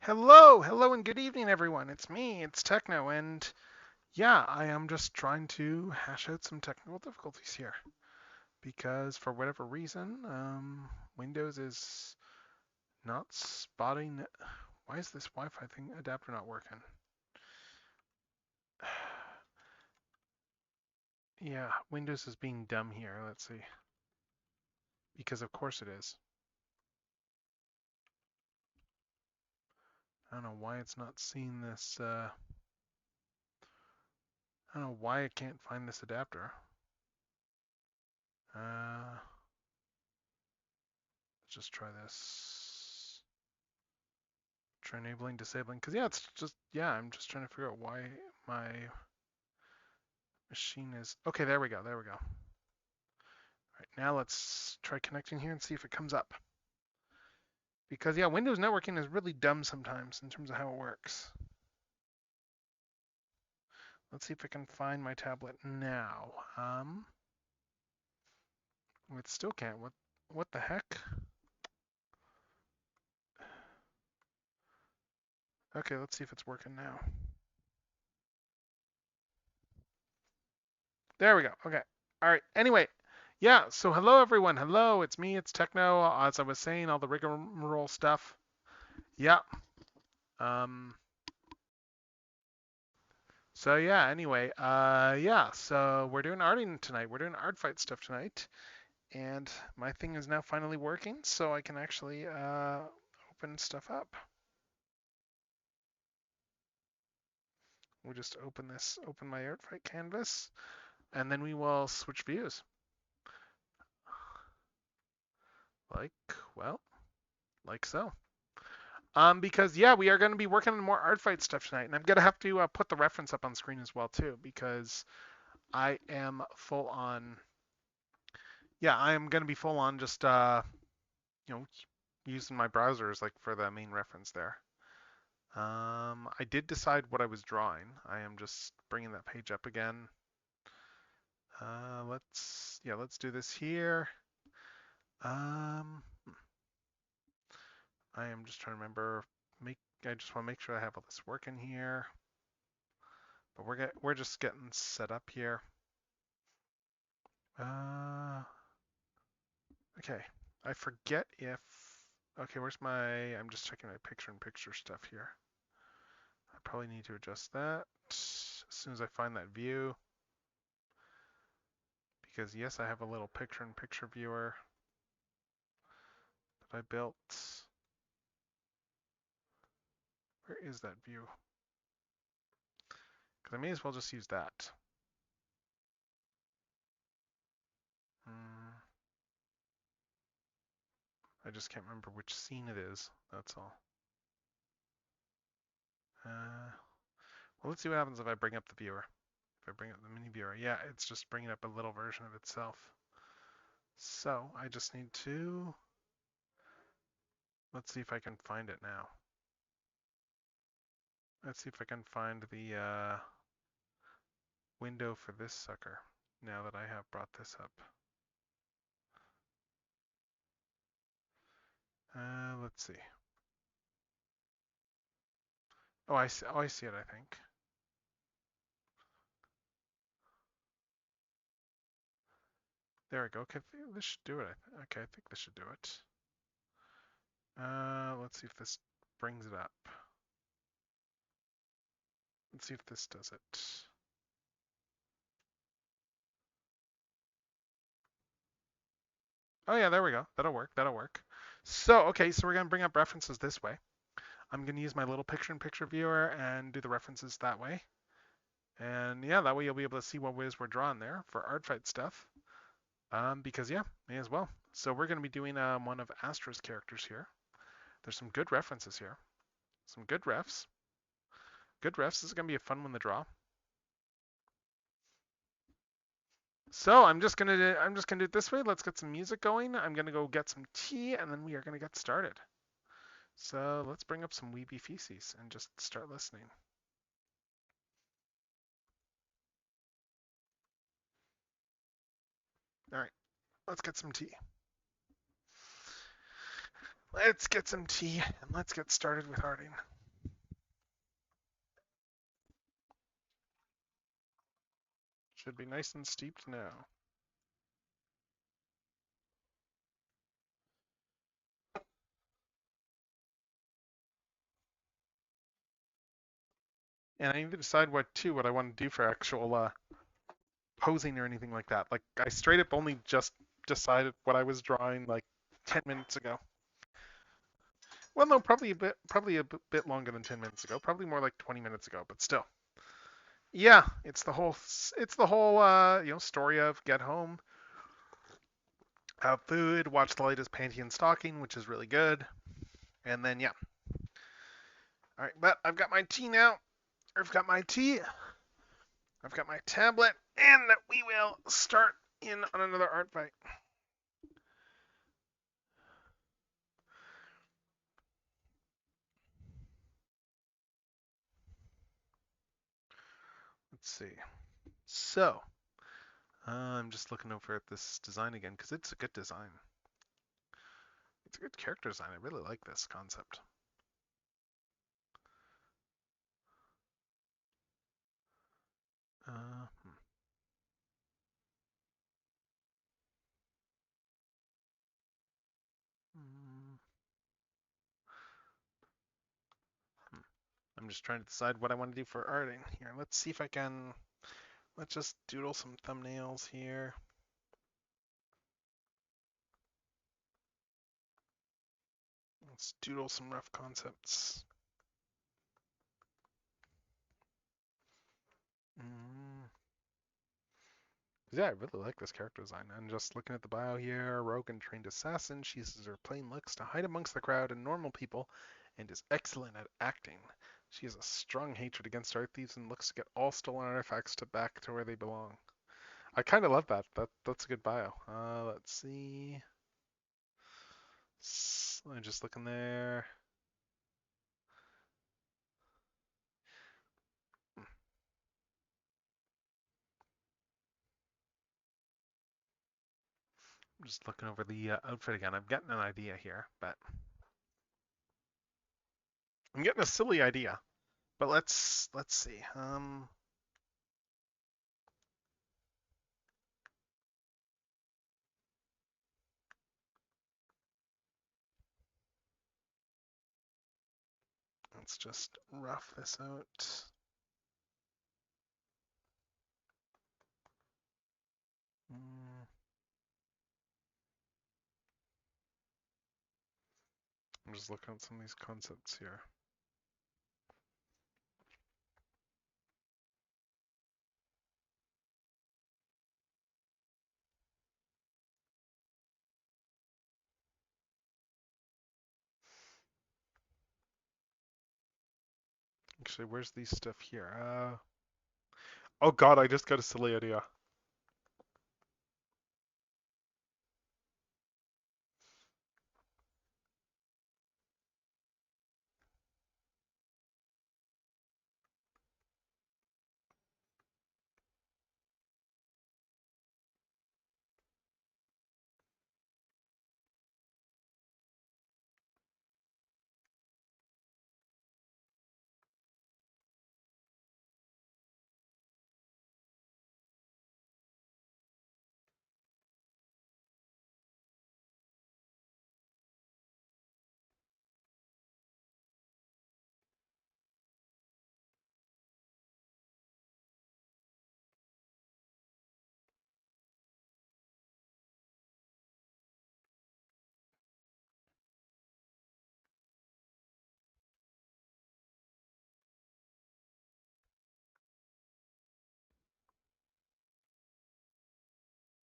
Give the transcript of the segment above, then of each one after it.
Hello, and good evening, everyone. It's me, it's Techno, and yeah, I am just trying to hash out some technical difficulties here because for whatever reason, Windows is not spotting. Why is this Wi-Fi thing adapter not working? Yeah, Windows is being dumb here. Let's see. Because of course it is. I don't know why it's not seeing this. I don't know why it can't find this adapter. Let's just try this. Try enabling, disabling, because yeah, it's just, yeah, I'm just trying to figure out why my machine is, okay, there we go. All right, now let's try connecting here and see if it comes up. Because yeah, Windows networking is really dumb sometimes in terms of how it works. Let's see if I can find my tablet now. It still can't. What the heck? Okay, let's see if it's working now. There we go. Okay. All right. Anyway, yeah. So hello everyone. Hello, it's me. It's Techno. As I was saying, all the rigmarole stuff. Yeah. Um. So yeah. Anyway. Yeah. So we're doing arting tonight. We're doing art fight stuff tonight, and my thing is now finally working, so I can actually open stuff up. We'll just open my art fight canvas, and then we will switch views. Like, well, like so. Because yeah, we are going to be working on more art fight stuff tonight, and I'm gonna have to put the reference up on screen as well too, because I am full on. Yeah, I am going to be full on just you know using my browser as like for the main reference there. I did decide what I was drawing. I am just bringing that page up again. Let's do this here. I am just trying to remember. I just want to make sure I have all this working here. But we're just getting set up here. Okay. I forget if. Okay, where's my? I'm just checking my picture-in-picture stuff here. I probably need to adjust that as soon as I find that view. Because yes, I have a little picture-in-picture viewer that I built. Where is that view? Because I may as well just use that. I just can't remember which scene it is. That's all. Well, let's see what happens if I bring up the viewer. If I bring up the mini viewer, yeah, it's just bringing up a little version of itself. So I just need to. Let's see if I can find it now. Let's see if I can find the window for this sucker now that I have brought this up. Let's see. Oh, I see. Oh, I see it, I think. There we go. Okay, this should do it. Okay, I think this should do it. Let's see if this brings it up. Let's see if this does it. Oh yeah, there we go. That'll work. That'll work. So, okay, so we're gonna bring up references this way. I'm gonna use my little picture-in-picture viewer and do the references that way. And yeah, that way you'll be able to see what ways we're drawing there for art fight stuff. Because yeah, may as well. So we're gonna be doing one of Astra's characters here. There's some good references here. Some good refs. Good refs. This is gonna be a fun one to draw. So I'm just gonna do it this way. Let's get some music going. I'm gonna go get some tea, and then we are gonna get started. So let's bring up some Weeby Feces and just start listening. All right, let's get some tea. Let's get some tea and let's get started with arting. Should be nice and steeped now. And I need to decide what I want to do for actual posing or anything like that. Like I straight up only just decided what I was drawing like 10 minutes ago. Well, no, probably a bit longer than 10 minutes ago. Probably more like 20 minutes ago, but still. Yeah, it's the whole story of get home, have food, watch the latest Panty and Stocking, which is really good, and then yeah. All right, but I've got my tea now. I've got my tea. I've got my tablet, and we will start in on another art fight. Let's see. So, I'm just looking over at this design again because it's a good design. It's a good character design. I really like this concept. Uh, hmm. Hmm. I'm just trying to decide what I want to do for arting here. Let's see if I can. Let's just doodle some thumbnails here. Let's doodle some rough concepts. Mm. Yeah, I really like this character design. And just looking at the bio here, rogue and trained assassin. She uses her plain looks to hide amongst the crowd and normal people, and is excellent at acting. She has a strong hatred against art thieves and looks to get all stolen artifacts back to where they belong. I kind of love that. That's a good bio. Let's see. I'm just looking there. I'm just looking over the outfit again. I'm getting an idea here, but I'm getting a silly idea. But let's see. Let's just rough this out. Mm, I'm just looking at some of these concepts here. Actually, where's these stuff here? Oh God, I just got a silly idea.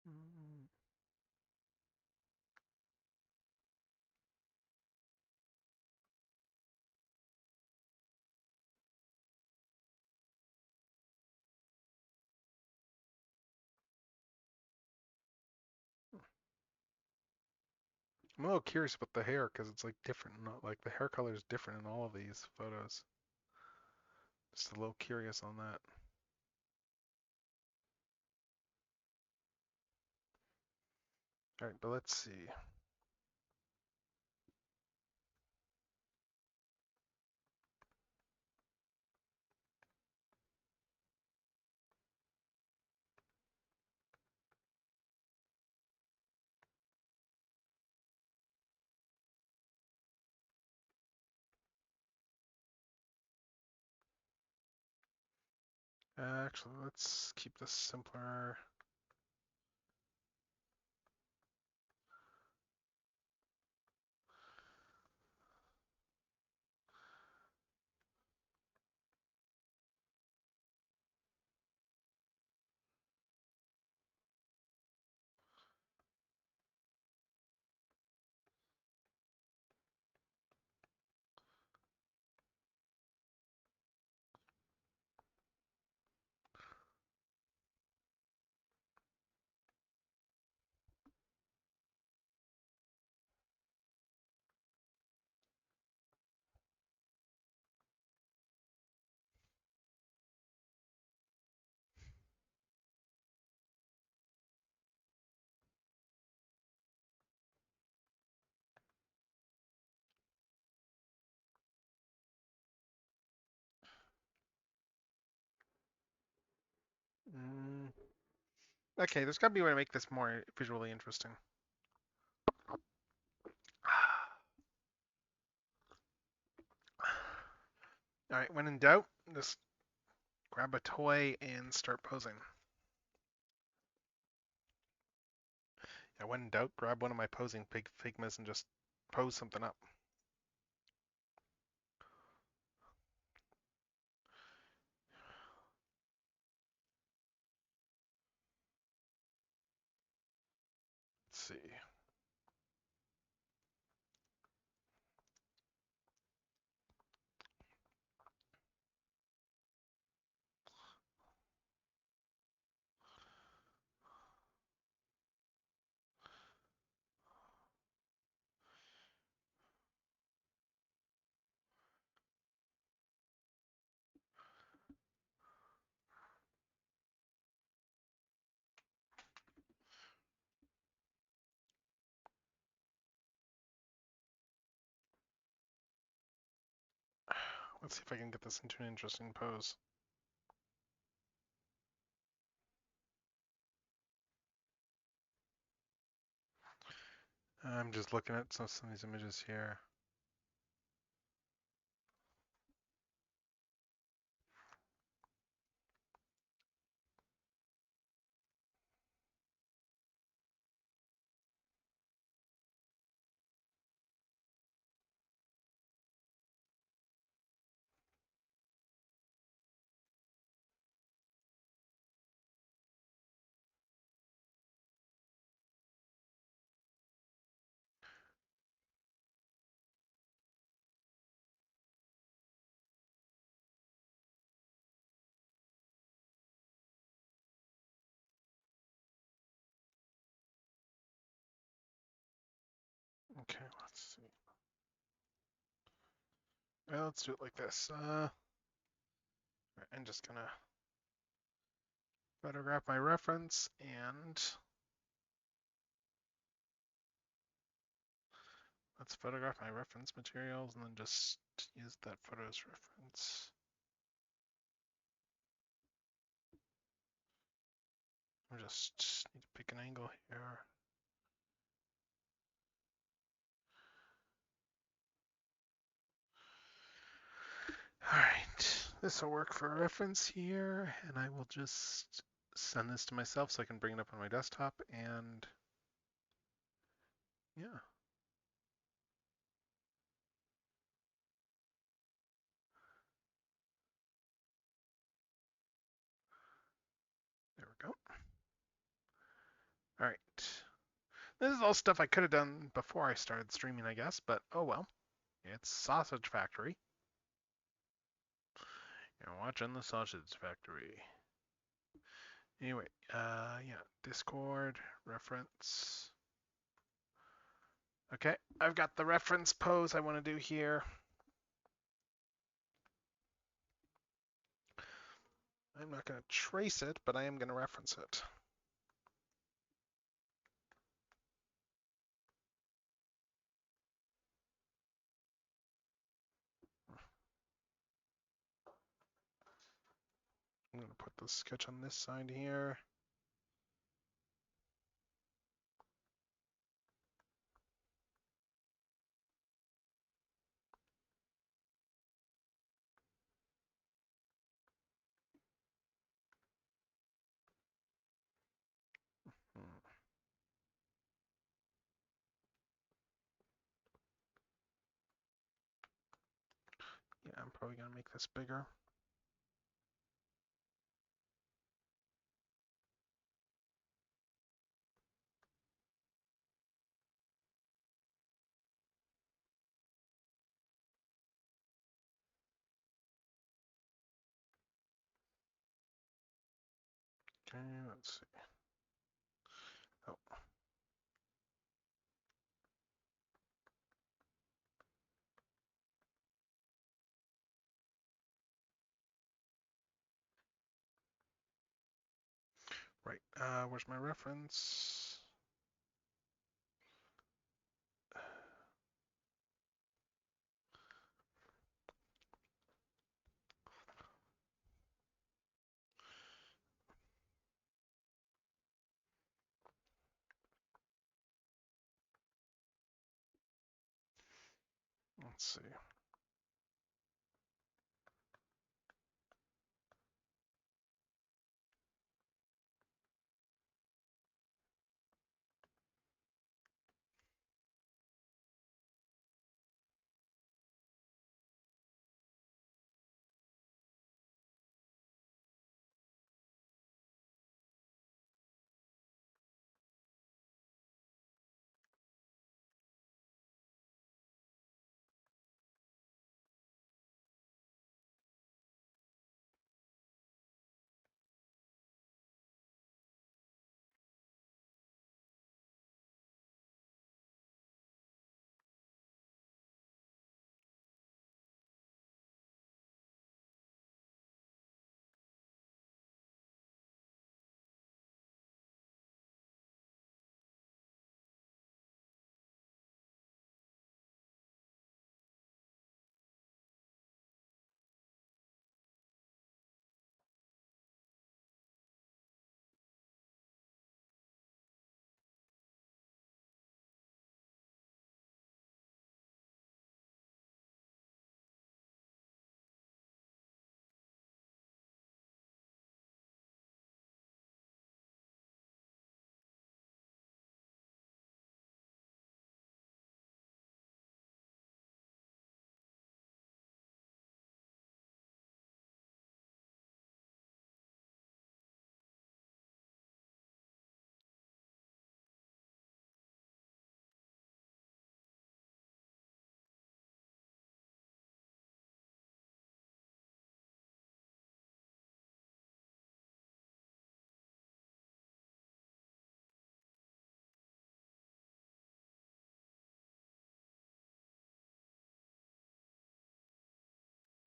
Mm. I'm a little curious about the hair because it's like different. Not like the hair color is different in all of these photos. Just a little curious on that. All right, but let's see. Actually, let's keep this simpler. Mm. Okay, there's got to be a way to make this more visually interesting. All right, when in doubt, just grab a toy and start posing. Yeah, when in doubt, grab one of my posing figmas and just pose something up. Let's see. Let's see if I can get this into an interesting pose. I'm just looking at some of these images here. Okay, let's see. Well, let's do it like this. I'm just gonna photograph my reference and let's photograph my reference materials and then just use that photo as reference. I just need to pick an angle here. All right, this will work for a reference here, and I will just send this to myself so I can bring it up on my desktop, and yeah. There we go. All right. This is all stuff I could have done before I started streaming, I guess, but oh well. It's Sausage Factory. You're watching the Sausage Factory. Anyway, yeah, Discord, reference. Okay, I've got the reference pose I want to do here. I'm not going to trace it, but I am going to reference it. I'm going to put the sketch on this side here. Yeah, I'm probably gonna make this bigger. Okay, let's see. Oh, right. Where's my reference? Let's see.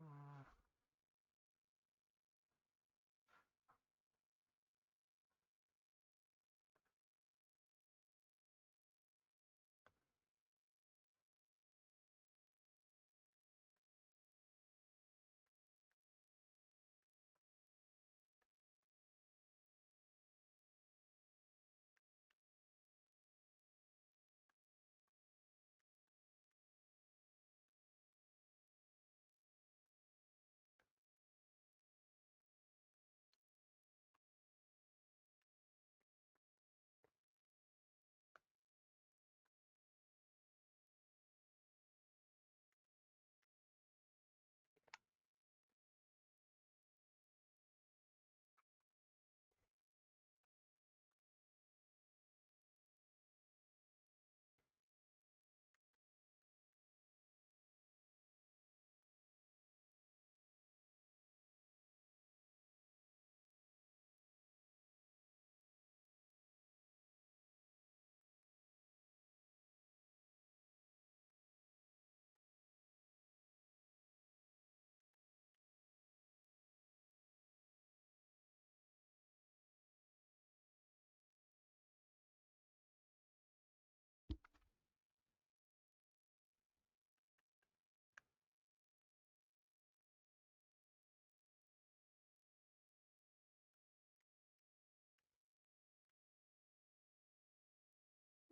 Mm,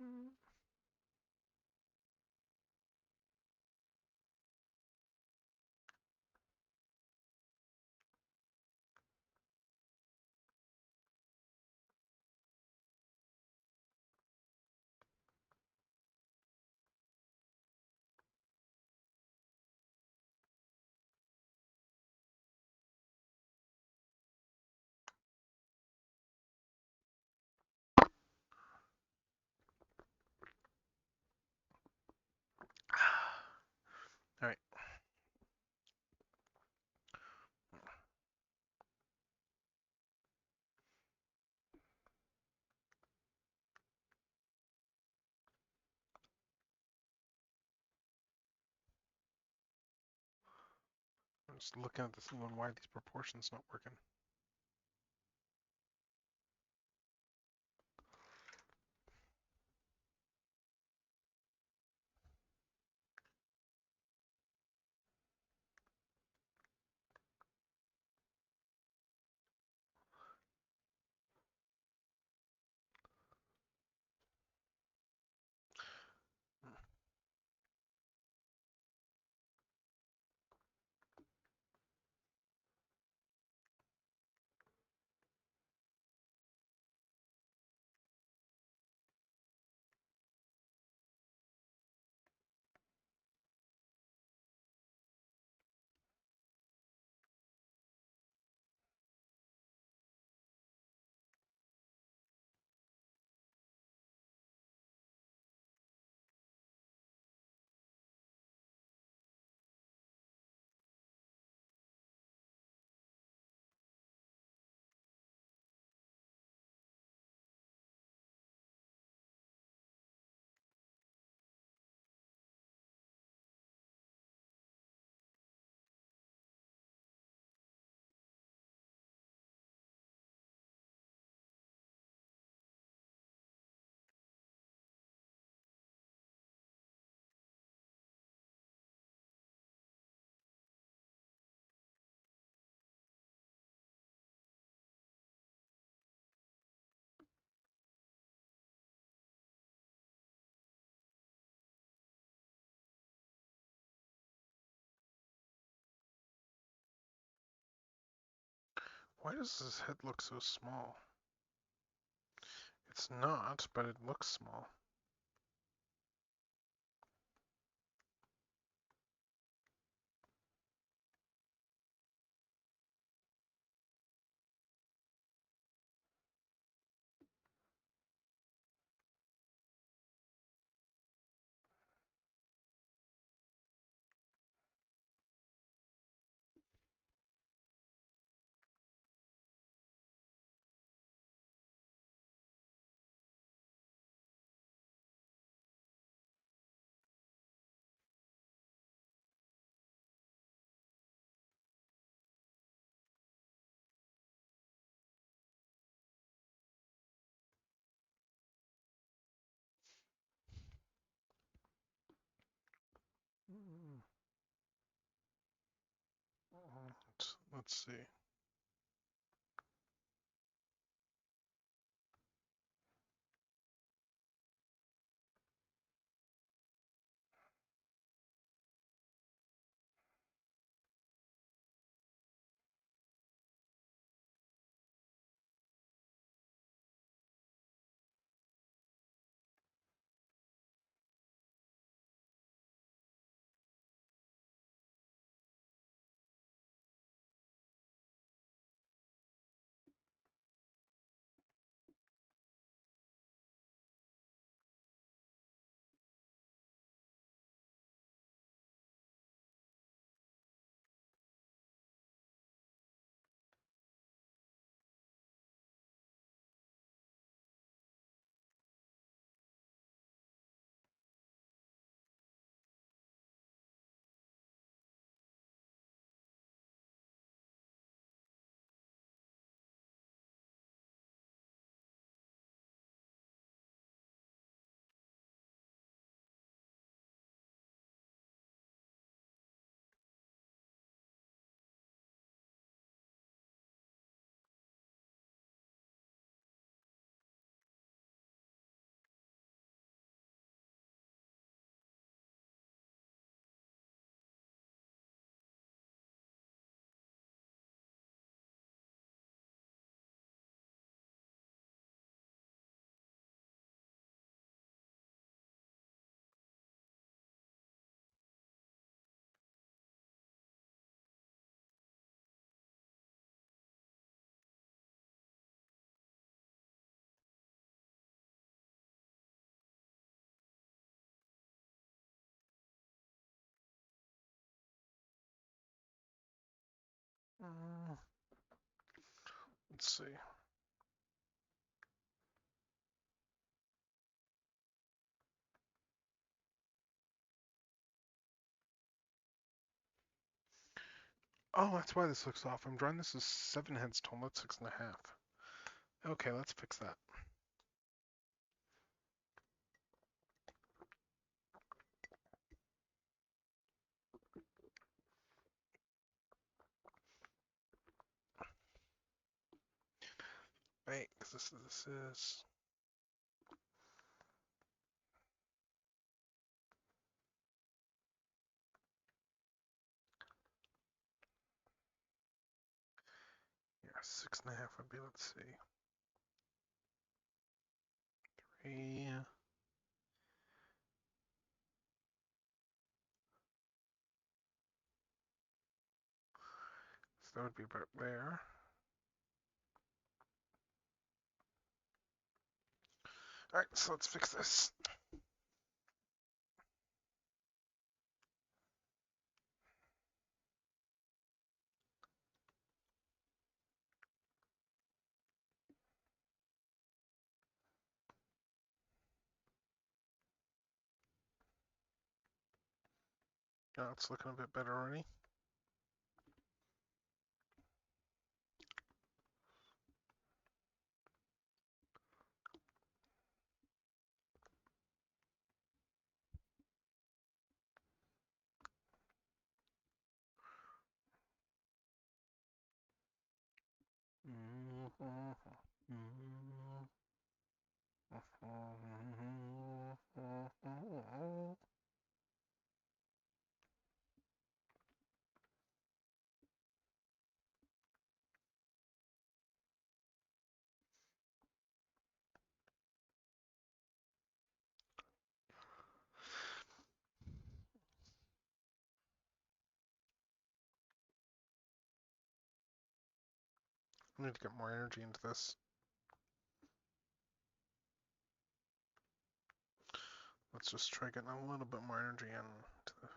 mm. Just looking at this and going, why are these proportions not working? Why does his head look so small? It's not, but it looks small. Mm. Let's see. Mm. Let's see. Oh, that's why this looks off. I'm drawing this as 7 heads total, not 6.5. Okay, let's fix that. Right, because this is. Yeah, 6.5 would be, let's see. 3. So that would be about there. Alright, so let's fix this. Oh, it's looking a bit better already. I need to get more energy into this. Let's just try getting a little bit more energy into the.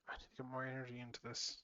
I need to get more energy into this.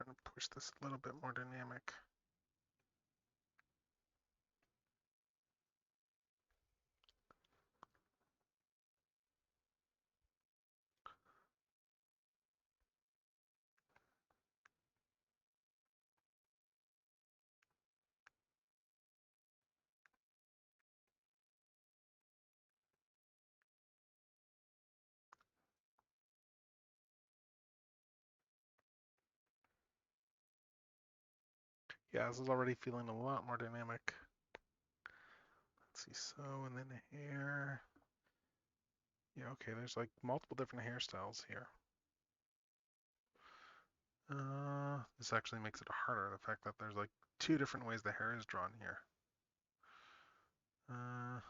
Trying to push this a little bit more dynamic. Yeah, this is already feeling a lot more dynamic. Let's see, so, and then hair. Yeah, okay, there's like multiple different hairstyles here. This actually makes it harder, the fact that there's like two different ways the hair is drawn here. Uh,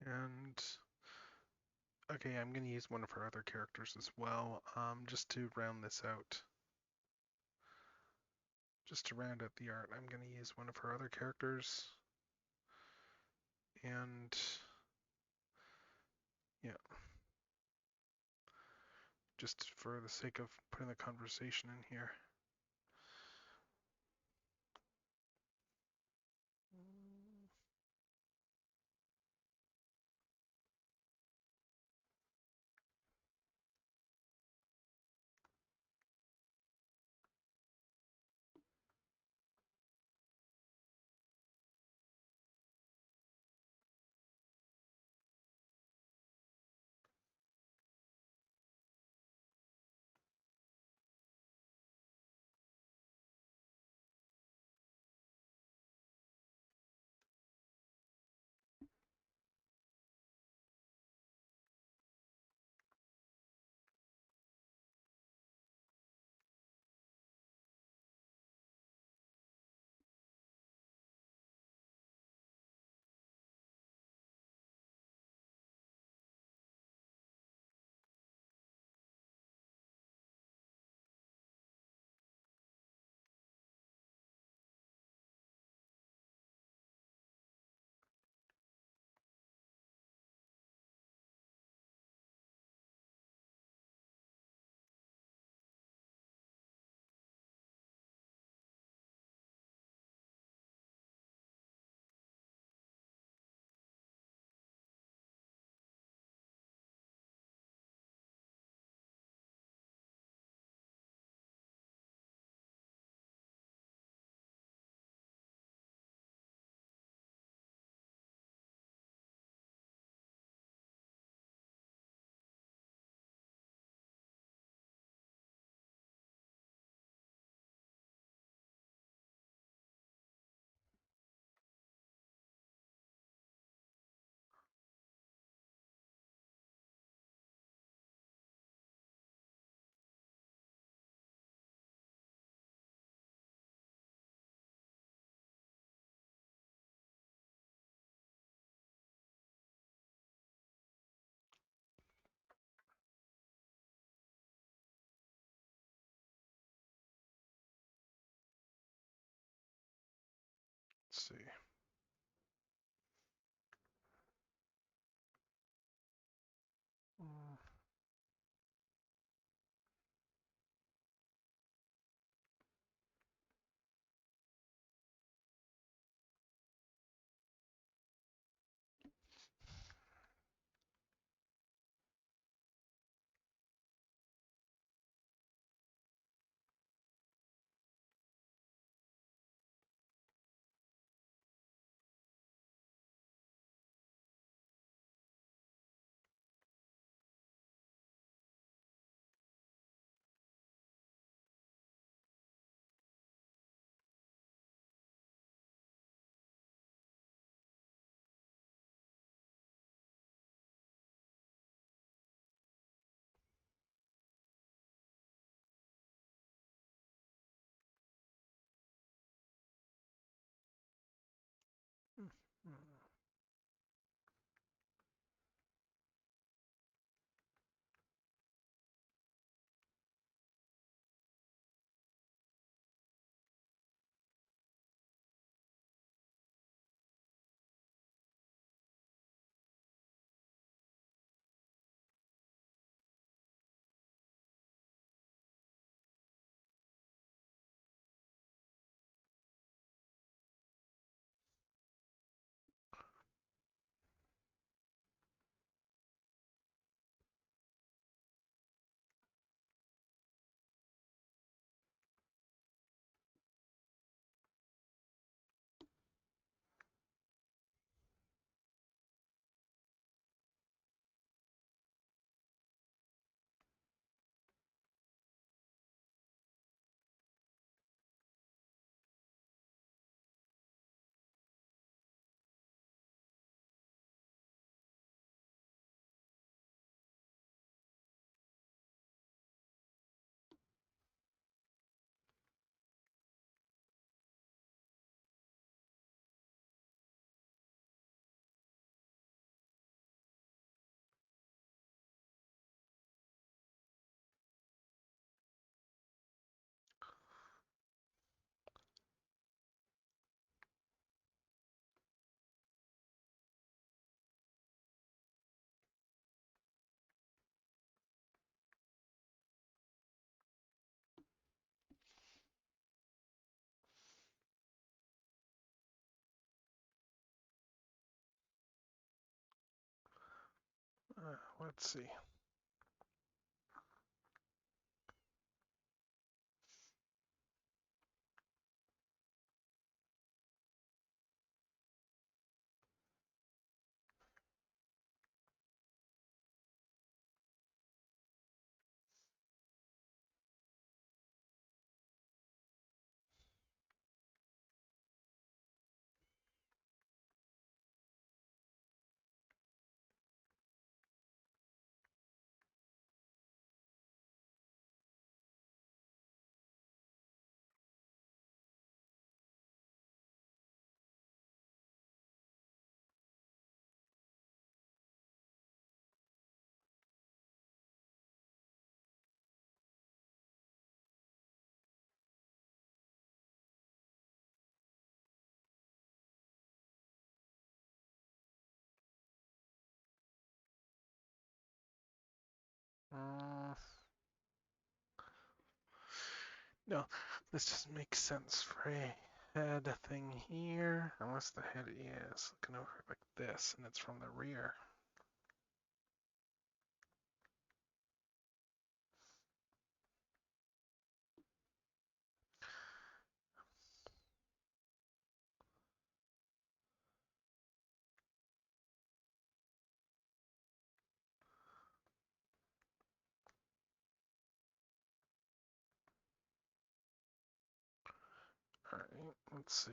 and okay, I'm gonna use one of her other characters as well, just to round this out. Just to round out the art, I'm gonna use one of her other characters, and yeah, just for the sake of putting the conversation in here. Let's see. Mm, Let's see. Uh, no, this doesn't make sense for a head thing here, unless the head is looking over like this and it's from the rear. All right, let's see.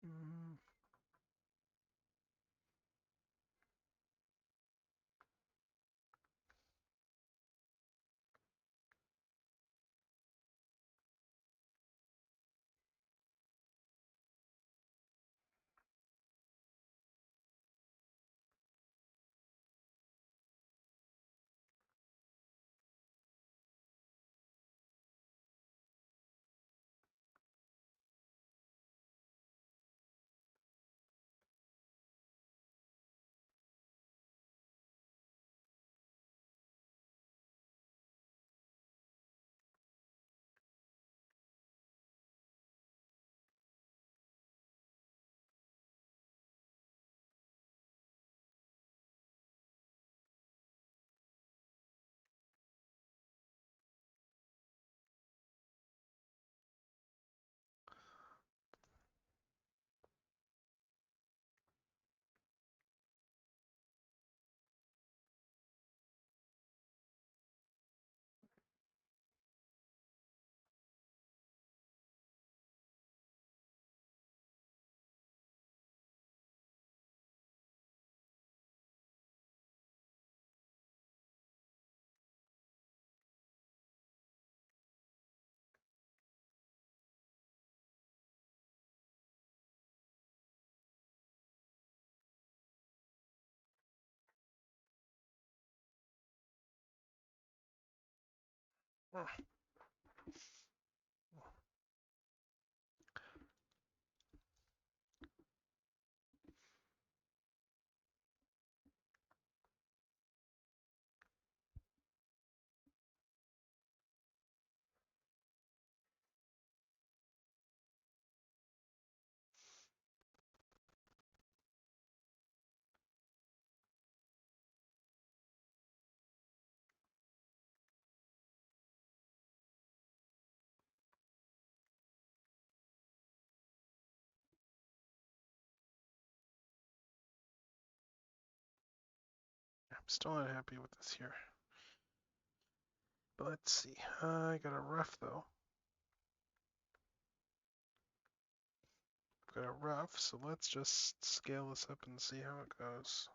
Mm, oh, still not happy with this here. But let's see. I got a rough though. Got a rough, so let's just scale this up and see how it goes.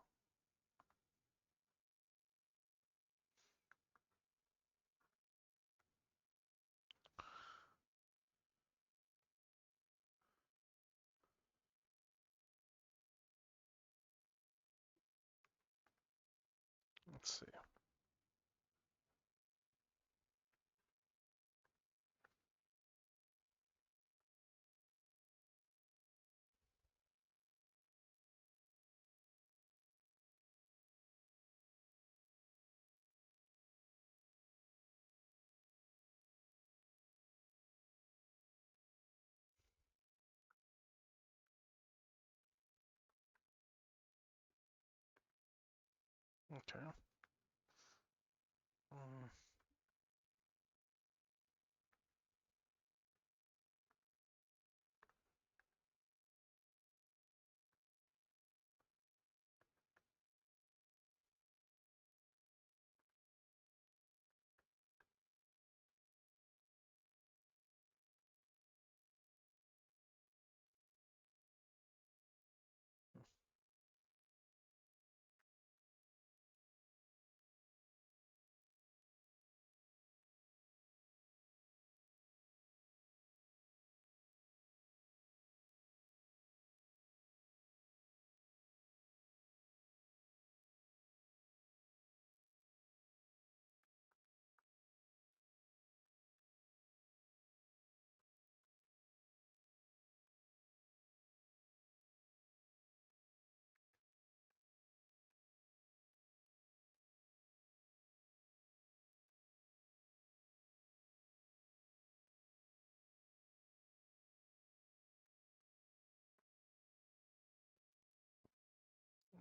Let's see. Okay. Mm,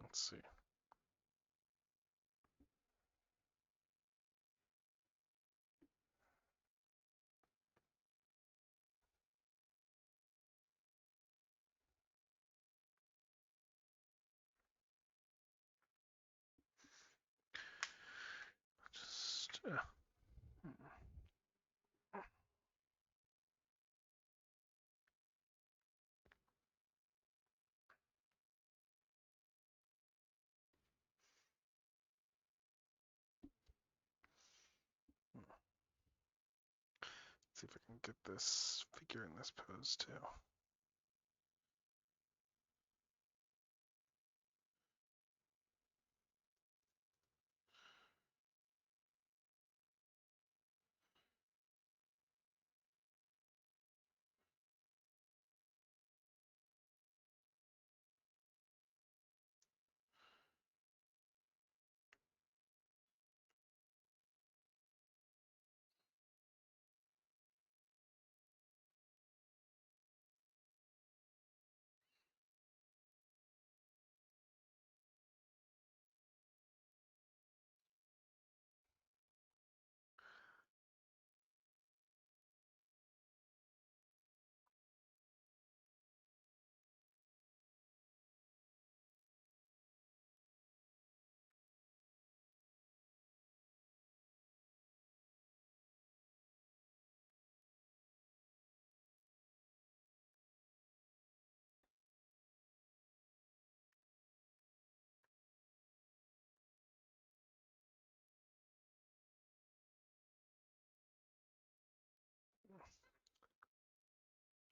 let's see. Just see if I can get this figure in this pose too.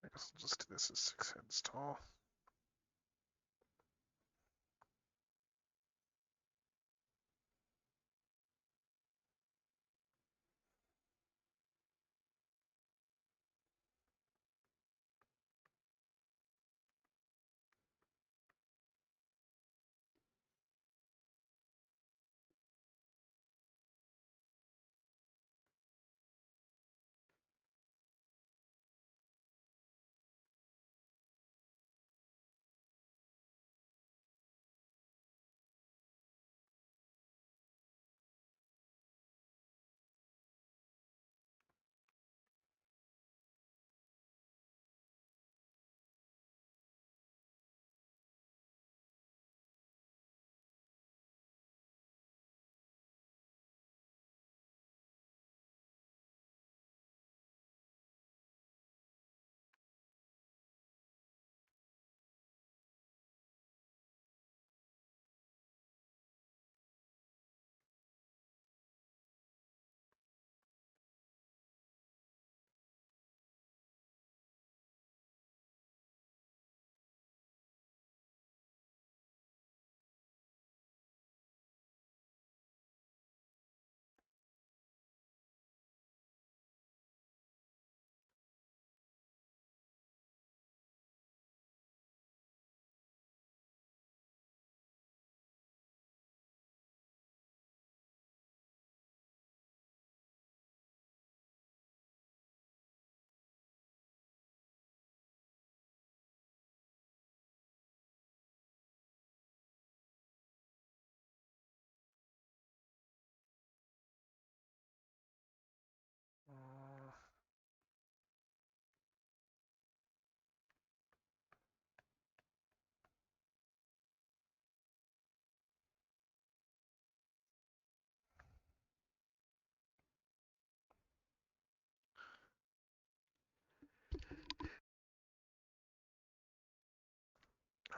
I guess I'll just do this as 6 heads tall.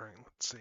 All right, let's see.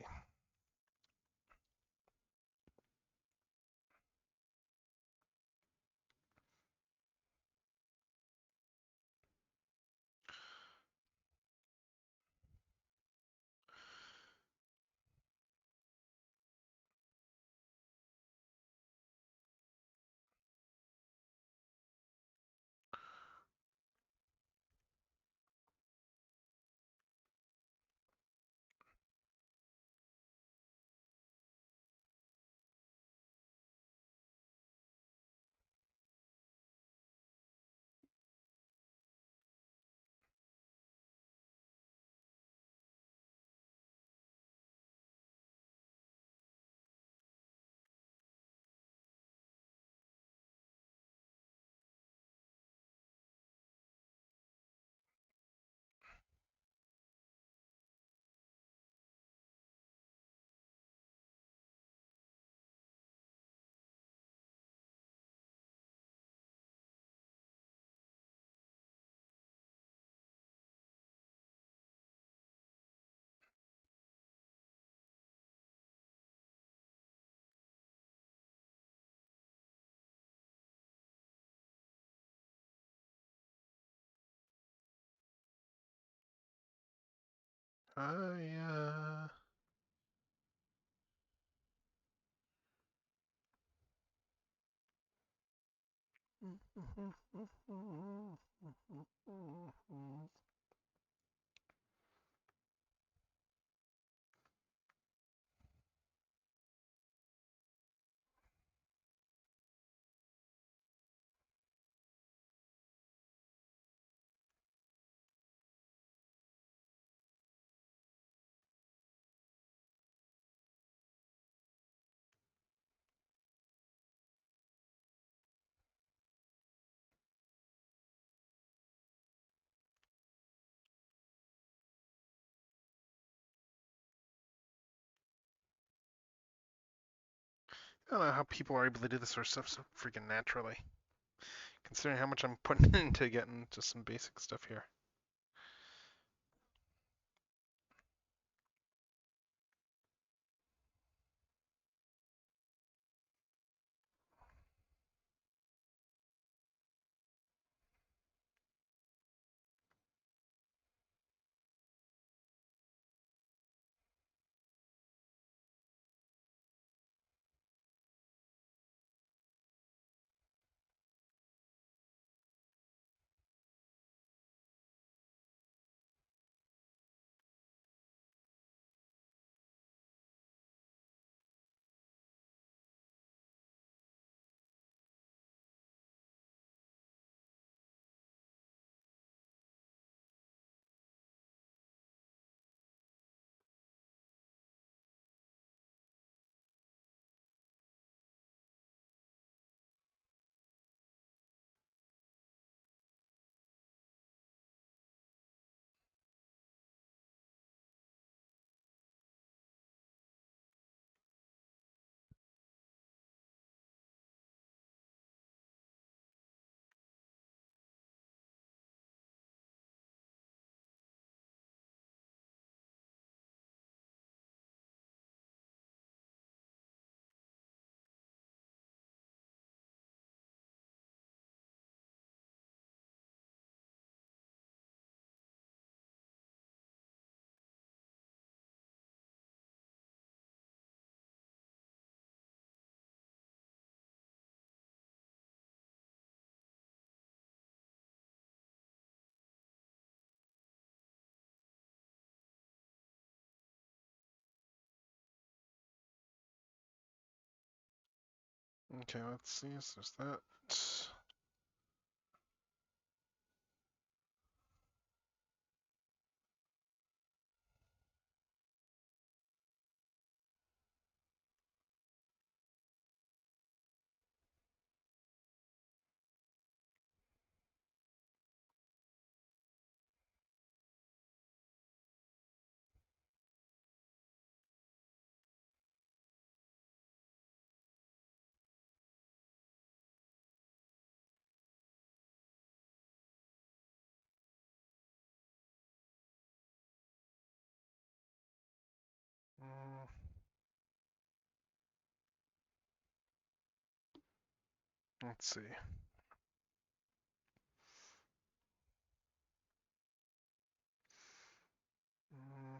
I don't know how people are able to do this sort of stuff so freaking naturally, considering how much I'm putting into getting just some basic stuff here. Okay, let's see. So there's that. Let's see. Mm,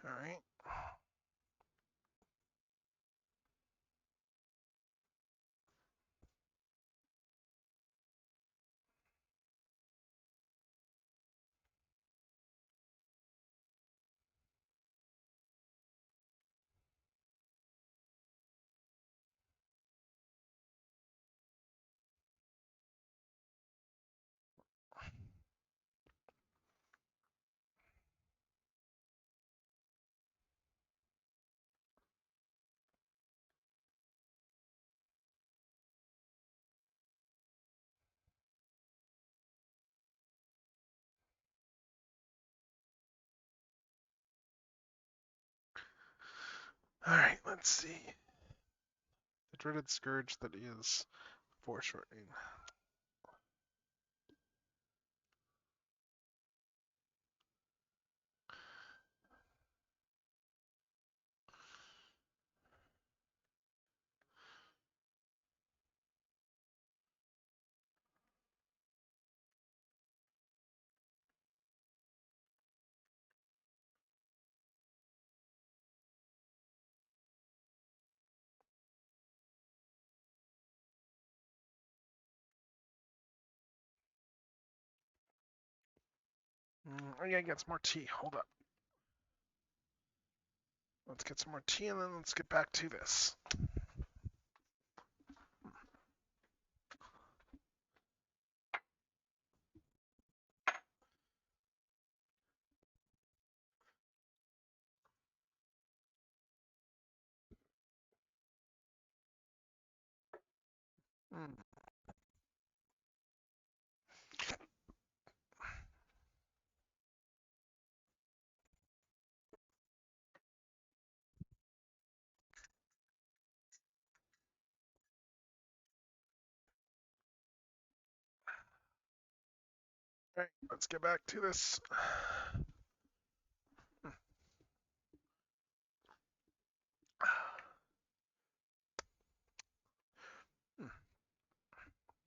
all right. All right, let's see. The dreaded scourge that is foreshortening. Oh yeah, get some more tea. Hold up. Let's get some more tea and then let's get back to this. Mm. Alright, let's get back to this.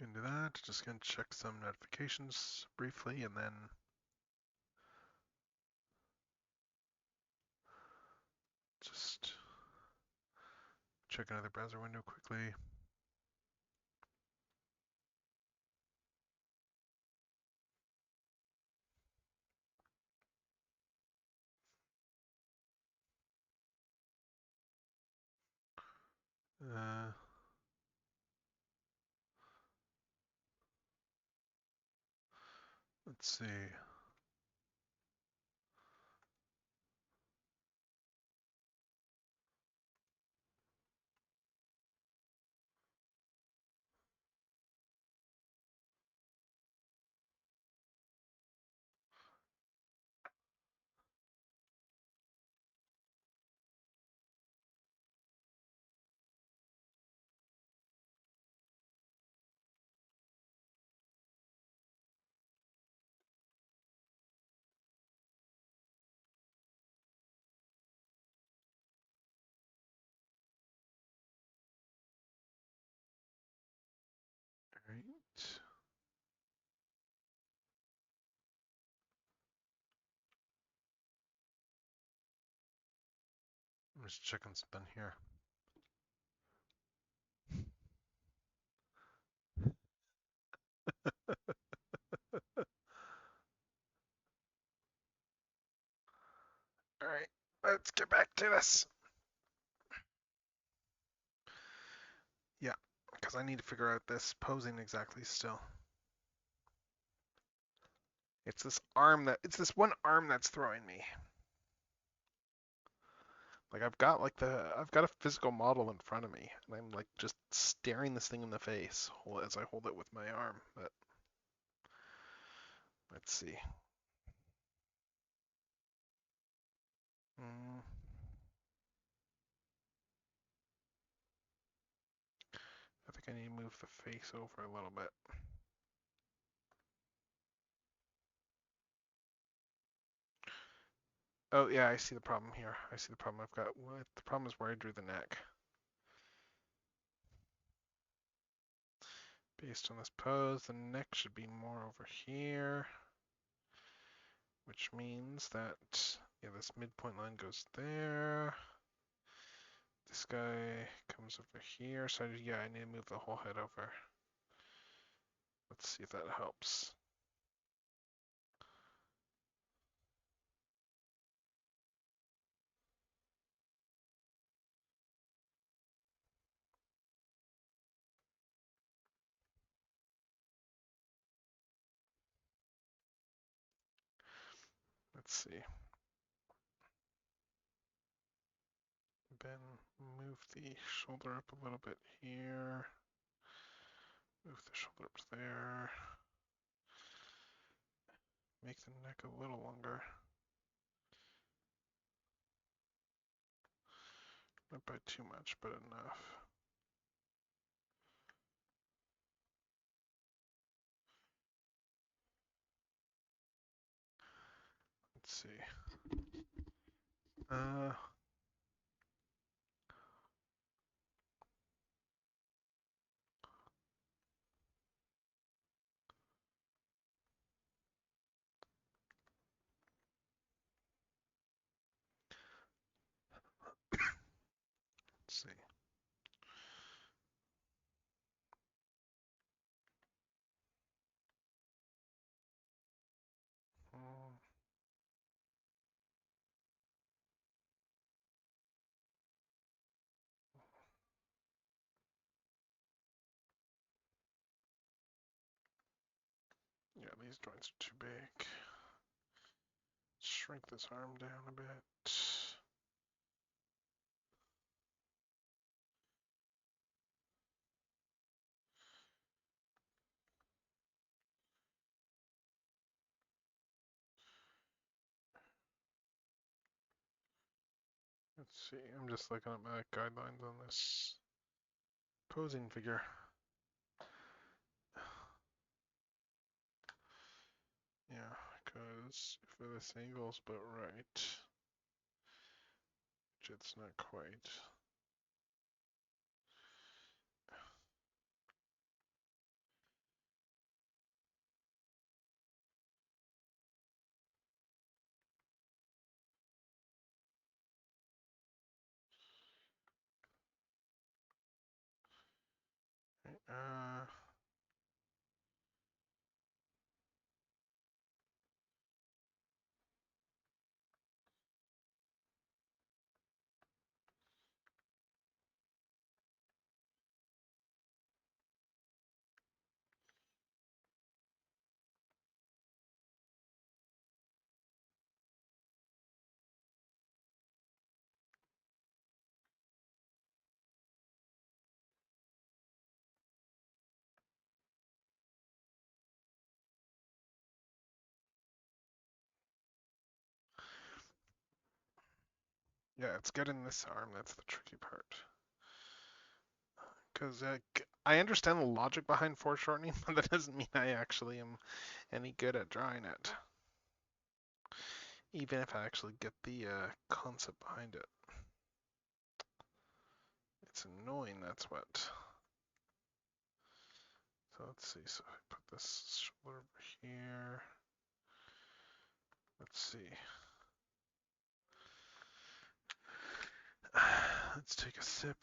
Into that, just gonna check some notifications briefly and then just check another browser window quickly. Uh, let's see. Alright. I'm just checking something here. Alright, let's get back to this. Yeah, because I need to figure out this posing exactly still. It's this one arm that's throwing me. Like I've got a physical model in front of me, and I'm like just staring this thing in the face as I hold it with my arm. But let's see. Mm, I think I need to move the face over a little bit. Oh yeah, I see the problem here. I see the problem I've got. What the problem is where I drew the neck. Based on this pose, the neck should be more over here, which means that yeah, this midpoint line goes there. This guy comes over here, so yeah, I need to move the whole head over. Let's see if that helps. Let's see. Then move the shoulder up a little bit here. Move the shoulder up there. Make the neck a little longer. Not by too much, but enough. Let's see. Uh, let's see. Um, yeah, these joints are too big. Shrink this arm down a bit. Let's see. I'm just looking at my guidelines on this posing figure. is if this angle's about right, which it's not quite. Uh, yeah, it's getting this arm that's the tricky part. Because I understand the logic behind foreshortening, but that doesn't mean I actually am any good at drawing it. Even if I actually get the concept behind it. It's annoying, that's what. So let's see, so I put this shoulder over here. Let's see. Let's take a sip.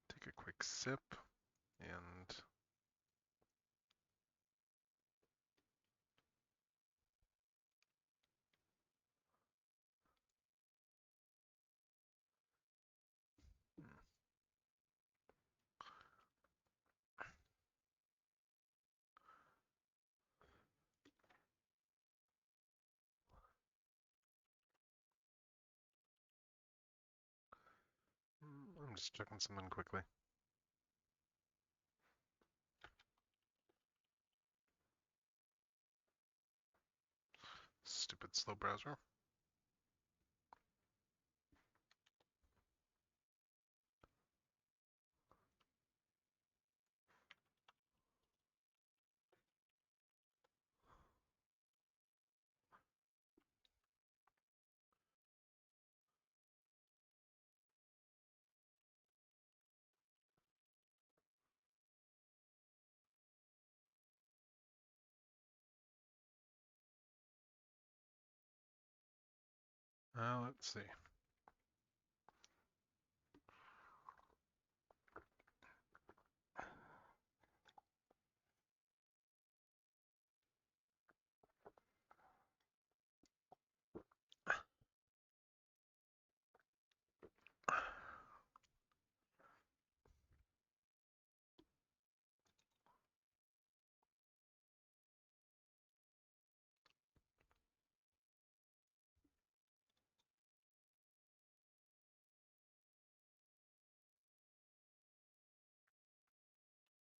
Take a quick sip and I'm just checking something quickly. Stupid slow browser. Let's see.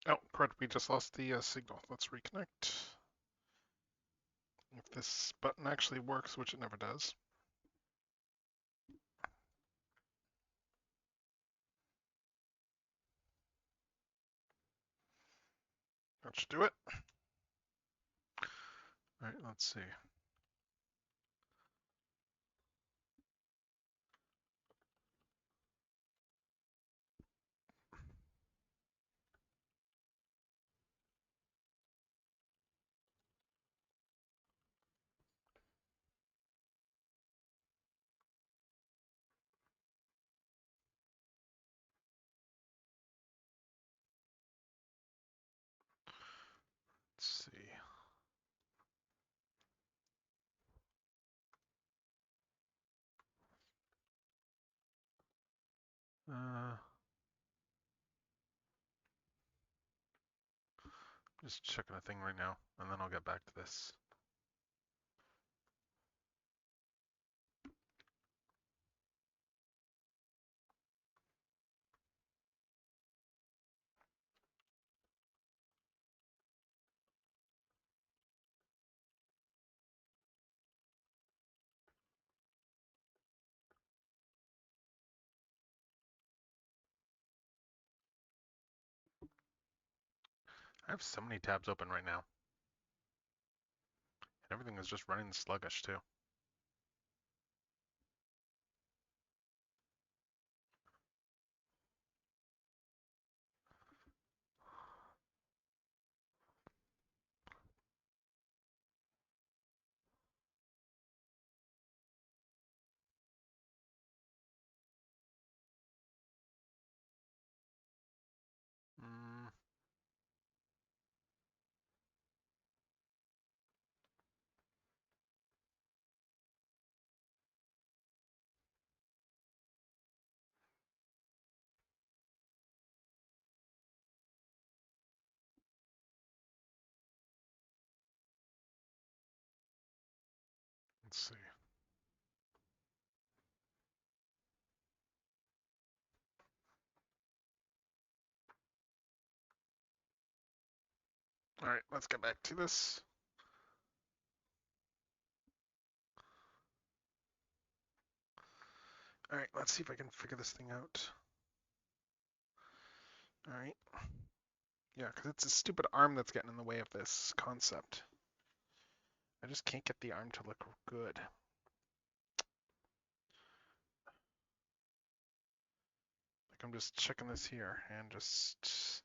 Oh, correct. We just lost the signal. Let's reconnect. If this button actually works, which it never does. That should do it. All right, let's see. Let's see. Just checking a thing right now, and then I'll get back to this. I have so many tabs open right now. Everything is just running sluggish too. Mm, let's see. All right, let's get back to this. All right, let's see if I can figure this thing out. All right. Yeah, because it's a stupid arm that's getting in the way of this concept. I just can't get the arm to look good. Like I'm just checking this here and just,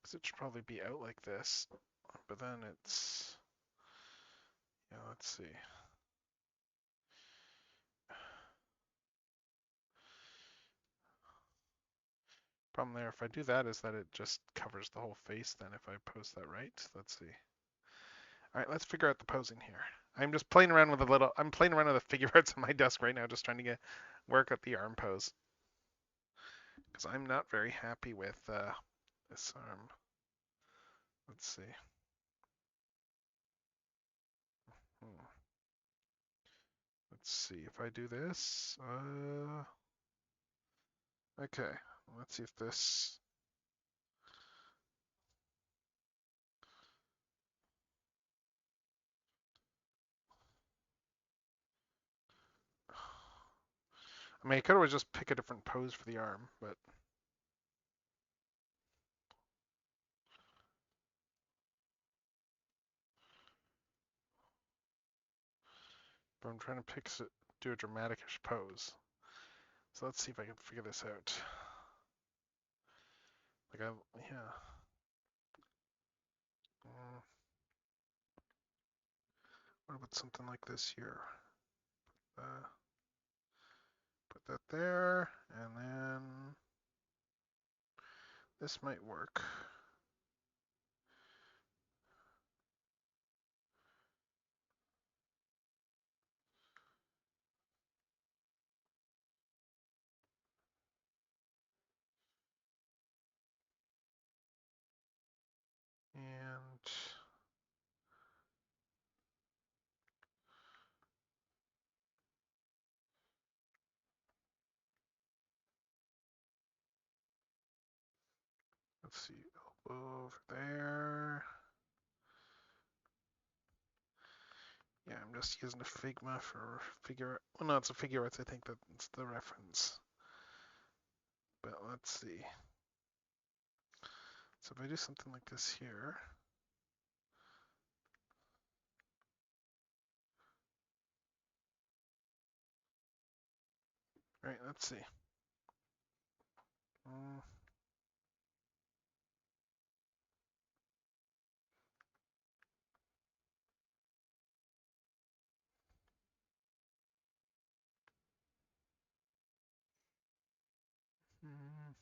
because it should probably be out like this, but then it's, yeah, let's see. Problem there, if I do that, is that it just covers the whole face then if I pose that right. Let's see. All right, let's figure out the posing here. I'm just playing around with I'm playing around with the figure arts on my desk right now, just trying to work out the arm pose. Because I'm not very happy with this arm. Let's see. Hmm. Let's see if I do this. Okay. Let's see if this. I mean, I could always just pick a different pose for the arm, but I'm trying to do a dramatish pose. So let's see if I can figure this out. Like yeah. Mm, what about something like this here? Uh, put that there, and then this might work. And let's see, elbow over there. Yeah, I'm just using a Figma for figure. Well, no, it's a figure arts. I think that's the reference. But let's see. So if I do something like this here, right? Let's see. Mm, mm,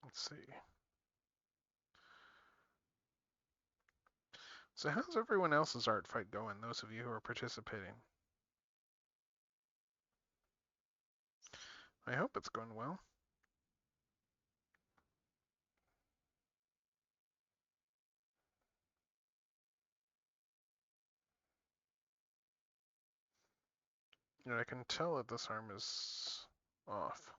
let's see. So how's everyone else's art fight going? Those of you who are participating. I hope it's going well. Yeah, I can tell that this arm is off.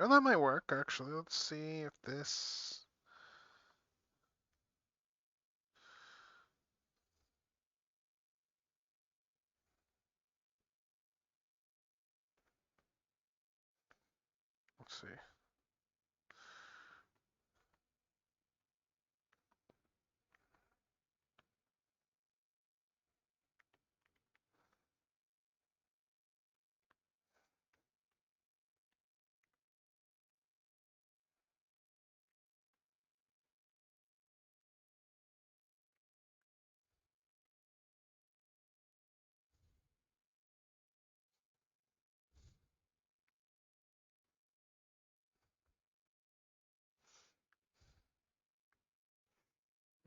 Or that might work, actually. Let's see if this... Let's see.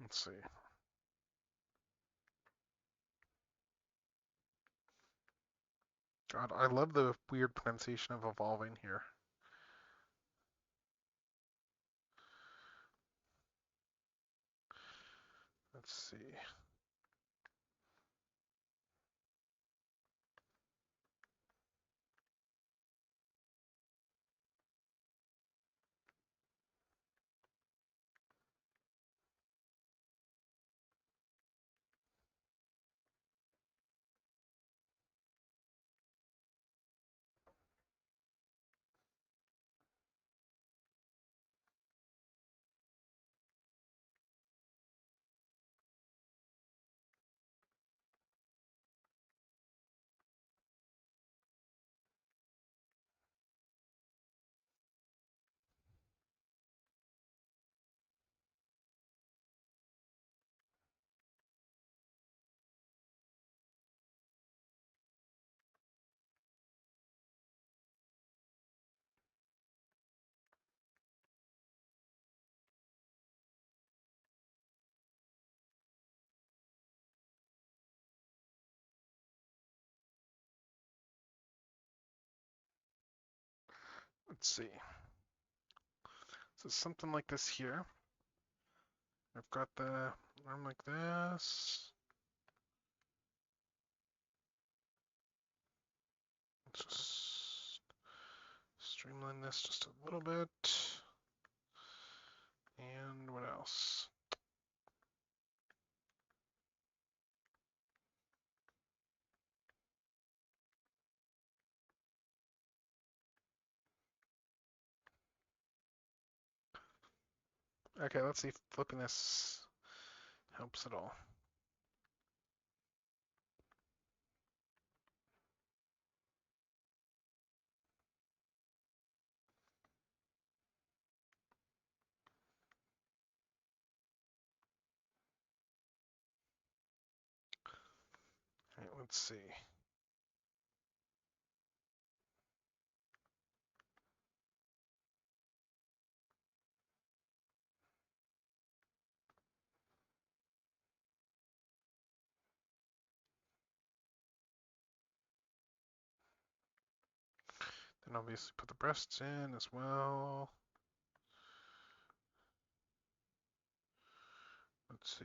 Let's see. God, I love the weird pronunciation of evolving here. Let's see. Let's see. So something like this here. I've got the arm like this. Let's just streamline this just a little bit. And what else? Okay, let's see if flipping this helps at all. All right, let's see. Then obviously put the breasts in as well. Let's see.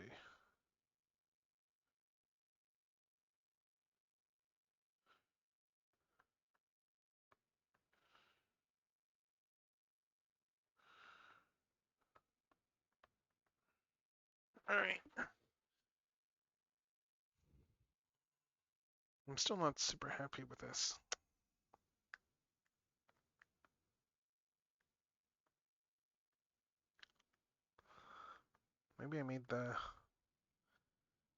All right. I'm still not super happy with this. Maybe I made the...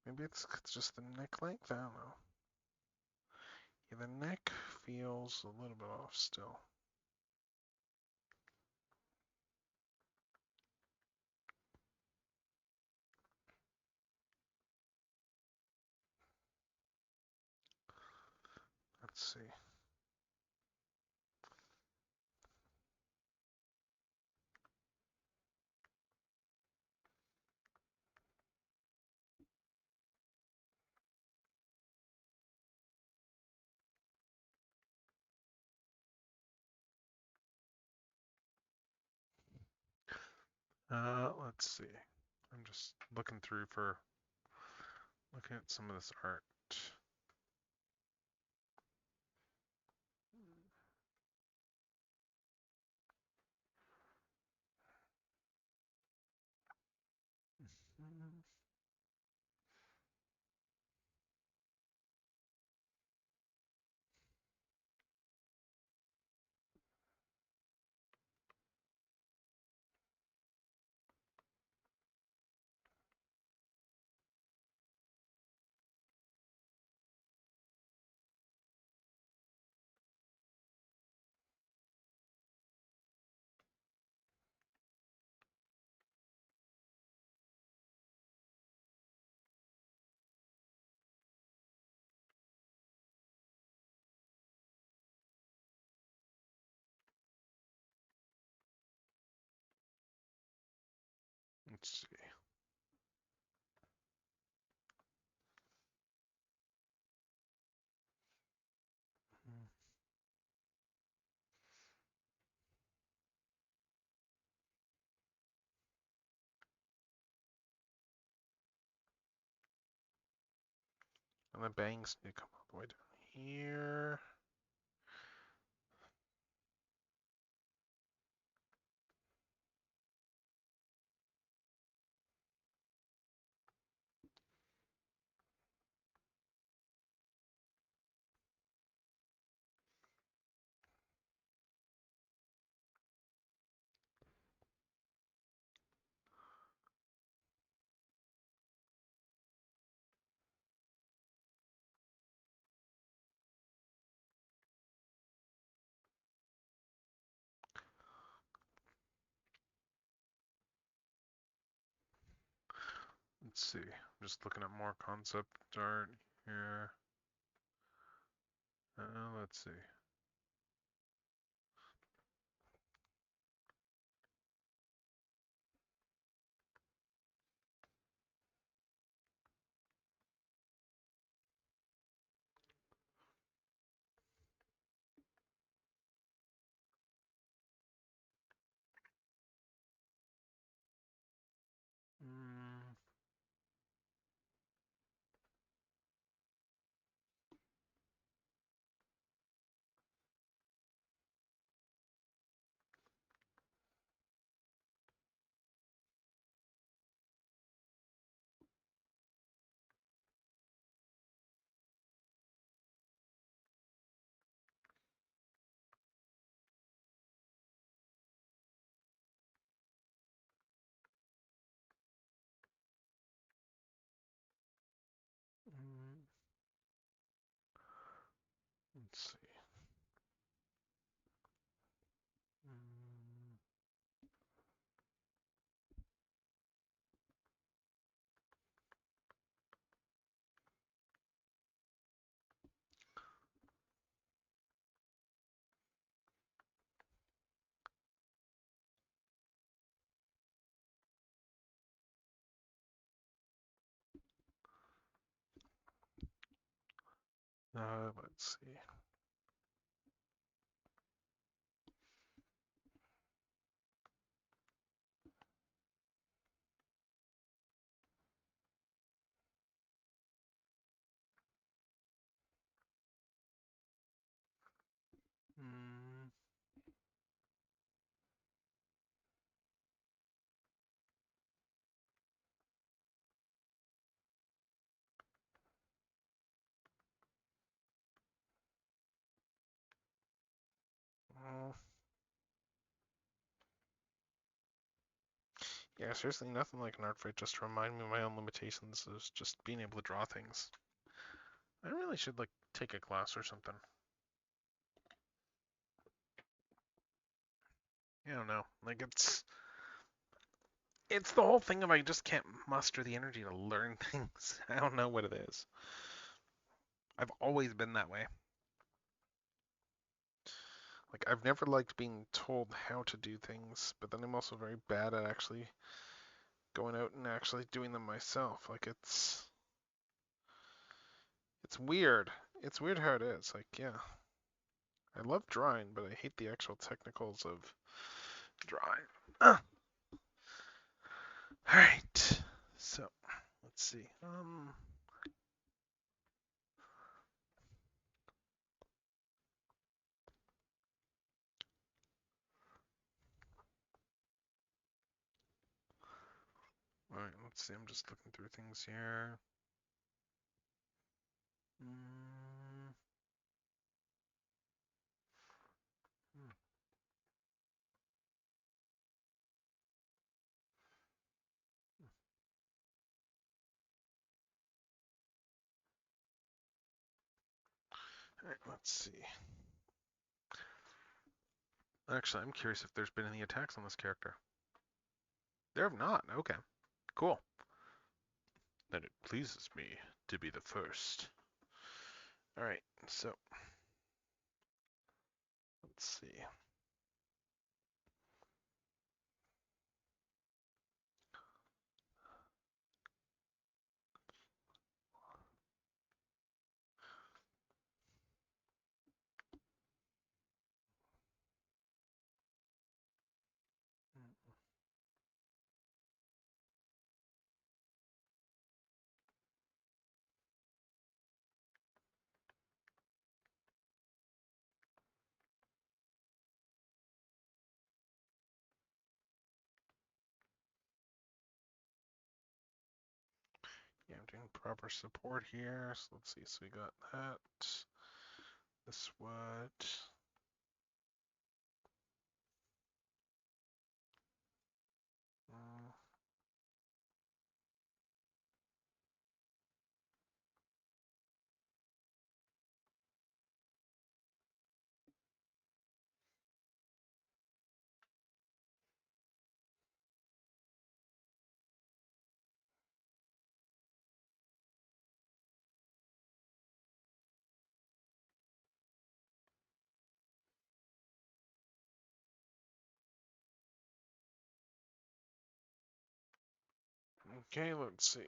Maybe it's just the neck length? I don't know. Yeah, the neck feels a little bit off still. Let's see. Let's see. I'm just looking through for looking at some of this art. Let's see. And the bangs need to come all the way down here. Let's see. I'm just looking at more concept art here. Let's see. Mm, mm, let's see. Mm, let's see. Mm, well, yeah, seriously, nothing like an art fight just to remind me of my own limitations is just being able to draw things. I really should like take a class or something. I don't know. Like it's the whole thing of I just can't muster the energy to learn things. I don't know what it is. I've always been that way. Like I've never liked being told how to do things, but then I'm also very bad at actually going out and actually doing them myself. Like it's weird. It's weird how it is. Like yeah, I love drawing, but I hate the actual technicals of drawing. All right. So let's see. All right. let's see. I'm just looking through things here. Mm. All right, let's see. Actually, I'm curious if there's been any attacks on this character. There have not. Okay, cool. Then it pleases me to be the first. All right, so let's see. Yeah, I'm doing proper support here. So let's see. So we got that. This what? Mm, okay, let's see.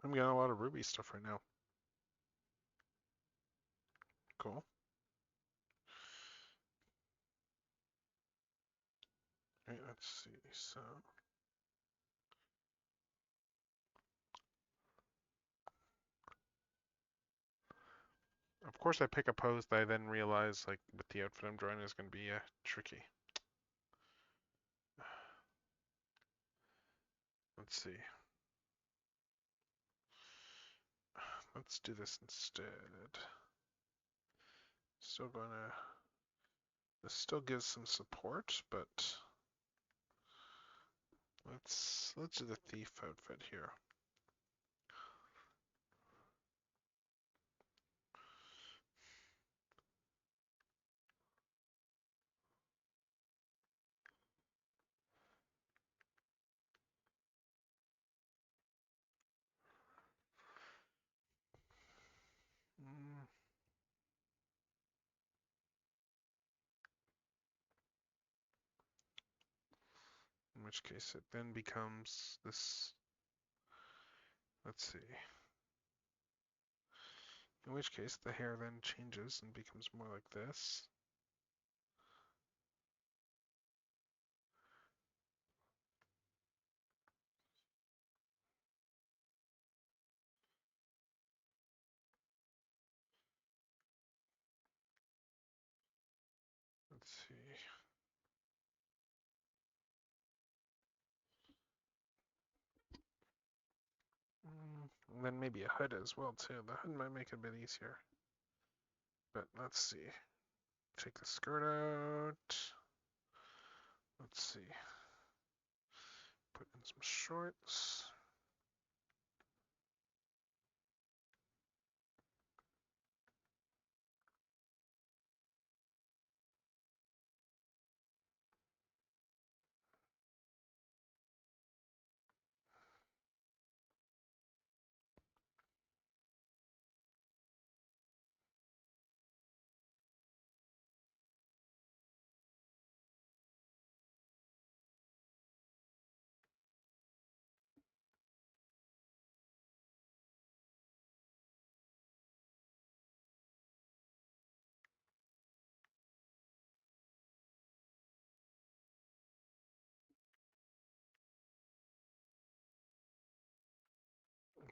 I'm getting a lot of Ruby stuff right now. Cool. All right, let's see. So of course I pick a pose that I then realize like with the outfit I'm drawing is going to be tricky. Let's see. Let's do this instead. Still gonna. This still gives some support, but let's do the thief outfit here. Mm, in which case it then becomes this. Let's see. In which case the hair then changes and becomes more like this. Let's see. And then maybe a hood as well too. The hood might make it a bit easier. But let's see. Take the skirt out. Let's see. Put in some shorts.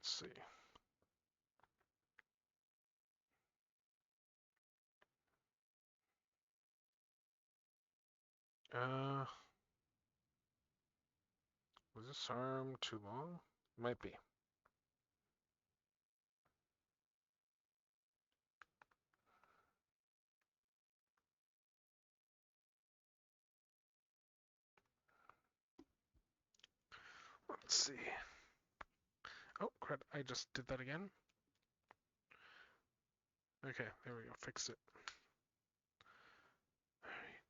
Let's see. Was this arm too long? Might be. Let's see. Oh, crap. I just did that again. Okay, there we go. Fix it. All right.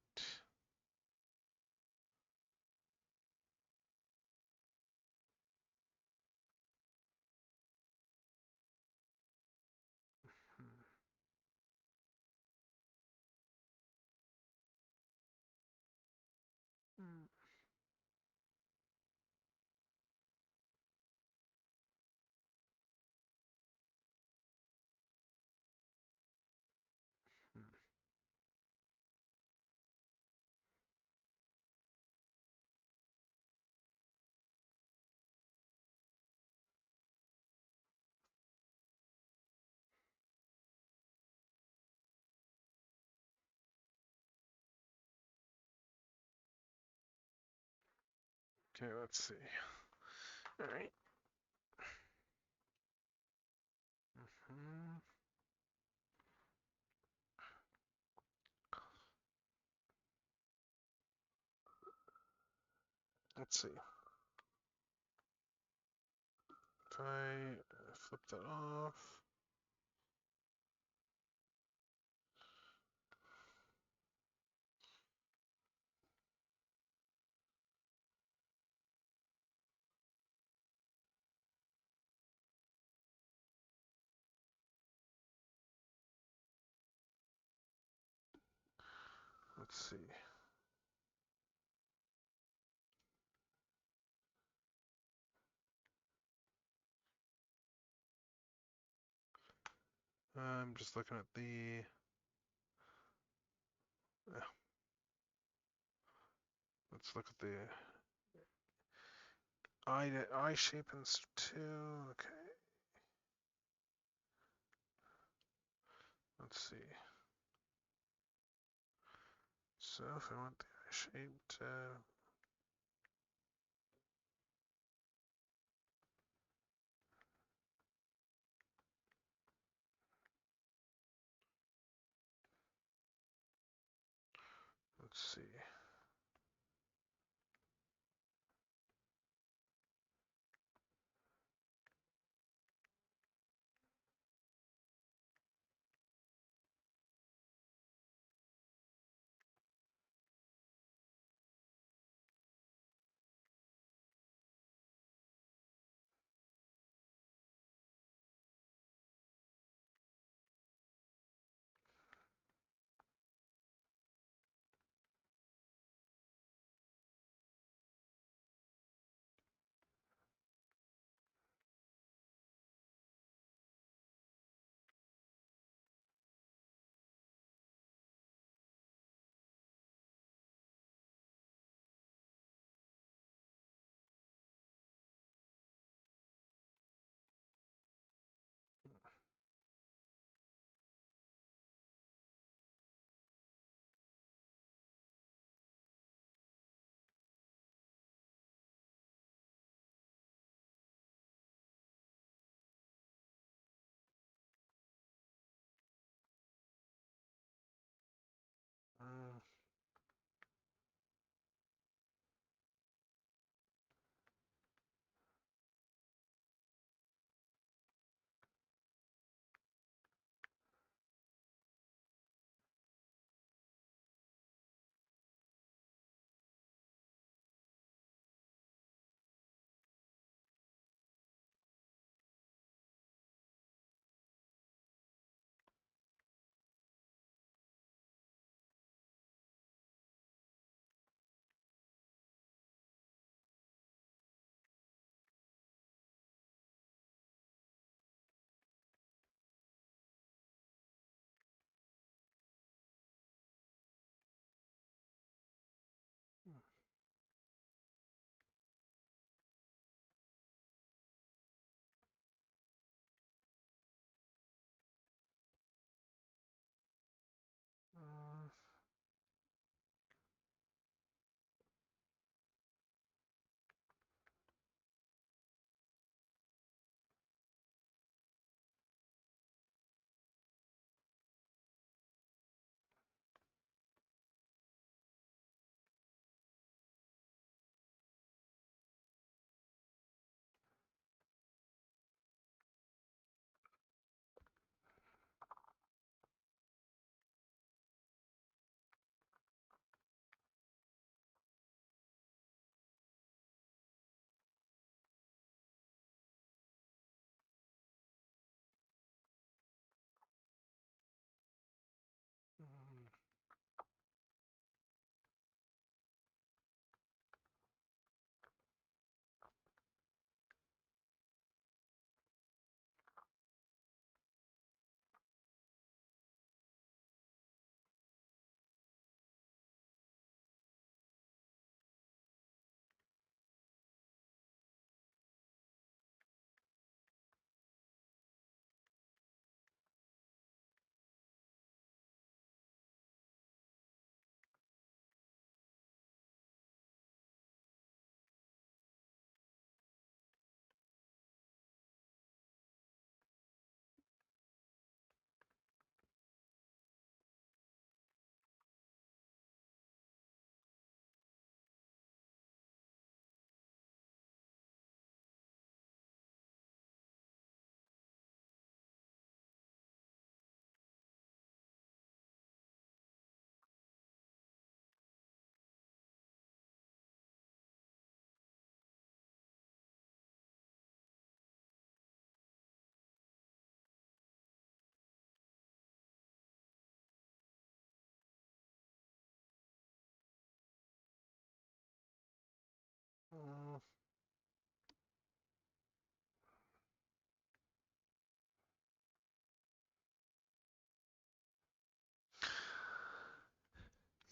Hmm. Okay, let's see. All right. Hmm. Let's see. If I flip that off. Let's see. I'm just looking at the. Let's look at the eye shape and two. Okay. Let's see. So if I want the eye shaped, let's see.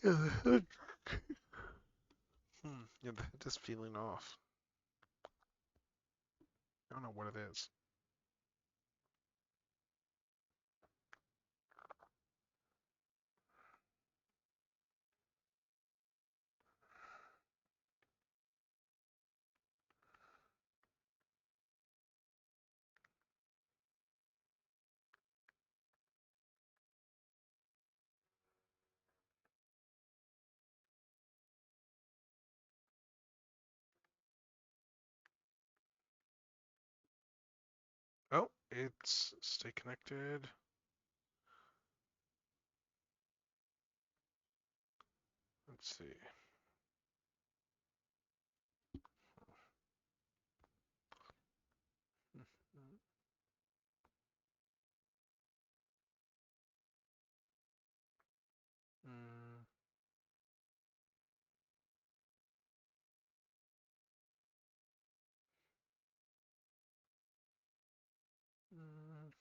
Yeah. Yeah, just feeling off. I don't know what it is. Oh, it's stay connected. Let's see. Mm, mm,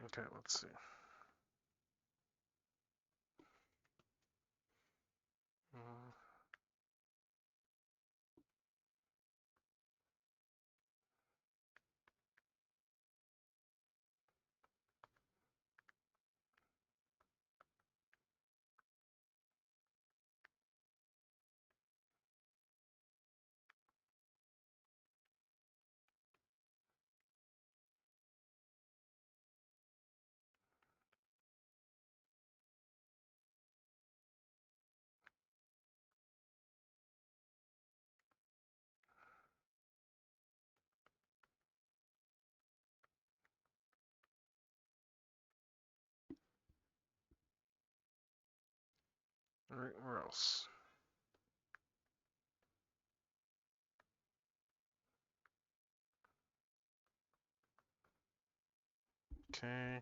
okay, let's see. Mm, all right, where else? Okay.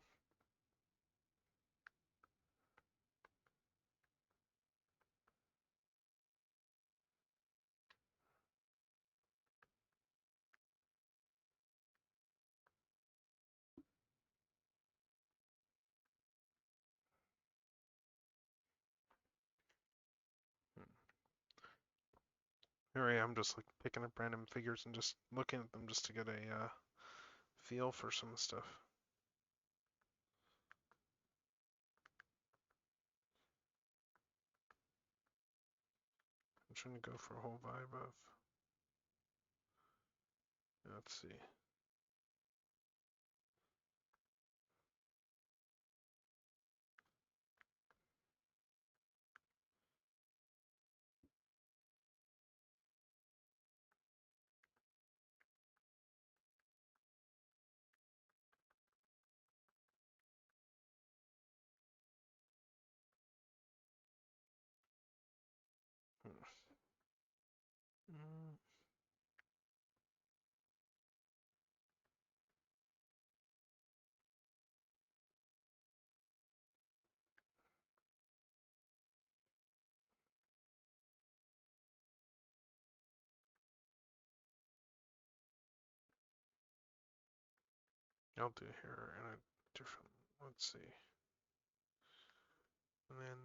Here I am, just like picking up random figures and just looking at them just to get a feel for some stuff. I'm trying to go for a whole vibe of. Let's see. Mm, I'll do here in a different. Let's see. And then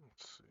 let's see.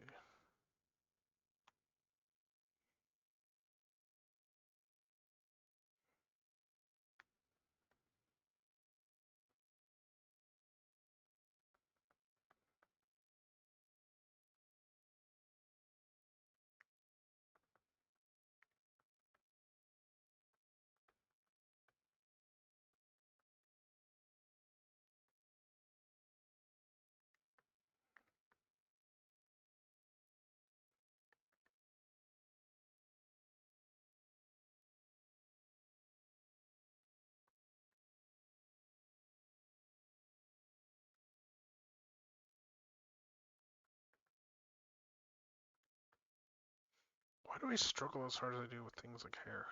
do I struggle as hard as I do with things like hair?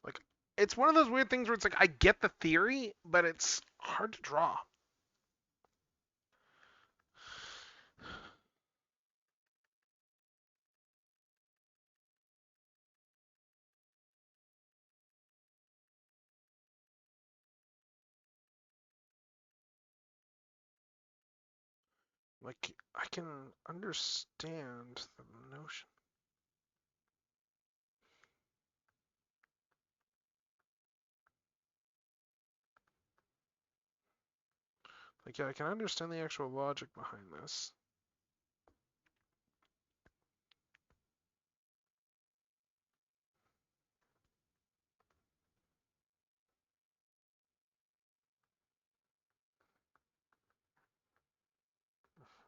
Like, it's one of those weird things where it's like I get the theory, but it's hard to draw. Like, I can understand the notion. Like, yeah, I can understand the actual logic behind this.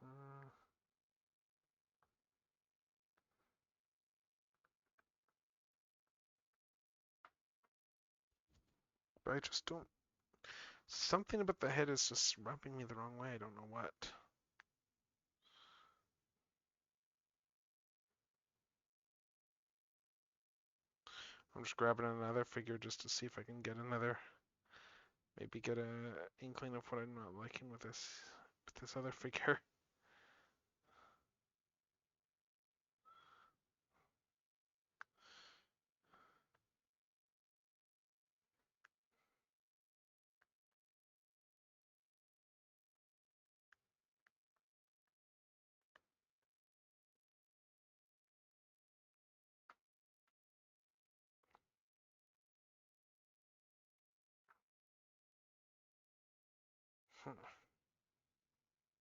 Mm, but I just don't. Something about the head is just rubbing me the wrong way. I don't know what. I'm just grabbing another figure just to see if I can get another. Maybe get a inkling of what I'm not liking with this other figure.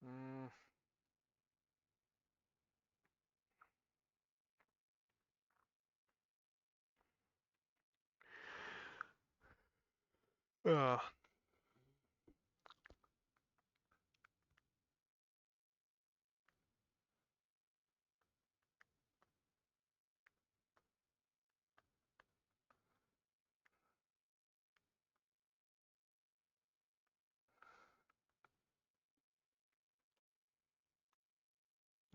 mm. Uh,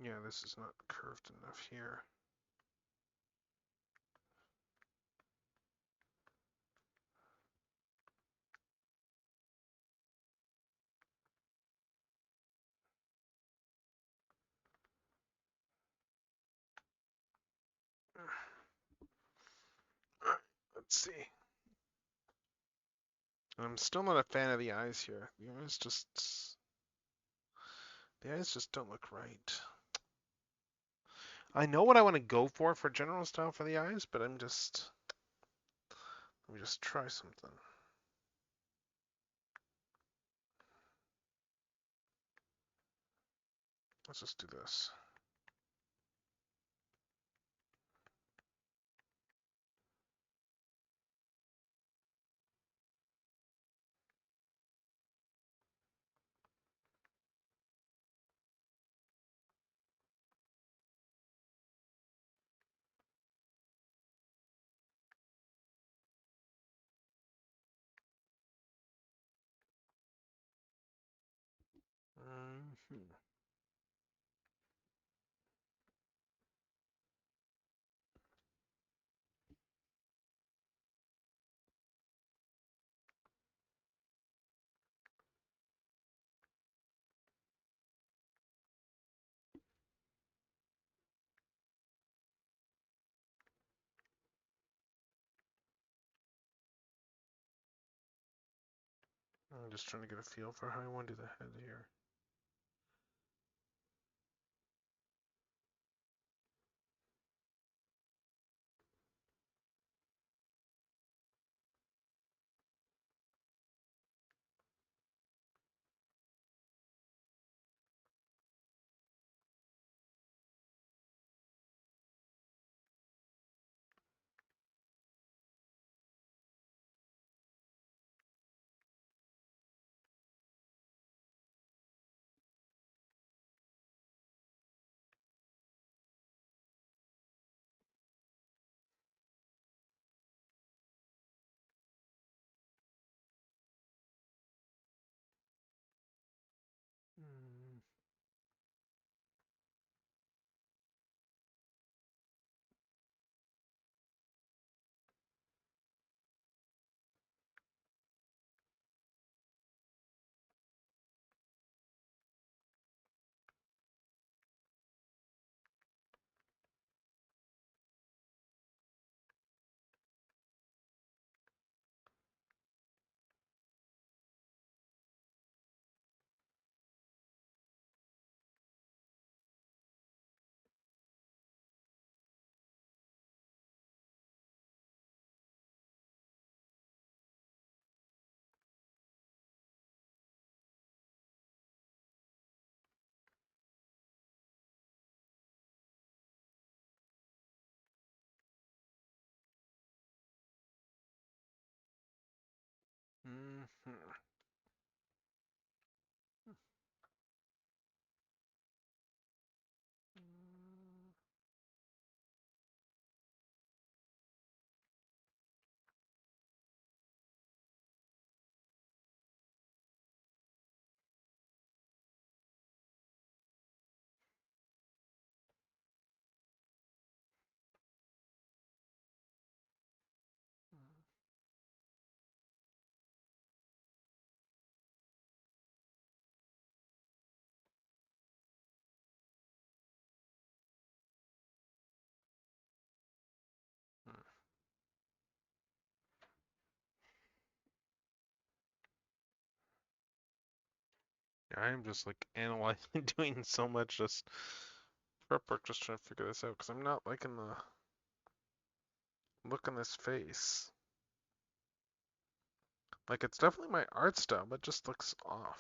yeah, this is not curved enough here. Alright, let's see. I'm still not a fan of the eyes here. The eyes just don't look right. I know what I want to go for general style for the eyes, but let me just try something. Let's just do this. Mm-hmm. I'm just trying to get a feel for how I want to do the head here. Mhm. Yeah, I'm just like analyzing, doing so much just prep work, just trying to figure this out because I'm not liking the look on this face. Like it's definitely my art style, but just looks off.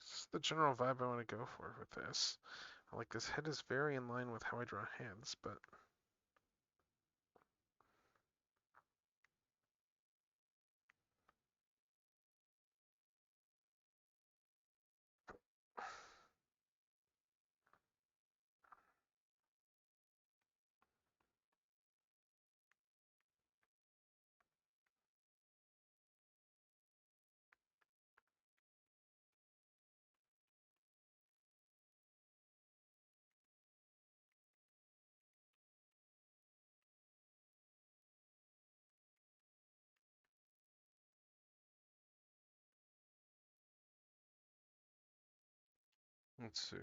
This is the general vibe I want to go for with this. I like this head is very in line with how I draw hands, but let's see.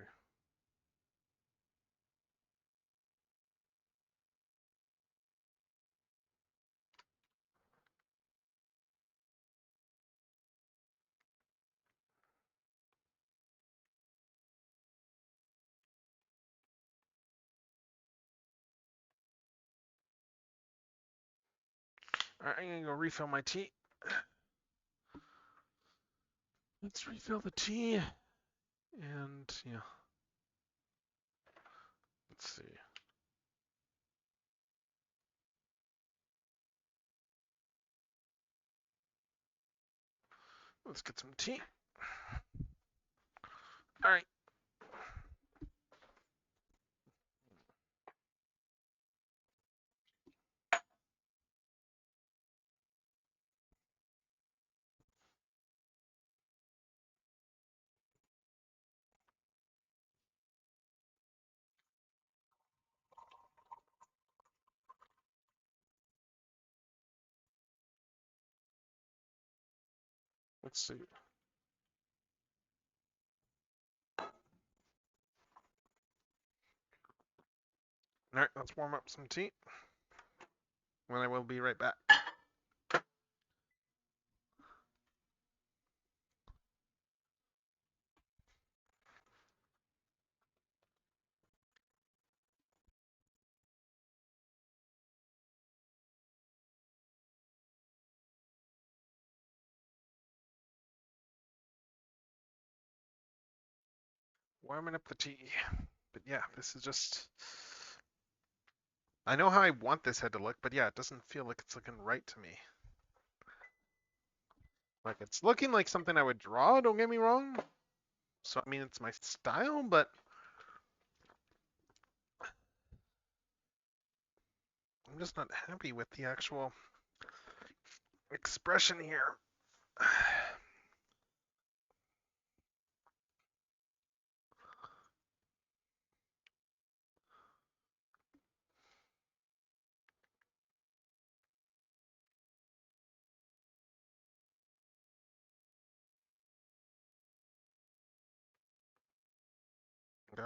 Alright, I'm gonna go refill my tea. Let's refill the tea. And yeah, let's see. Let's get some tea. Alright. Let's see. Alright, let's warm up some tea. And I will be right back. Warming up the tea. But yeah, this is just. I know how I want this head to look, but yeah, it doesn't feel like it's looking right to me. Like it's looking like something I would draw, don't get me wrong. So I mean it's my style, but I'm just not happy with the actual expression here.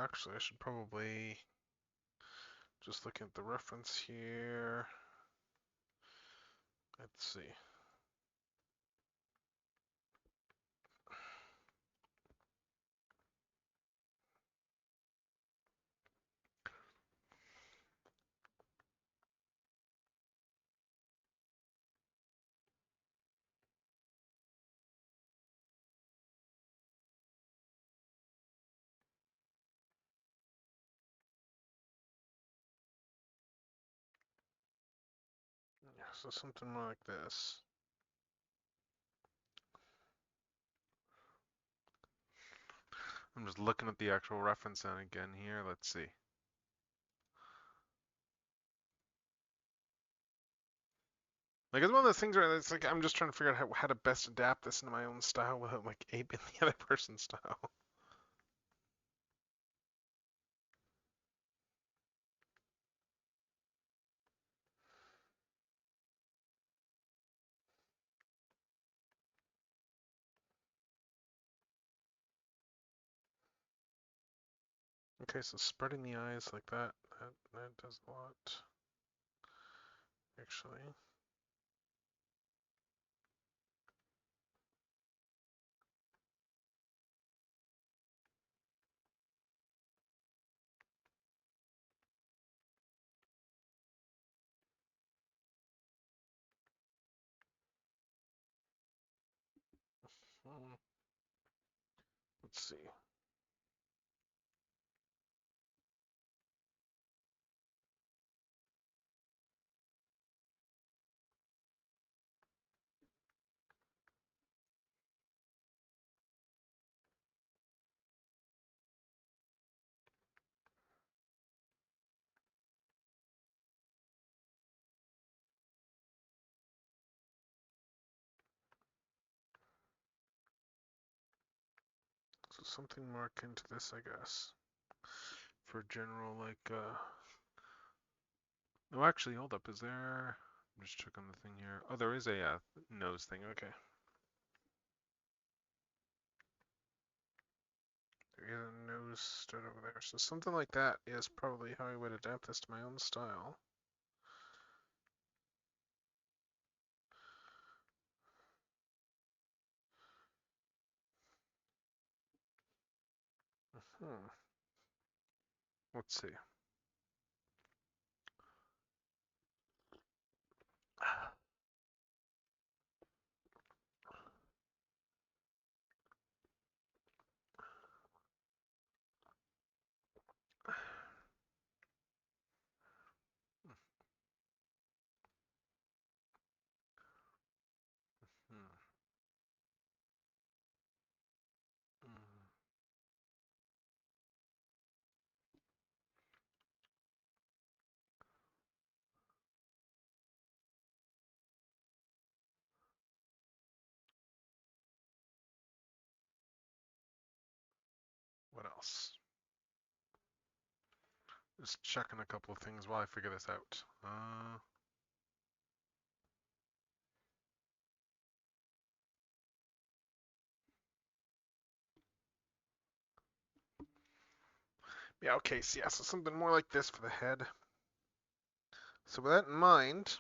actually I should probably just look at the reference here. Let's see. Yeah, so something more like this. I'm just looking at the actual reference and again here. Let's see. Like it's one of those things where it's like I'm just trying to figure out how to best adapt this into my own style without like aping the other person's style. Okay, so spreading the eyes like that does a lot, actually. Let's see. So something more akin to this, I guess. For general, like, no, actually, hold up. Is there? I'm just checking the thing here. Oh, there is a nose thing. Okay. There is a nose stud over there. So something like that is probably how I would adapt this to my own style. Hmm. Let's see. Hmm. Hmm. What else? Just checking a couple of things while I figure this out. Yeah, okay, so yeah, so something more like this for the head. So with that in mind,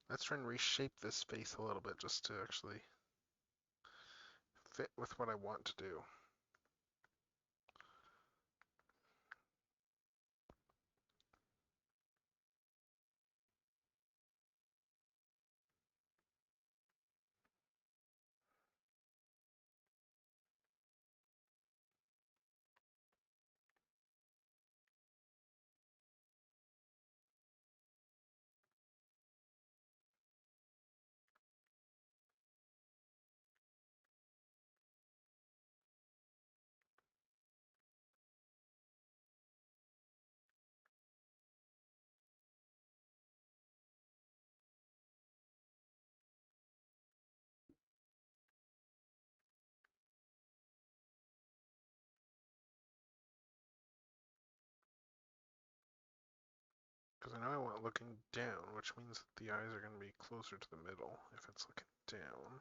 let's try and reshape this face a little bit just to actually fit with what I want to do. Because I know I want it looking down, which means that the eyes are going to be closer to the middle if it's looking down.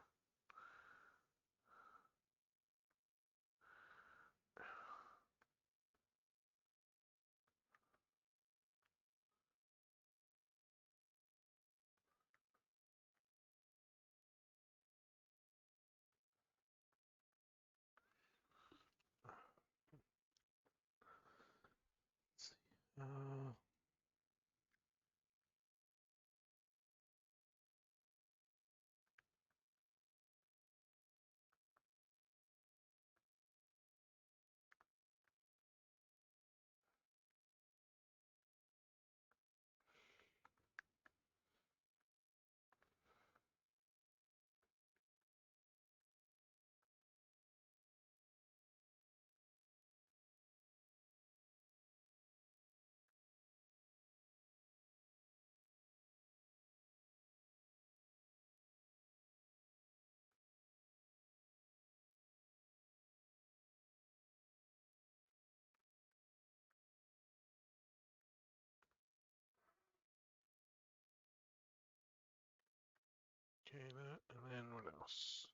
that, and then what else?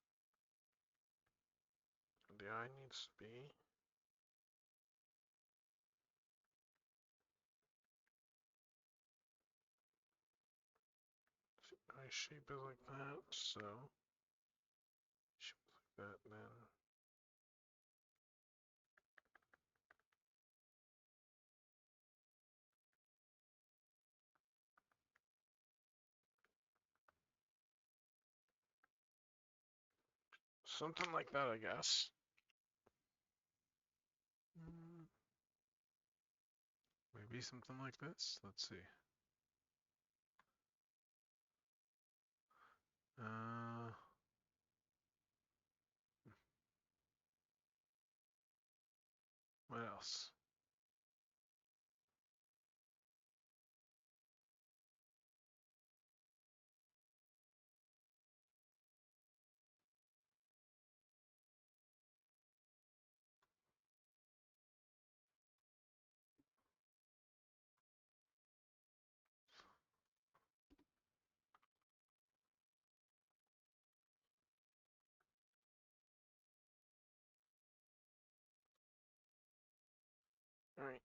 The eye needs to be. The eye shape is like that, so shape is like that then. Something like that, I guess. Maybe something like this. Let's see. Uh, what else? All right.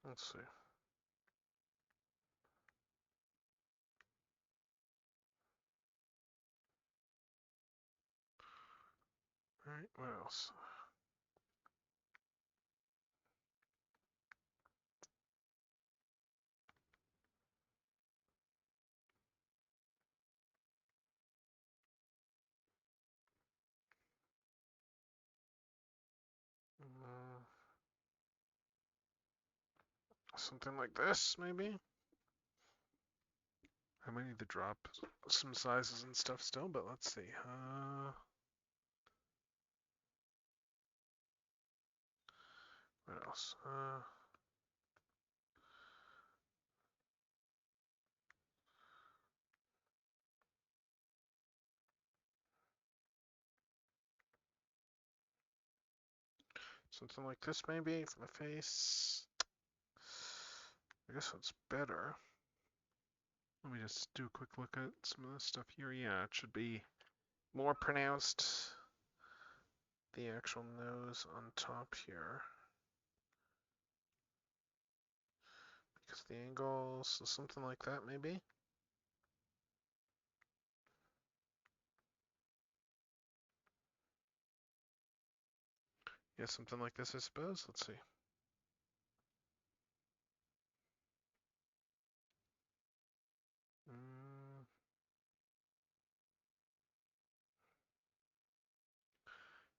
Let's see. All right. What else? Something like this, maybe. I might need to drop some sizes and stuff still, but let's see. What else? Something like this, maybe, for the face. I guess that's better. Let me just do a quick look at some of this stuff here. Yeah, it should be. More pronounced. The actual nose on top here. Because the angles, so something like that, maybe. Yeah, something like this, I suppose. Let's see. Mm,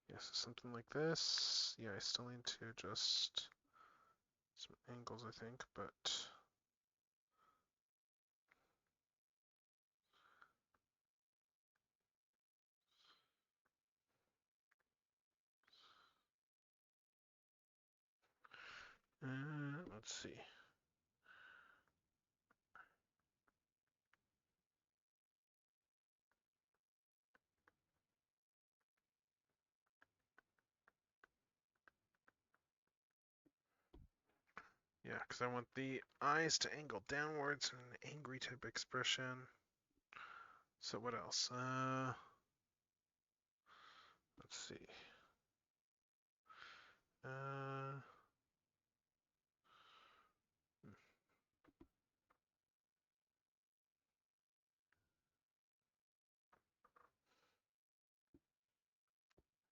yes, something like this. Yeah, I still need to adjust some angles, I think, but let's see. Yeah, because I want the eyes to angle downwards and an angry type expression. So what else? Let's see. Uh,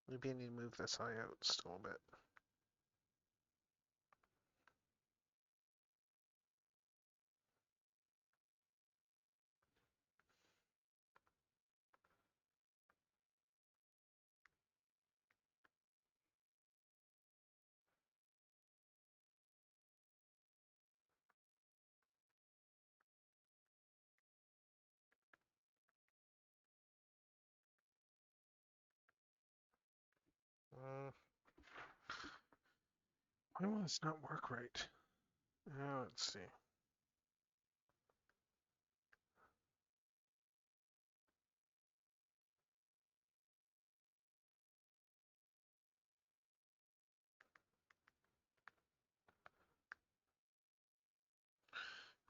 Maybe I need to move this eye out still a bit. Why will this not work right? Let's see.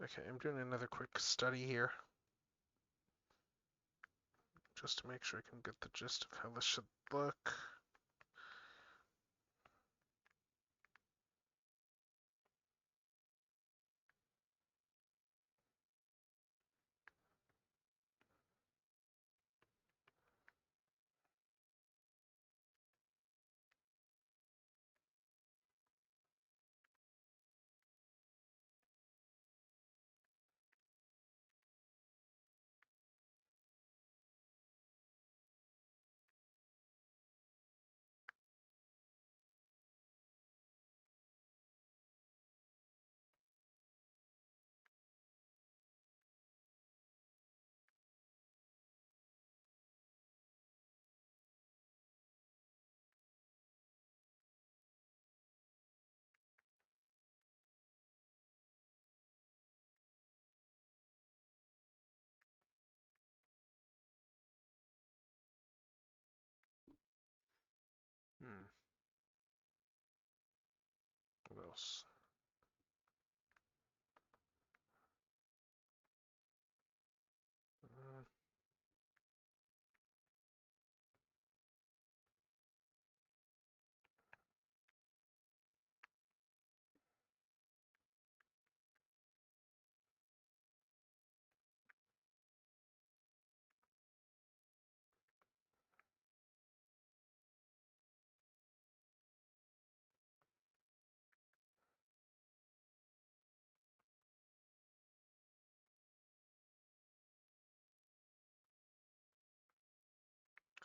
Okay, I'm doing another quick study here just to make sure I can get the gist of how this should look. Hmm. What else? Uh,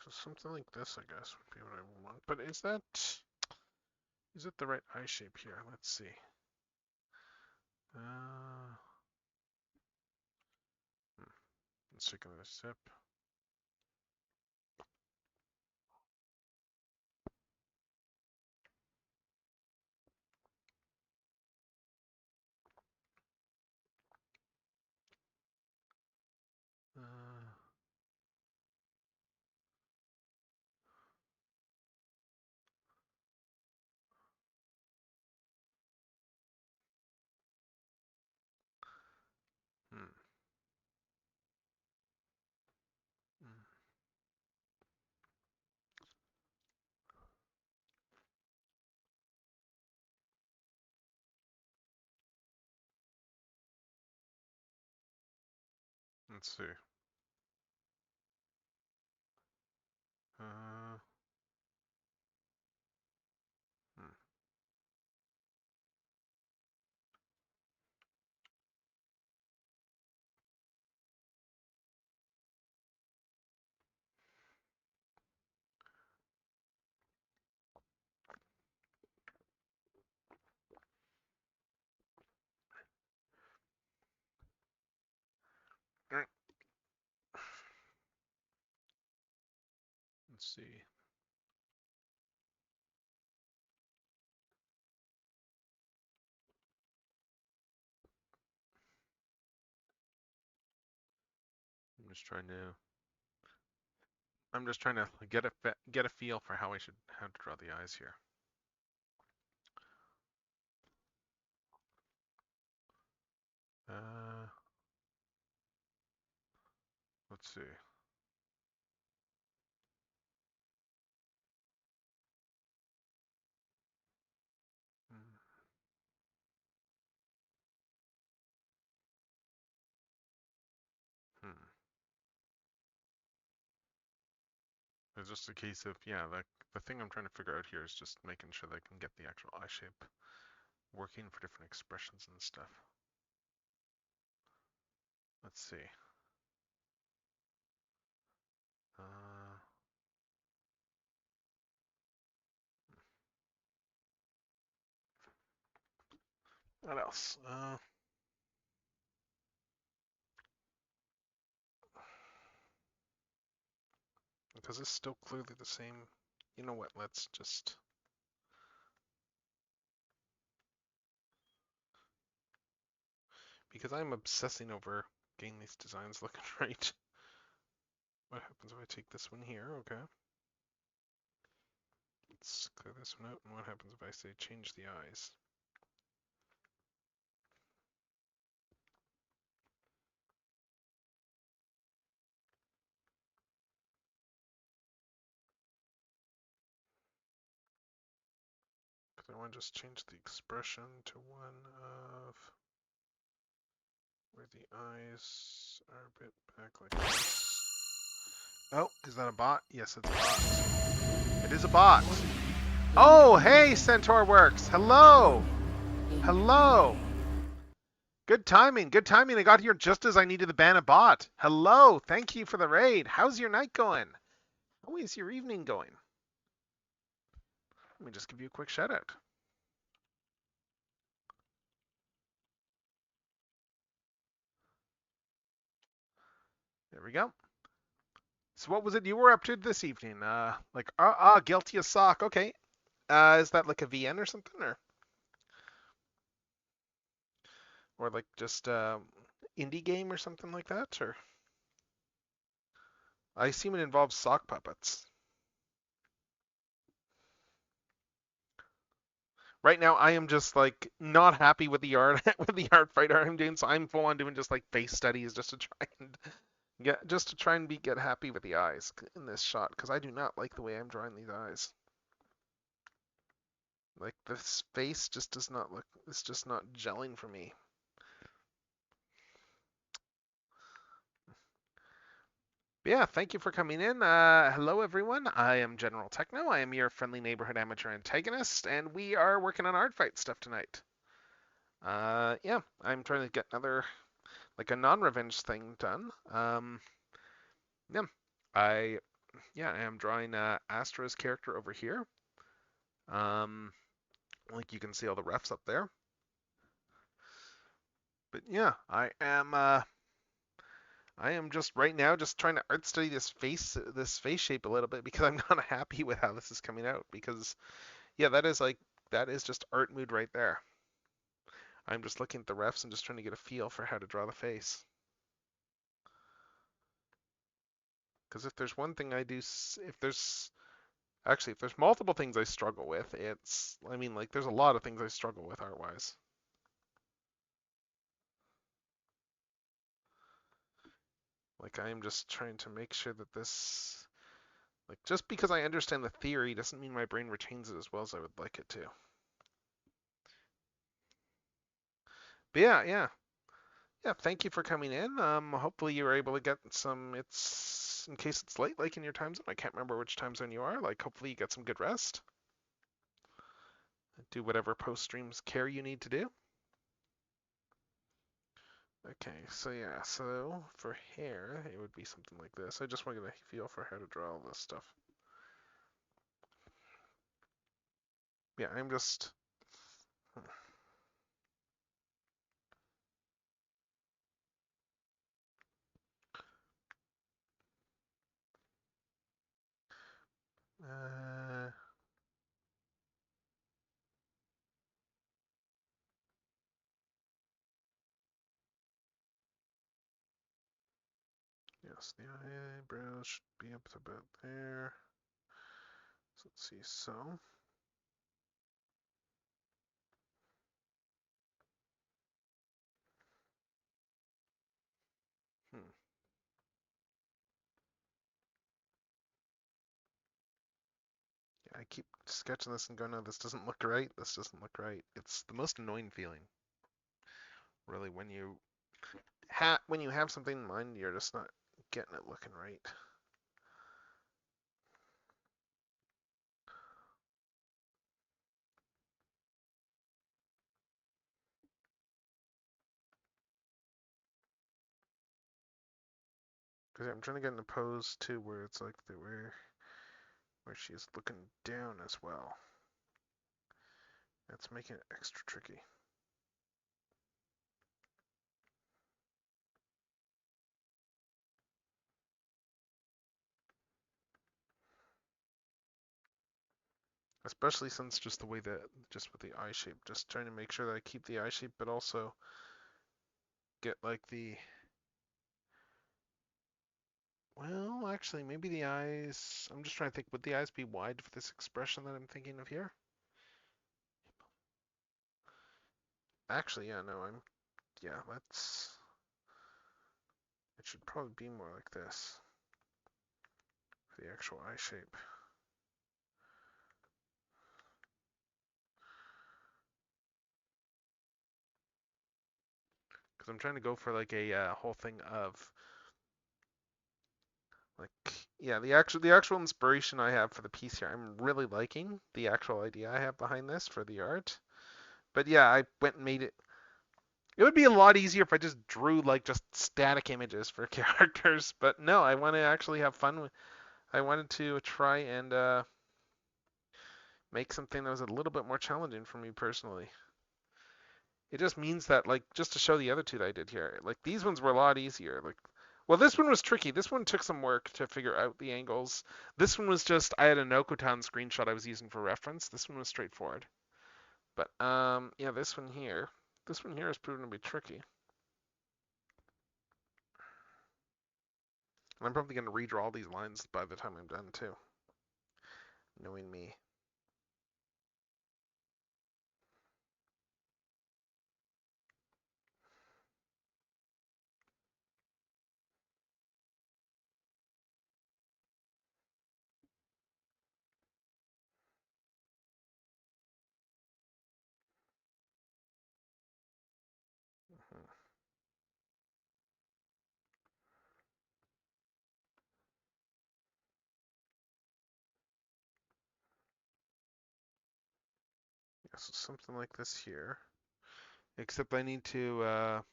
so something like this, I guess, would be what I want. But is it the right eye shape here? Let's see. Uh, let's take another sip. Uh, hmm. Hmm. Let's see. Uh, hmm. Alright, let's see. I'm just trying to get a feel for how to draw the eyes here. Uh, let's see. Hmm. Hmm. It's just a case of, yeah, the thing I'm trying to figure out here is just making sure that I can get the actual eye shape working for different expressions and stuff. Let's see. Uh, what else? Because it's still clearly the same. You know what? Let's just because I'm obsessing over getting these designs looking right. What happens if I take this one here? Okay. Let's clear this one out. And what happens if I say change the eyes? Because I want to just change the expression to one of where the eyes are a bit back like this. Oh, is that a bot? Yes, it's a bot. It is a bot. Oh, hey, Centaur Works. Hello. Hello. Good timing. Good timing. I got here just as I needed to ban a bot. Hello. Thank you for the raid. How's your night going? How is your evening going? Let me just give you a quick shout out. There we go. So what was it you were up to this evening? Guilty as sock. Okay. Is that like a VN or something, or like just indie game or something like that? Or I assume it involves sock puppets. Right now, I am just like not happy with the art with the art fight art I'm doing, so I'm full on doing just like face studies just to try and get happy with the eyes in this shot because I do not like the way I'm drawing these eyes. Like this face just does not look. It's just not gelling for me. But yeah, thank you for coming in. Hello, everyone. I am General Techno. I am your friendly neighborhood amateur antagonist, and we are working on art fight stuff tonight. Yeah, I'm trying to get another like a non-revenge thing done. Yeah, I I am drawing Astra's character over here. Um, like you can see all the refs up there. But yeah, I am just right now just trying to art study this face shape a little bit because I'm not happy with how this is coming out because yeah, that is just art mood right there. I'm just looking at the refs and just trying to get a feel for how to draw the face. Because if there's one thing I do, if there's multiple things I struggle with, I mean, like, there's a lot of things I struggle with art-wise. Like, I am just trying to make sure that like, just because I understand the theory doesn't mean my brain retains it as well as I would like it to. But yeah, thank you for coming in. Hopefully you were able to get in case it's late, like in your time zone. I can't remember which time zone you are. Like, hopefully you get some good rest. Do whatever post-streams care you need to do. Okay, so yeah, so for hair, it would be something like this. I just want to get a feel for how to draw all this stuff. Yeah, I'm just... Uh, yes, the eyebrows should be up to about there. So let's see, so... Hmm. Yeah, I keep sketching this and going, no, this doesn't look right, this doesn't look right. It's the most annoying feeling, really, when you have something in mind, you're just not getting it looking right. Because I'm trying to get in a pose too where it's like where she's looking down as well. That's making it extra tricky. Especially since just the way that, just with the eye shape, just trying to make sure that I keep the eye shape, but also get like the, well, actually, maybe the eyes. I'm just trying to think, would the eyes be wide for this expression that I'm thinking of here? Actually, yeah, no, yeah, it should probably be more like this for the actual eye shape. Because I'm trying to go for like a whole thing of like, yeah, the actual inspiration I have for the piece here. I'm really liking the actual idea I have behind this for the art. But yeah, I went and made it. It would be a lot easier if I just drew like just static images for characters. But no, I want to actually have fun with. I wanted to try and make something that was a little bit more challenging for me personally. It just means that, like, just to show the other two that I did here, like these ones were a lot easier. Like, well, this one was tricky. This one took some work to figure out the angles. This one was just I had a Nokotan screenshot I was using for reference. This one was straightforward. But yeah, this one here is proven to be tricky. And I'm probably going to redraw all these lines by the time I'm done too, knowing me. Mhm. Yeah, so something like this here. Except I need to,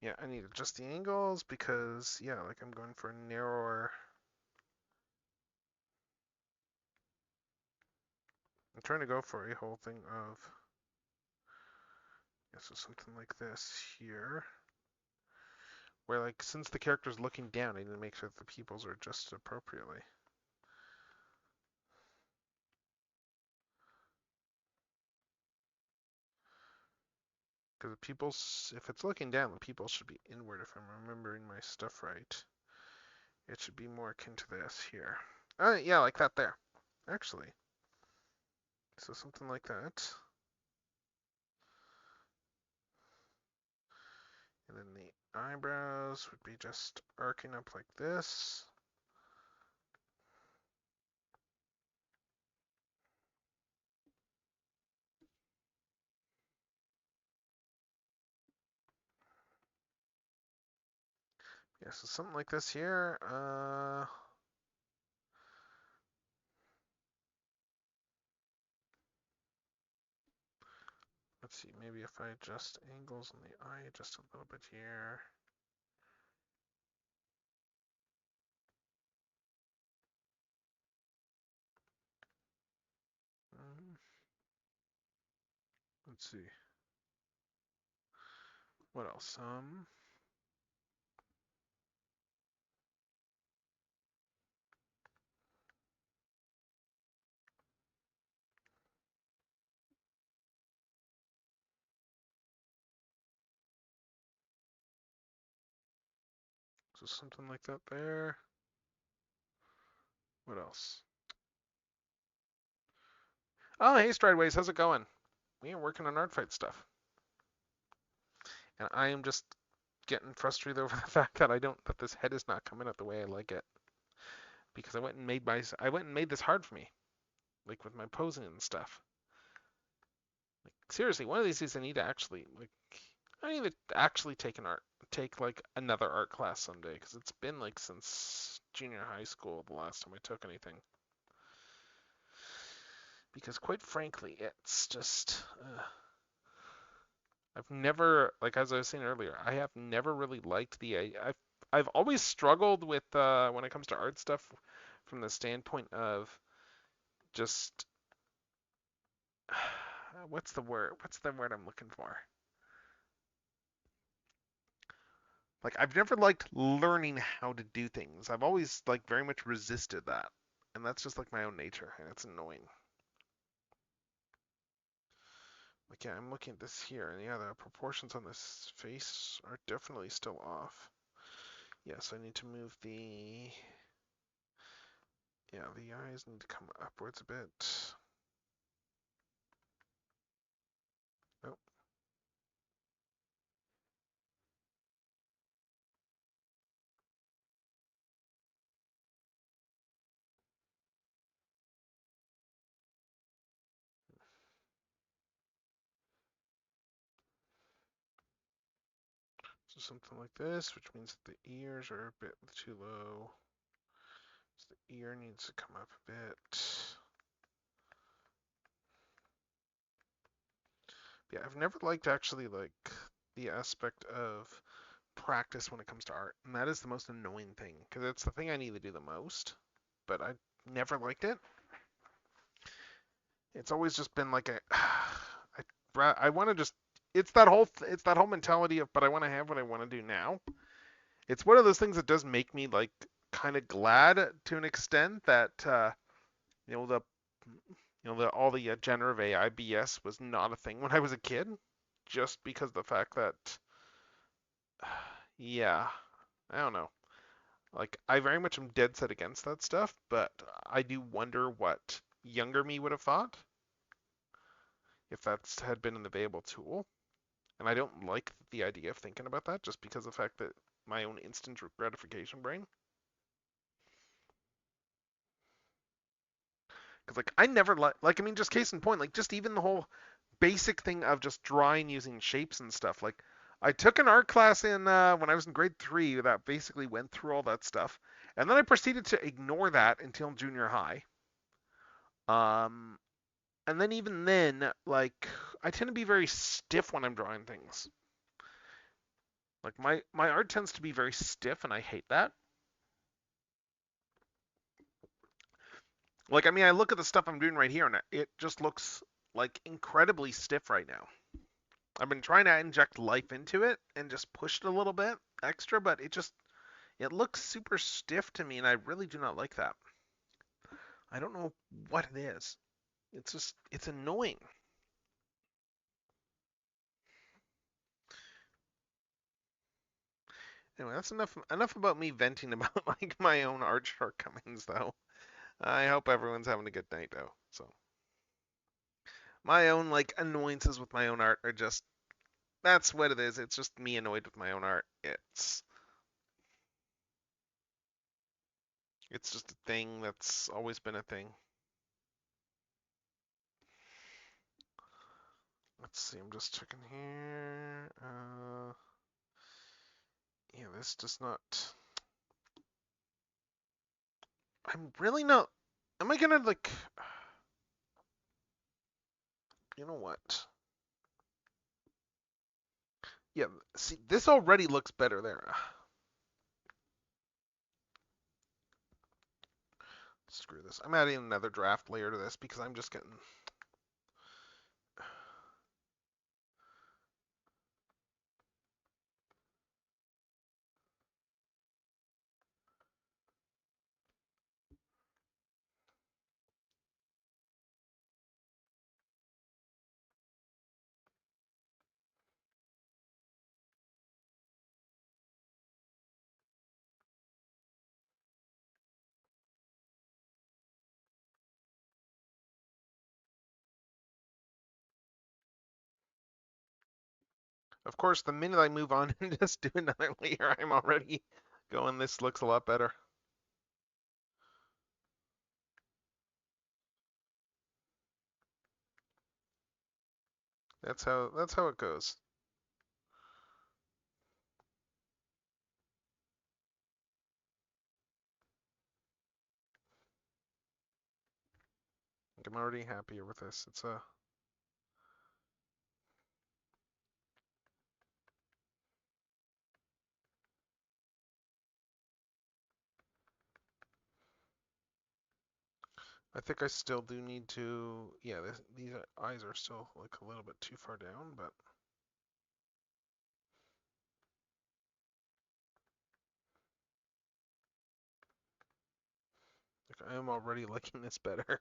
yeah, I need to adjust the angles because, yeah, like I'm going for a narrower. I'm trying to go for a whole thing of, yeah, so something like this here, where like since the character's looking down, I need to make sure that the pupils are adjusted appropriately. Because the pupils, if it's looking down, the pupils should be inward. If I'm remembering my stuff right, it should be more akin to this here. Yeah, like that there, actually. So something like that. And then the eyebrows would be just arcing up like this. Yeah, so something like this here. Let's see, maybe if I adjust angles on the eye just a little bit here. Um, let's see. What else? So something like that there. What else? Oh, hey, Strideways, how's it going? We are working on art fight stuff. And I am just getting frustrated over the fact that that this head is not coming out the way I like it. Because I went and made this hard for me. Like with my posing and stuff. Like seriously, one of these days I need to actually take like another art class someday because it's been like since junior high school the last time I took anything. Because quite frankly, it's just I've never, like as I was saying earlier, I have never really liked I've always struggled with when it comes to art stuff from the standpoint of just what's the word? What's the word I'm looking for? Like I've never liked learning how to do things. I've always like very much resisted that. And that's just like my own nature and it's annoying. Like, yeah, I'm looking at this here, and yeah, the proportions on this face are definitely still off. Yes, I need to move yeah, the eyes need to come upwards a bit. Nope. So something like this, which means that the ears are a bit too low. So the ear needs to come up a bit. Yeah, I've never liked actually like the aspect of practice when it comes to art, and that is the most annoying thing because it's the thing I need to do the most, but I never liked it. It's always just been like a I want to just it's that whole mentality of but I want to have what I want to do now. It's one of those things that does make me like kind of glad to an extent that you know the the all the generative AI BS was not a thing when I was a kid, just because the fact that yeah, I don't know. Like I very much am dead set against that stuff, but I do wonder what younger me would have thought if that had been an available tool. And I don't like the idea of thinking about that just because of the fact that my own instant gratification brain. Because like I never like I mean just case in point like just even the whole basic thing of just drawing using shapes and stuff. Like I took an art class in when I was in grade 3 that basically went through all that stuff, and then I proceeded to ignore that until junior high. Um, and then even then, like I tend to be very stiff when I'm drawing things. Like my art tends to be very stiff, and I hate that. Like I mean, I look at the stuff I'm doing right here, and it just looks like incredibly stiff right now. I've been trying to inject life into it and just push it a little bit extra, but it looks super stiff to me, and I really do not like that. I don't know what it is. It's annoying. Anyway, that's enough about me venting about like my own art shortcomings, though. I hope everyone's having a good night, though. So my own like annoyances with my own art are just that's what it is. It's just me annoyed with my own art. It's just a thing that's always been a thing. Let's see. I'm just checking here. Yeah, this does not. I'm really not. Am I gonna like? You know what? Yeah. See, this already looks better there. Screw this. I'm adding another draft layer to this because I'm just getting. Of course, the minute I move on and just do another layer, I'm already going. This looks a lot better. That's how it goes. I'm already happier with this. It's a I think I still do need to. Yeah, these eyes are still like a little bit too far down, but like, I am already liking this better.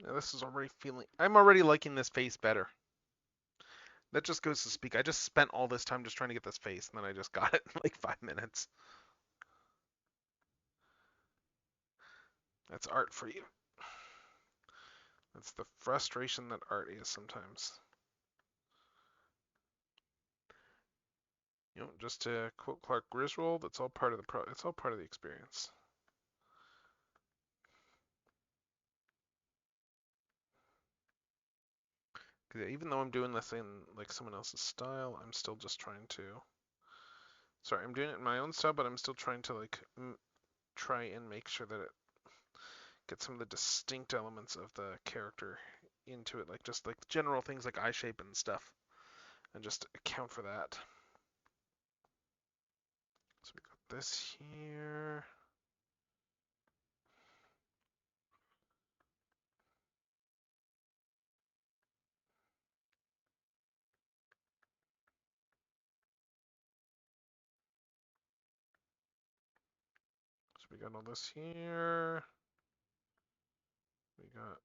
Yeah, this is already feeling. I'm already liking this face better. That just goes to speak. I just spent all this time just trying to get this face, and then I just got it in like 5 minutes. That's art for you. That's the frustration that art is sometimes. Just to quote Clark Griswold, it's all part of it's all part of the experience. Because even though I'm doing this in like someone else's style, I'm still just trying to. Sorry, I'm doing it in my own style, but I'm still trying to like try and make sure that it gets some of the distinct elements of the character into it, like just like general things like eye shape and stuff, and just account for that. So we got this here. So we got all this here. We got,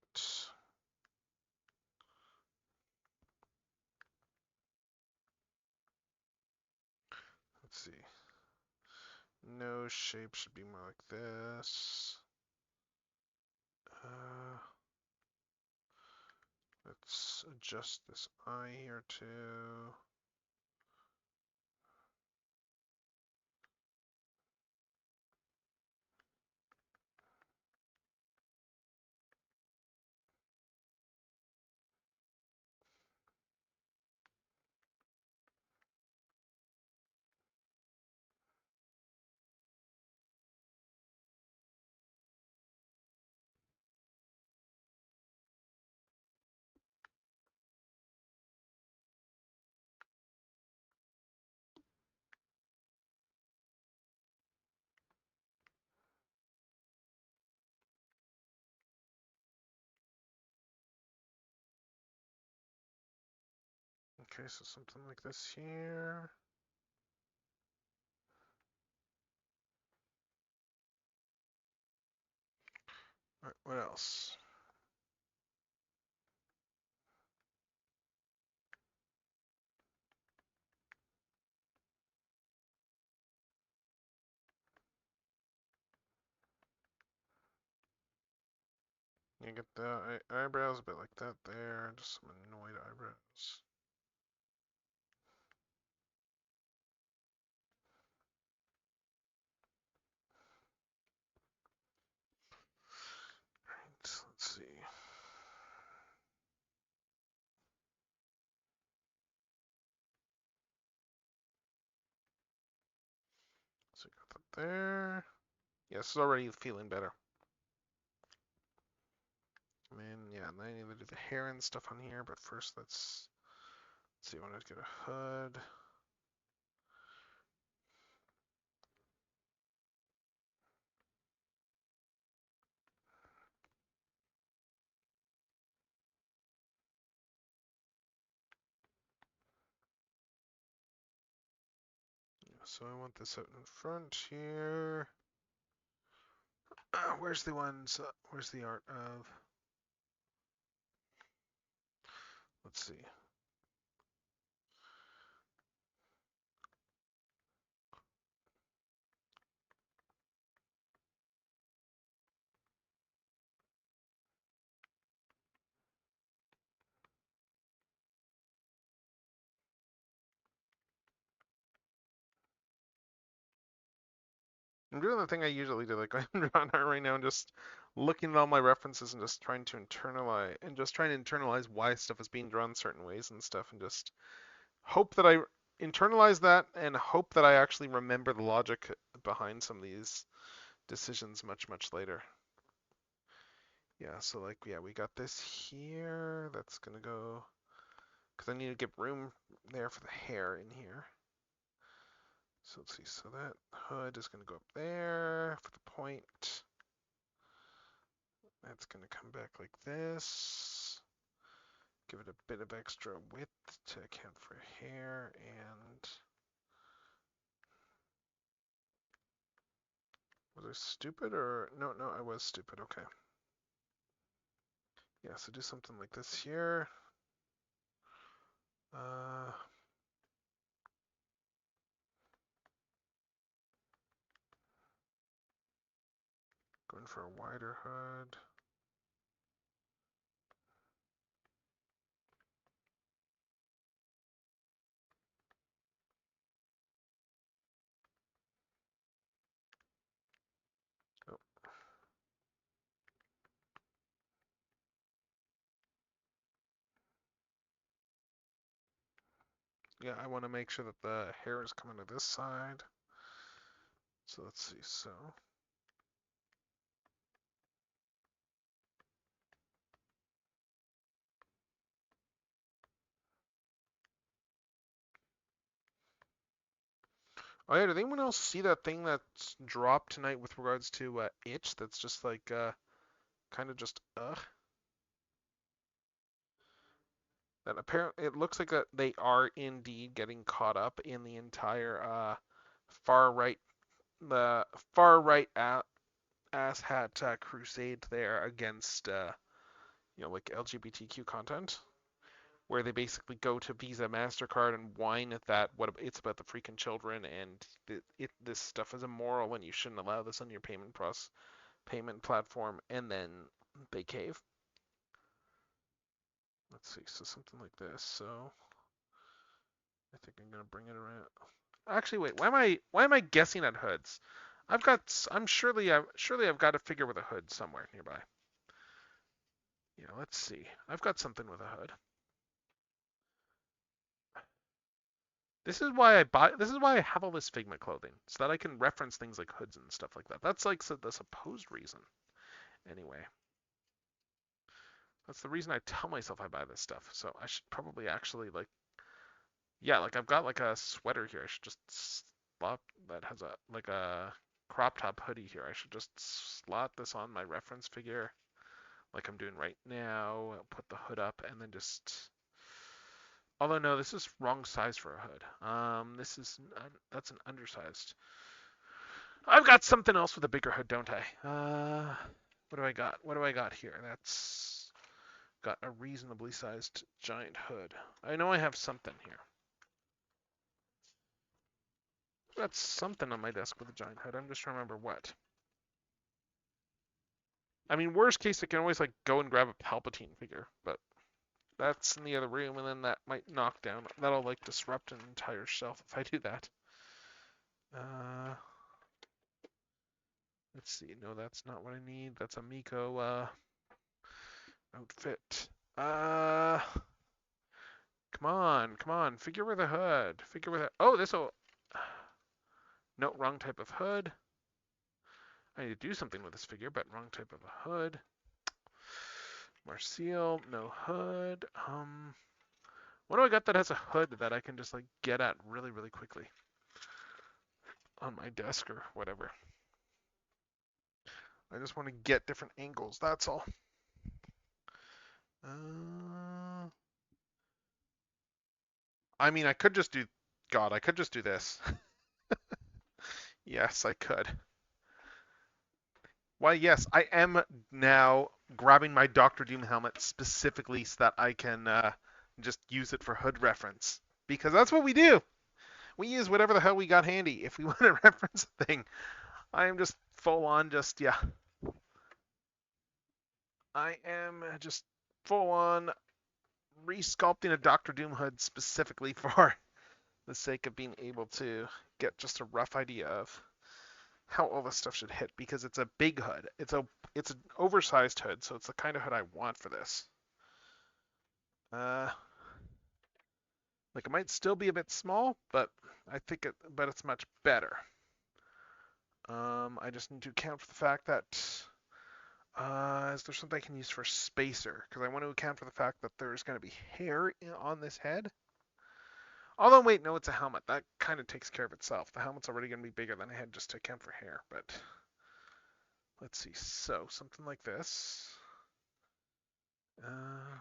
let's see, nose shape should be more like this. Let's adjust this eye here too. Okay, so something like this here. All right, what else? You get the eyebrows a bit like that there, just some annoyed eyebrows. Right, let's see. So we got that there. Yeah, it's already feeling better. I mean, yeah, and then I need to do the hair and stuff on here, but first let's see, I want to get a hood. Yeah, so I want this out in front here. Where's the ones, where's the art of, let's see. I'm doing the thing I usually do, like I'm drawing art right now and just looking at all my references and just trying to internalize why stuff is being drawn certain ways and stuff, and just hope that I internalize that and hope that I actually remember the logic behind some of these decisions much later. Yeah, so like, yeah, we got this here. That's gonna go, because I need to give room there for the hair in here. So let's see, so that hood is gonna go up there for the point. That's going to come back like this. Give it a bit of extra width to account for hair, and was I stupid or no, I was stupid. Okay. Yeah, so do something like this here. Uh, Going for a wider hood. Oh, yeah, I want to make sure that the hair is coming to this side. So let's see. So oh yeah, did anyone else see that thing that's dropped tonight with regards to itch? That's just like kind of just that apparently it looks like that they are indeed getting caught up in the entire far right the far right ass hat crusade there against like LGBTQ content, where they basically go to Visa, Mastercard, and whine at that what it's about the freaking children and this stuff is immoral and you shouldn't allow this on your payment platform, and then they cave. Let's see, so something like this. So I think I'm gonna bring it around. Actually, wait. Why am I guessing at hoods? I'm surely I've got a figure with a hood somewhere nearby. Yeah, let's see. I've got something with a hood. This is why I have all this Figma clothing, so that I can reference things like hoods and stuff like that. That's like the supposed reason. Anyway, that's the reason I tell myself I buy this stuff. So I should probably actually like, yeah, like I've got like a sweater here. I should just slot that has a like a crop top hoodie here. I should just slot this on my reference figure like I'm doing right now. I'll put the hood up and then just. Although no, this is wrong size for a hood. This is that's an undersized. I've got something else with a bigger hood, don't I? What do I got? What do I got here? That's got a reasonably sized giant hood. I know I have something here. Got something on my desk with a giant hood. I'm just trying to remember what. I mean, worst case, I can always like go and grab a Palpatine figure, but that's in the other room, and then that might knock down. That'll like disrupt an entire shelf if I do that. Uh, let's see. No, that's not what I need. That's a Miko outfit. Come on. Figure with a hood. Figure with a. Oh, this will. No, wrong type of hood. I need to do something with this figure, but wrong type of a hood. Marseille, no hood. What do I got that has a hood that I can just like get at really, really quickly on my desk or whatever? I just want to get different angles. That's all. Uh, I mean, I could just do. God, I could just do this. Yes, I could. Why, yes, I am now grabbing my Doctor Doom helmet specifically so that I can just use it for hood reference. Because that's what we do. We use whatever the hell we got handy if we want to reference a thing. I am just full on just, yeah. I am just full on resculpting a Doctor Doom hood specifically for the sake of being able to get just a rough idea of how all this stuff should hit, because it's a big hood. It's an oversized hood, so it's the kind of hood I want for this. Uh, like it might still be a bit small, but but it's much better. I just need to account for the fact that is there something I can use for spacer? Because I want to account for the fact that there's going to be hair on this head. Although, wait, no, it's a helmet. That kind of takes care of itself. The helmet's already going to be bigger than a head just to account for hair. But let's see. So something like this. Uh,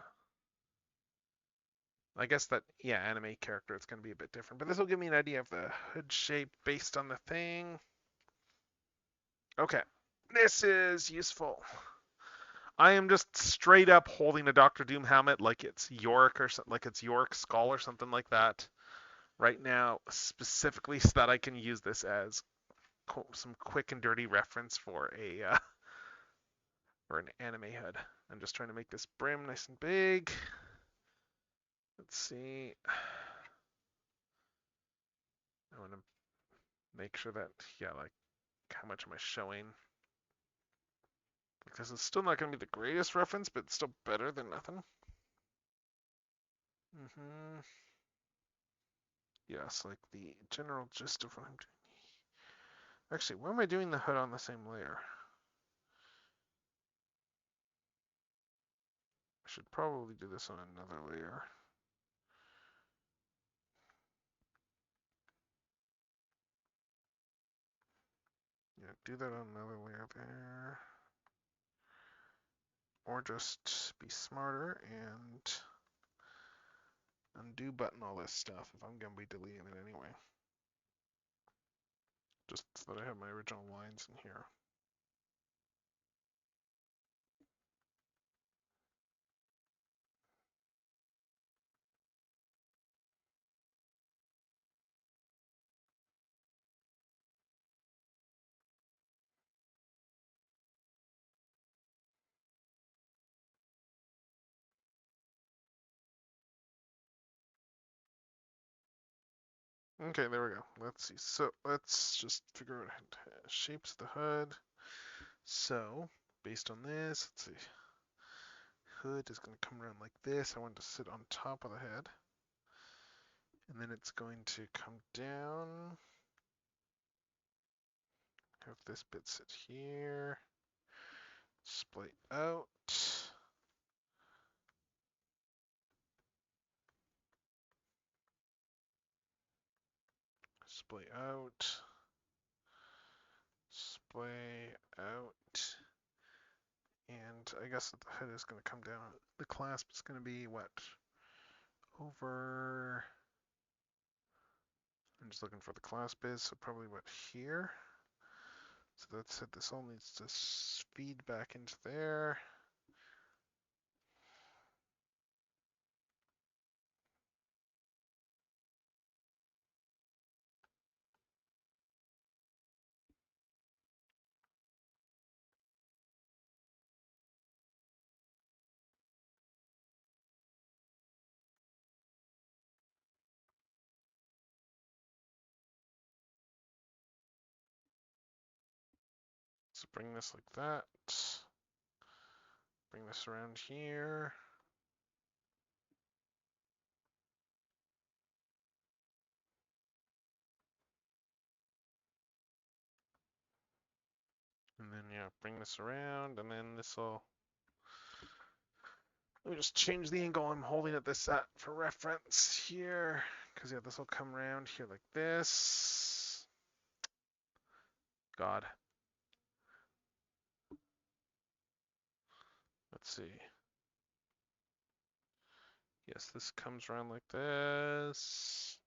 I guess that, yeah, anime character, it's going to be a bit different. But this will give me an idea of the hood shape based on the thing. Okay, this is useful. I am just straight up holding a Doctor Doom helmet like it's York or like it's York Skull or something like that right now, specifically so that I can use this as some quick and dirty reference for a for an anime hood. I'm just trying to make this brim nice and big. Let's see. I want to make sure that, yeah, like, how much am I showing? Like, this is still not going to be the greatest reference, but it's still better than nothing. Mm-hmm. Yes, like the general gist of what I'm doing. Actually, why am I doing the hood on the same layer? I should probably do this on another layer. Yeah, do that on another layer there. Or just be smarter and undo button all this stuff if I'm going to be deleting it anyway. Just so that I have my original lines in here. Okay, there we go. Let's see. So let's just figure out shapes of the hood. So based on this, let's see. Hood is going to come around like this. I want it to sit on top of the head. And then it's going to come down. Have this bit sit here. Splay out. Splay out. Splay out. And I guess that the head is going to come down. The clasp is going to be what? Over. I'm just looking for the clasp is, so probably what here. So that's it. This all needs to feed back into there. So bring this like that. Bring this around here. And then, yeah, bring this around, and then this will. Let me just change the angle I'm holding at this at for reference here. Because, yeah, this will come around here like this. God. Let's see. Yes, this comes around like this.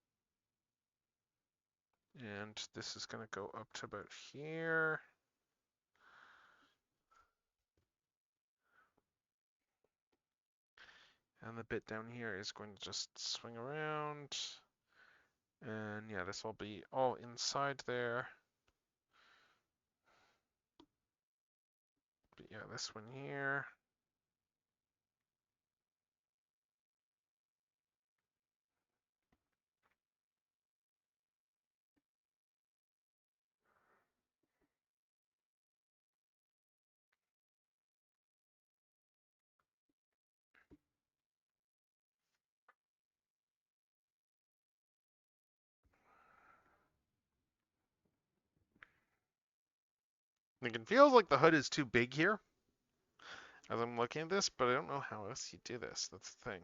And this is going to go up to about here. And the bit down here is going to just swing around. And yeah, this will be all inside there. But yeah, this one here. It feels like the hood is too big here as I'm looking at this, but I don't know how else you do this. That's the thing.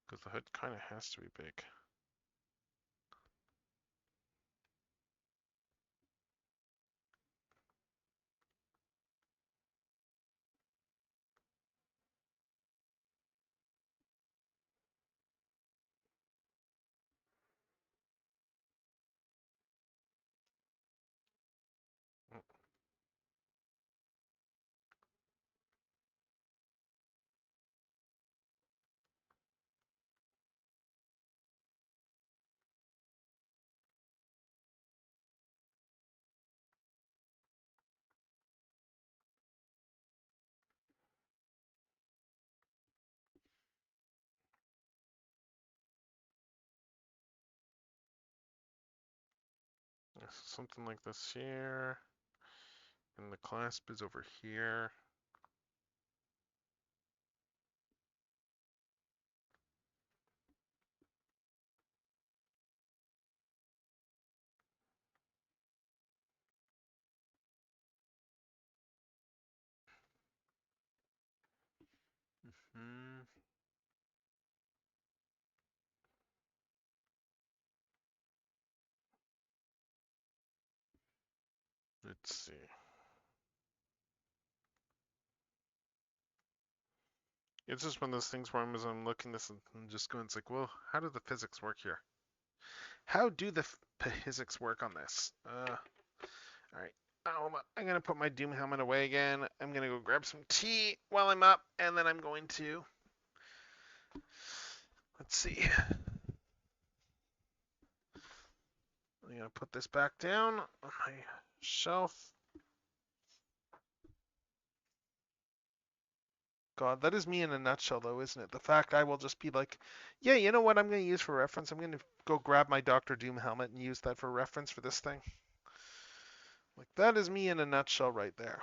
Because the hood kind of has to be big. something like this here. And the clasp is over here. Hmm. Let's see. It's just one of those things where I'm looking this and I'm just going, it's like, well, how do the physics work here? How do the physics work on this? All right. I'm gonna put my Doom helmet away again. I'm gonna go grab some tea while I'm up, and then I'm going to let's see. I'm gonna put this back down on my shelf. God, that is me in a nutshell, though, isn't it? The fact I will just be like, yeah, you know what I'm going to use for reference? I'm going to go grab my Doctor Doom helmet and use that for reference for this thing. Like, that is me in a nutshell right there.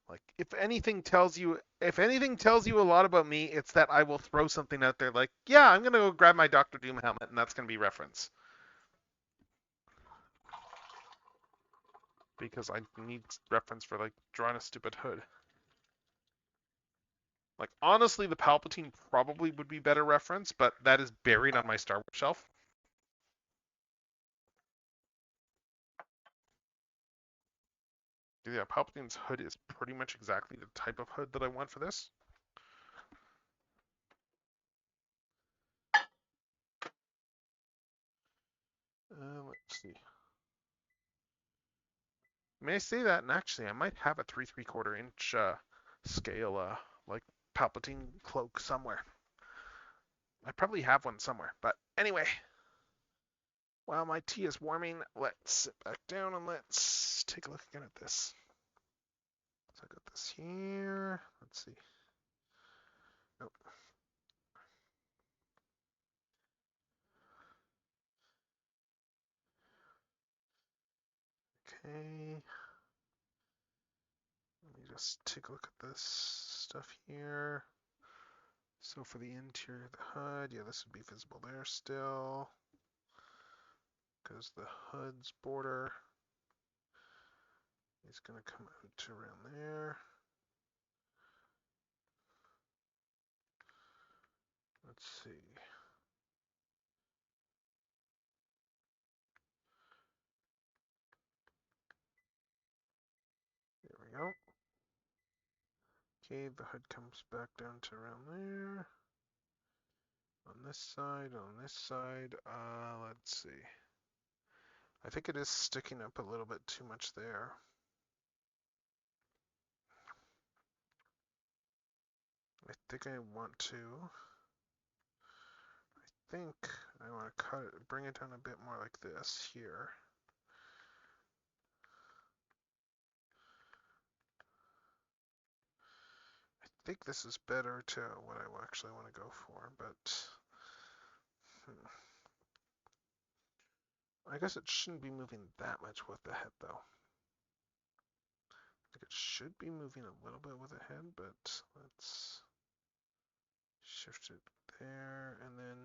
Like, if anything tells you a lot about me, it's that I will throw something out there like, yeah, I'm going to go grab my Doctor Doom helmet, and that's going to be reference. Because I need reference for, like, drawing a stupid hood. Like, honestly, the Palpatine probably would be better reference, but that is buried on my Star Wars shelf. Yeah, Palpatine's hood is pretty much exactly the type of hood that I want for this. Let's see. May I say that? And actually, I might have a 3¾ inch scale, like Palpatine cloak somewhere. I probably have one somewhere. But anyway, while my tea is warming, let's sit back down and let's take a look again at this. So I got this here. Let's see. Nope. Okay. Let me just take a look at this stuff here. So for the interior of the hood, yeah, this would be visible there still. Because the hood's border is going to come out to around there. Let's see. There we go. Okay, the hood comes back down to around there. On this side, on this side, let's see. I think it is sticking up a little bit too much there. I think I want to. I think I want to cut it, bring it down a bit more like this here. I think this is better to what I actually want to go for, but I guess it shouldn't be moving that much with the head, though. Like it should be moving a little bit with the head, but let's shift it there, and then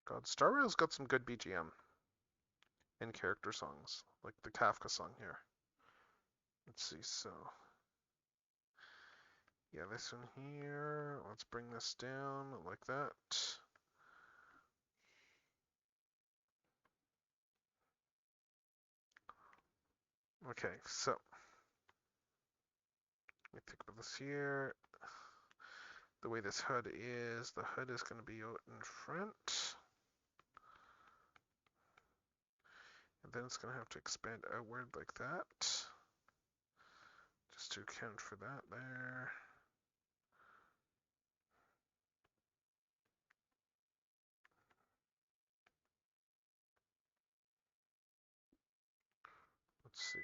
God, Star Rail's got some good BGM and character songs, like the Kafka song here. Let's see, so yeah, this one here. Let's bring this down like that. Okay, so let me think about this here. The way this hood is, the hood is going to be out in front. And then it's going to have to expand outward like that. Just to account for that there. Let's see.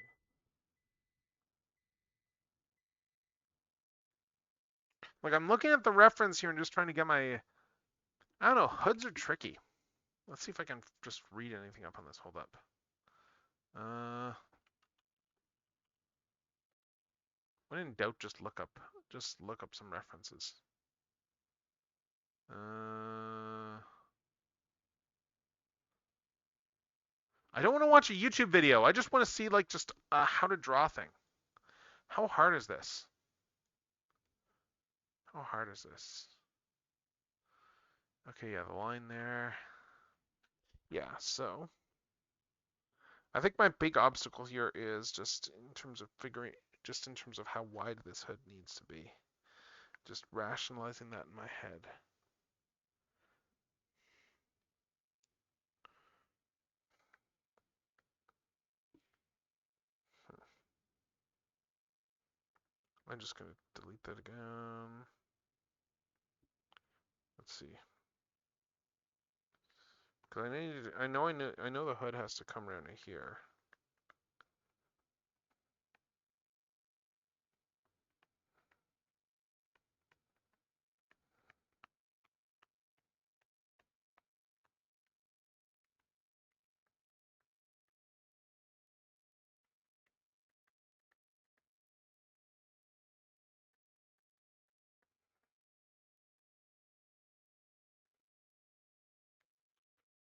Like I'm looking at the reference here and just trying to get my. I don't know. Hoods are tricky. Let's see if I can just read anything up on this. Hold up. Uh, when in doubt, just look up some references. Uh, I don't want to watch a YouTube video. I just want to see like just how to draw thing. How hard is this? How hard is this? Okay, yeah, the line there. Yeah, so I think my big obstacle here is just in terms of just in terms of how wide this hood needs to be. Just rationalizing that in my head. I'm just gonna delete that again. Let's see. Cause I know the hood has to come around to here.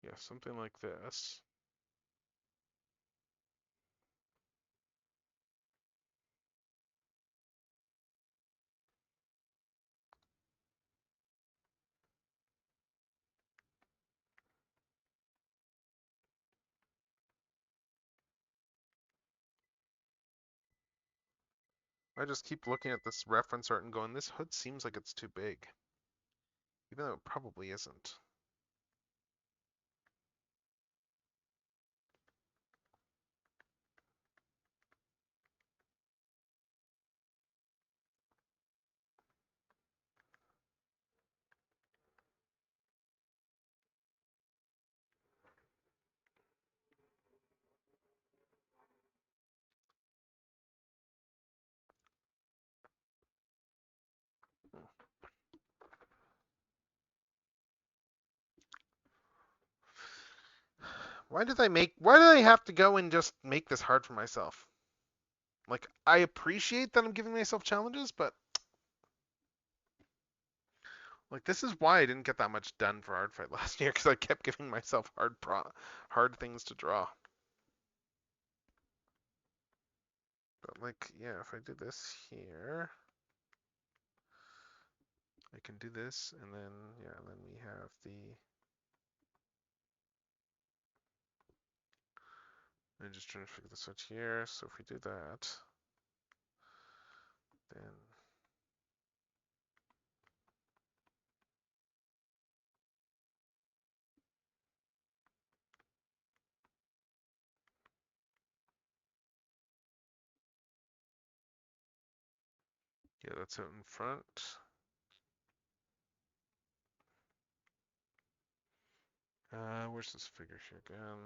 Yeah, something like this. I just keep looking at this reference art and going, this hood seems like it's too big, even though it probably isn't. Why did I have to go and just make this hard for myself? Like, I appreciate that I'm giving myself challenges, but like this is why I didn't get that much done for Artfight last year because I kept giving myself hard things to draw. But like, yeah, if I do this here, I can do this, and then yeah, then we have the. I'm just trying to figure this out here. So if we do that, then yeah, that's out in front. Where's this figure here again?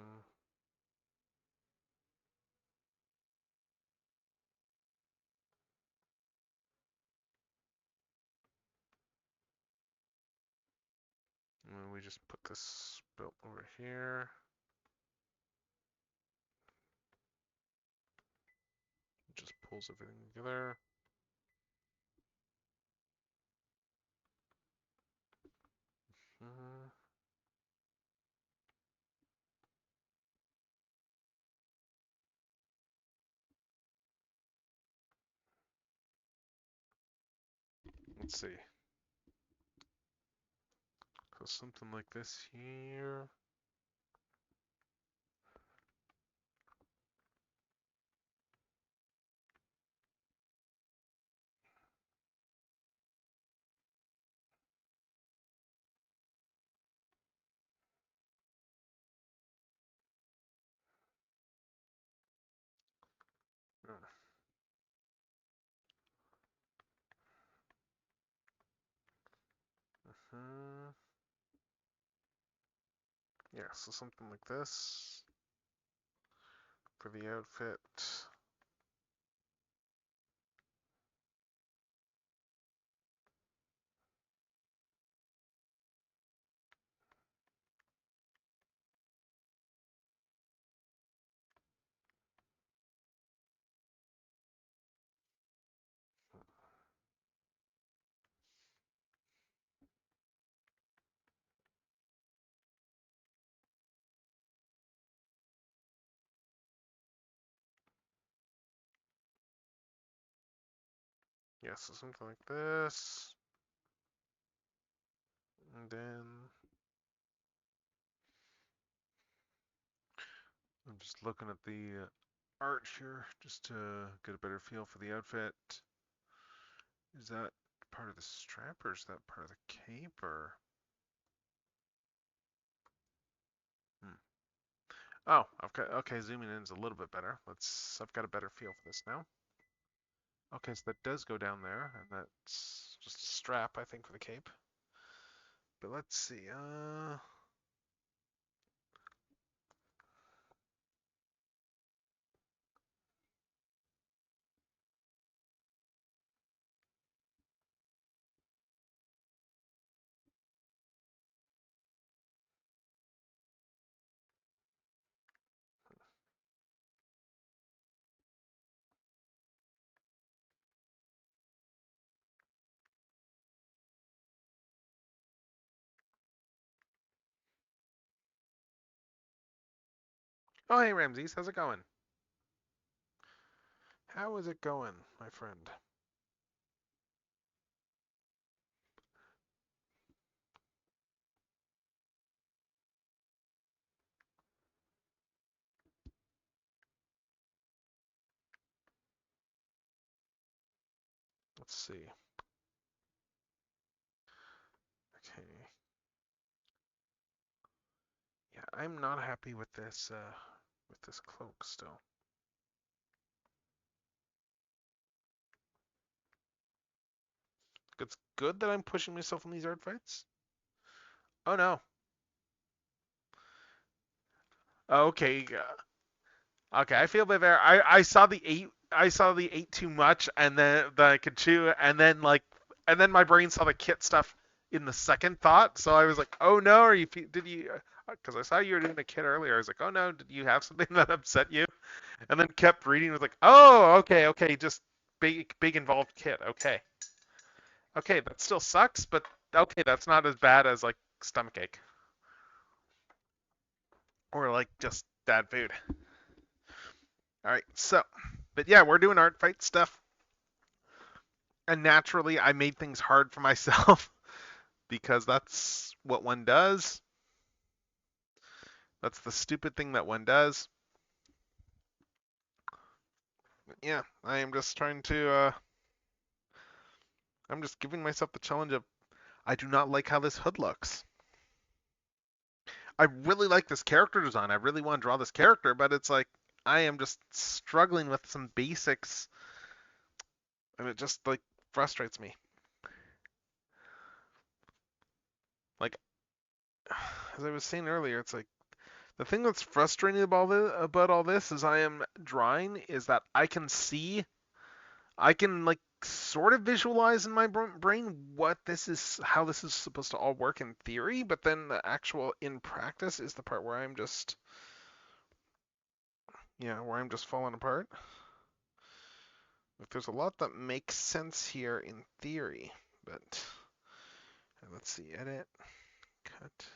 And then we just put this belt over here. It just pulls everything together. Mhm. Let's see. So something like this here. Uh, yeah, so something like this. for the outfit. Yeah, so something like this. And then I'm just looking at the art here just to get a better feel for the outfit. Is that part of the strap or is that part of the cape or? Hmm. Oh, okay. Zooming in is a little bit better. I've got a better feel for this now. Okay, so that does go down there, and that's just a strap, I think, for the cape. But let's see. Oh, hey Ramses, how's it going? How is it going, my friend? Let's see. Okay. Yeah, I'm not happy with this cloak still. It's good that I'm pushing myself in these art fights. Oh no. Okay. Okay, I feel a bit better. I saw the eight. I saw the eight too much, and then I could chew, and then my brain saw the kit stuff in the second thought. So I was like, oh no, are you? Did you? Because I saw you were doing a kit earlier. I was like, oh no, did you have something that upset you? And then kept reading. Was like, oh, okay, just big involved kit. Okay, that still sucks, but okay, that's not as bad as like stomachache or like just bad food. All right, so, but yeah, we're doing art fight stuff. And naturally I made things hard for myself because that's what one does. That's the stupid thing that one does. Yeah, I am just trying to I'm just giving myself the challenge of I do not like how this hood looks. I really like this character design. I really want to draw this character, but it's like I am just struggling with some basics and it just like frustrates me. Like as I was saying earlier, it's like the thing that's frustrating about all this is I am drawing is that I can like sort of visualize in my brain what this is, how this is supposed to all work in theory, but then the actual in practice is the part where I'm just, yeah, where I'm just falling apart. Like there's a lot that makes sense here in theory, but let's see, edit, cut.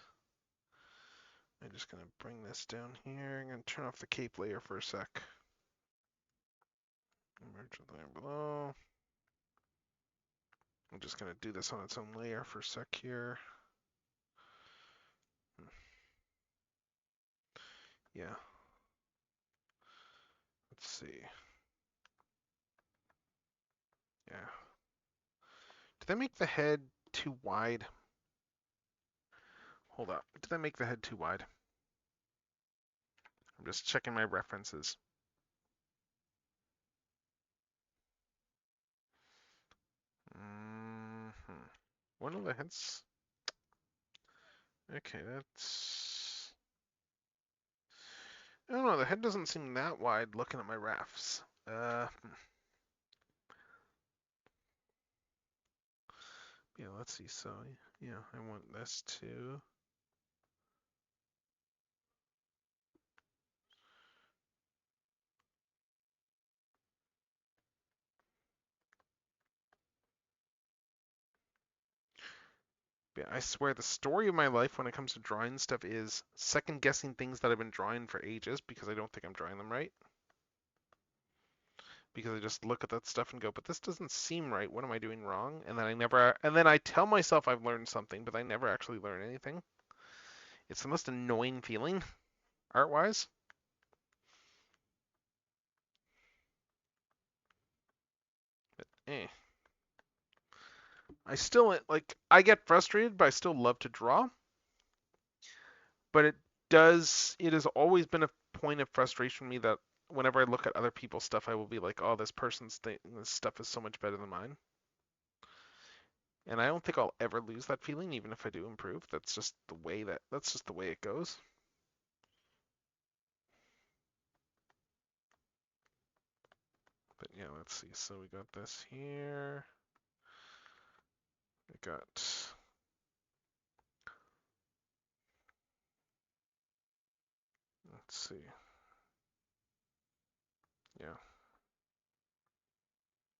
I'm just gonna bring this down here. I'm gonna turn off the cape layer for a sec. Merge the layer below. I'm just gonna do this on its own layer for a sec here. Yeah. Let's see. Yeah. Did I make the head too wide? Hold up. Did I make the head too wide? I'm just checking my references. Mm-hmm. One of the heads. Okay, that's I don't know, the head doesn't seem that wide looking at my rafts. Yeah, let's see. So, yeah, I want this too. Yeah, I swear the story of my life when it comes to drawing stuff is second guessing things that I've been drawing for ages because I don't think I'm drawing them right. Because I just look at that stuff and go, but this doesn't seem right. What am I doing wrong? And then I tell myself I've learned something, but I never actually learn anything. It's the most annoying feeling, art-wise. But I still like I get frustrated, but I still love to draw. But it has always been a point of frustration for me that whenever I look at other people's stuff, I will be like, oh, this stuff is so much better than mine. And I don't think I'll ever lose that feeling, even if I do improve. That's just the way it goes. But yeah, let's see. So we got this here. We got, let's see. Yeah,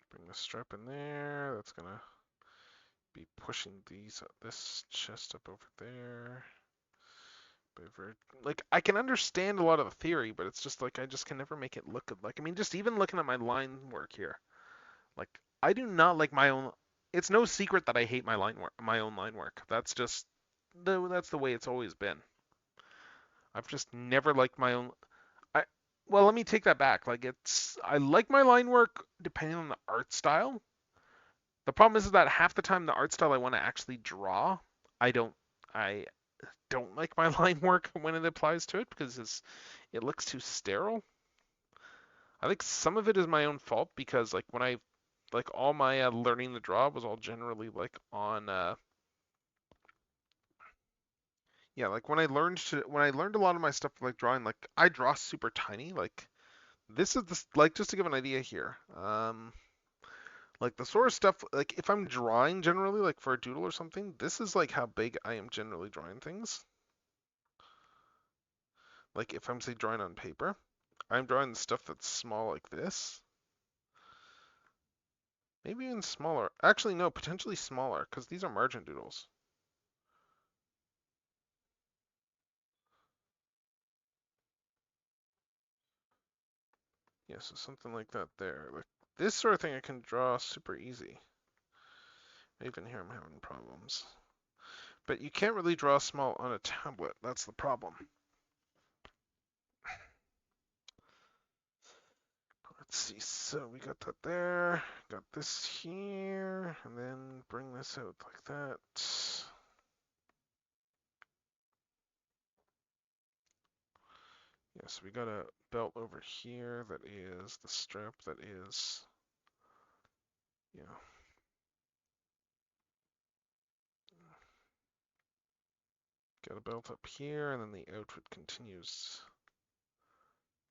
bring the strap in there. That's gonna be pushing this chest up over there. Like I can understand a lot of the theory, but it's just like I just can never make it look good. Like I mean, just even looking at my line work here, like I do not like my own. It's no secret that I hate my own line work. That's the way it's always been. I've just never liked my own. I well, let me take that back. I like my line work depending on the art style. The problem is that half the time the art style I want to actually draw, I don't. I don't like my line work when it applies to it because it looks too sterile. I think some of it is my own fault because like when I like all my learning the draw was all generally like on yeah, like when I learned a lot of my stuff like drawing, like I draw super tiny. Like this is this like just to give an idea here. Like the sort of stuff like if I'm drawing generally like for a doodle or something, this is like how big I am generally drawing things. Like if I'm say drawing on paper, I'm drawing stuff that's small like this. Maybe even smaller. Actually, no, potentially smaller, because these are margin doodles. Yeah, so something like that there. Like this sort of thing I can draw super easy. Even here I'm having problems. But you can't really draw small on a tablet. That's the problem. Let's see. So we got that there. Got this here. And then bring this out like that. Yeah, so we got a belt over here that is the strap that is, yeah. Got a belt up here, and then the outfit continues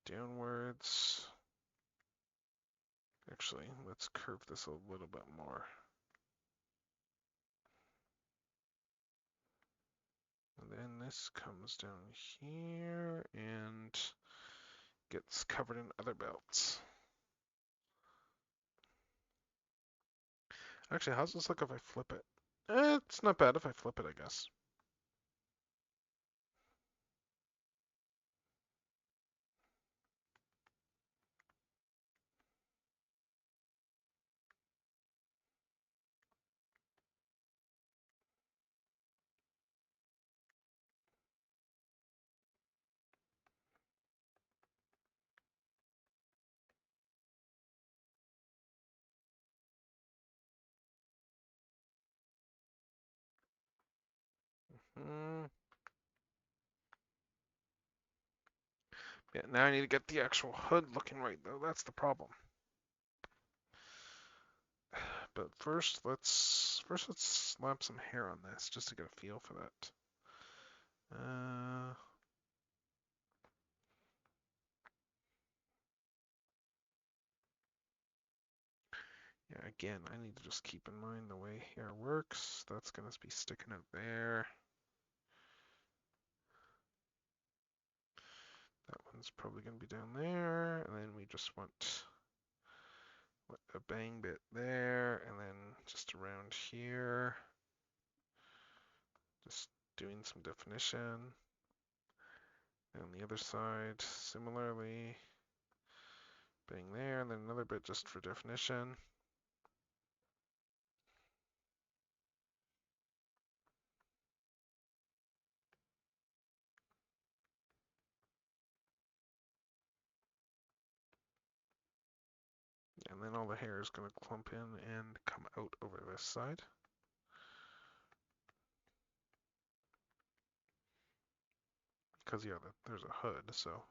downwards. Actually, let's curve this a little bit more. And then this comes down here and gets covered in other belts. Actually, how's this look if I flip it? It's not bad if I flip it, I guess. Mm. Yeah, now I need to get the actual hood looking right, though. That's the problem. But let's slap some hair on this just to get a feel for that. Again, I need to just keep in mind the way hair works. That's going to be sticking out there. That one's probably going to be down there. And then we just want a bang bit there. And then just around here. Just doing some definition. And on the other side, similarly. Bang there. And then another bit just for definition. And then all the hair is going to clump in and come out over this side. Because, yeah, there's a hood, so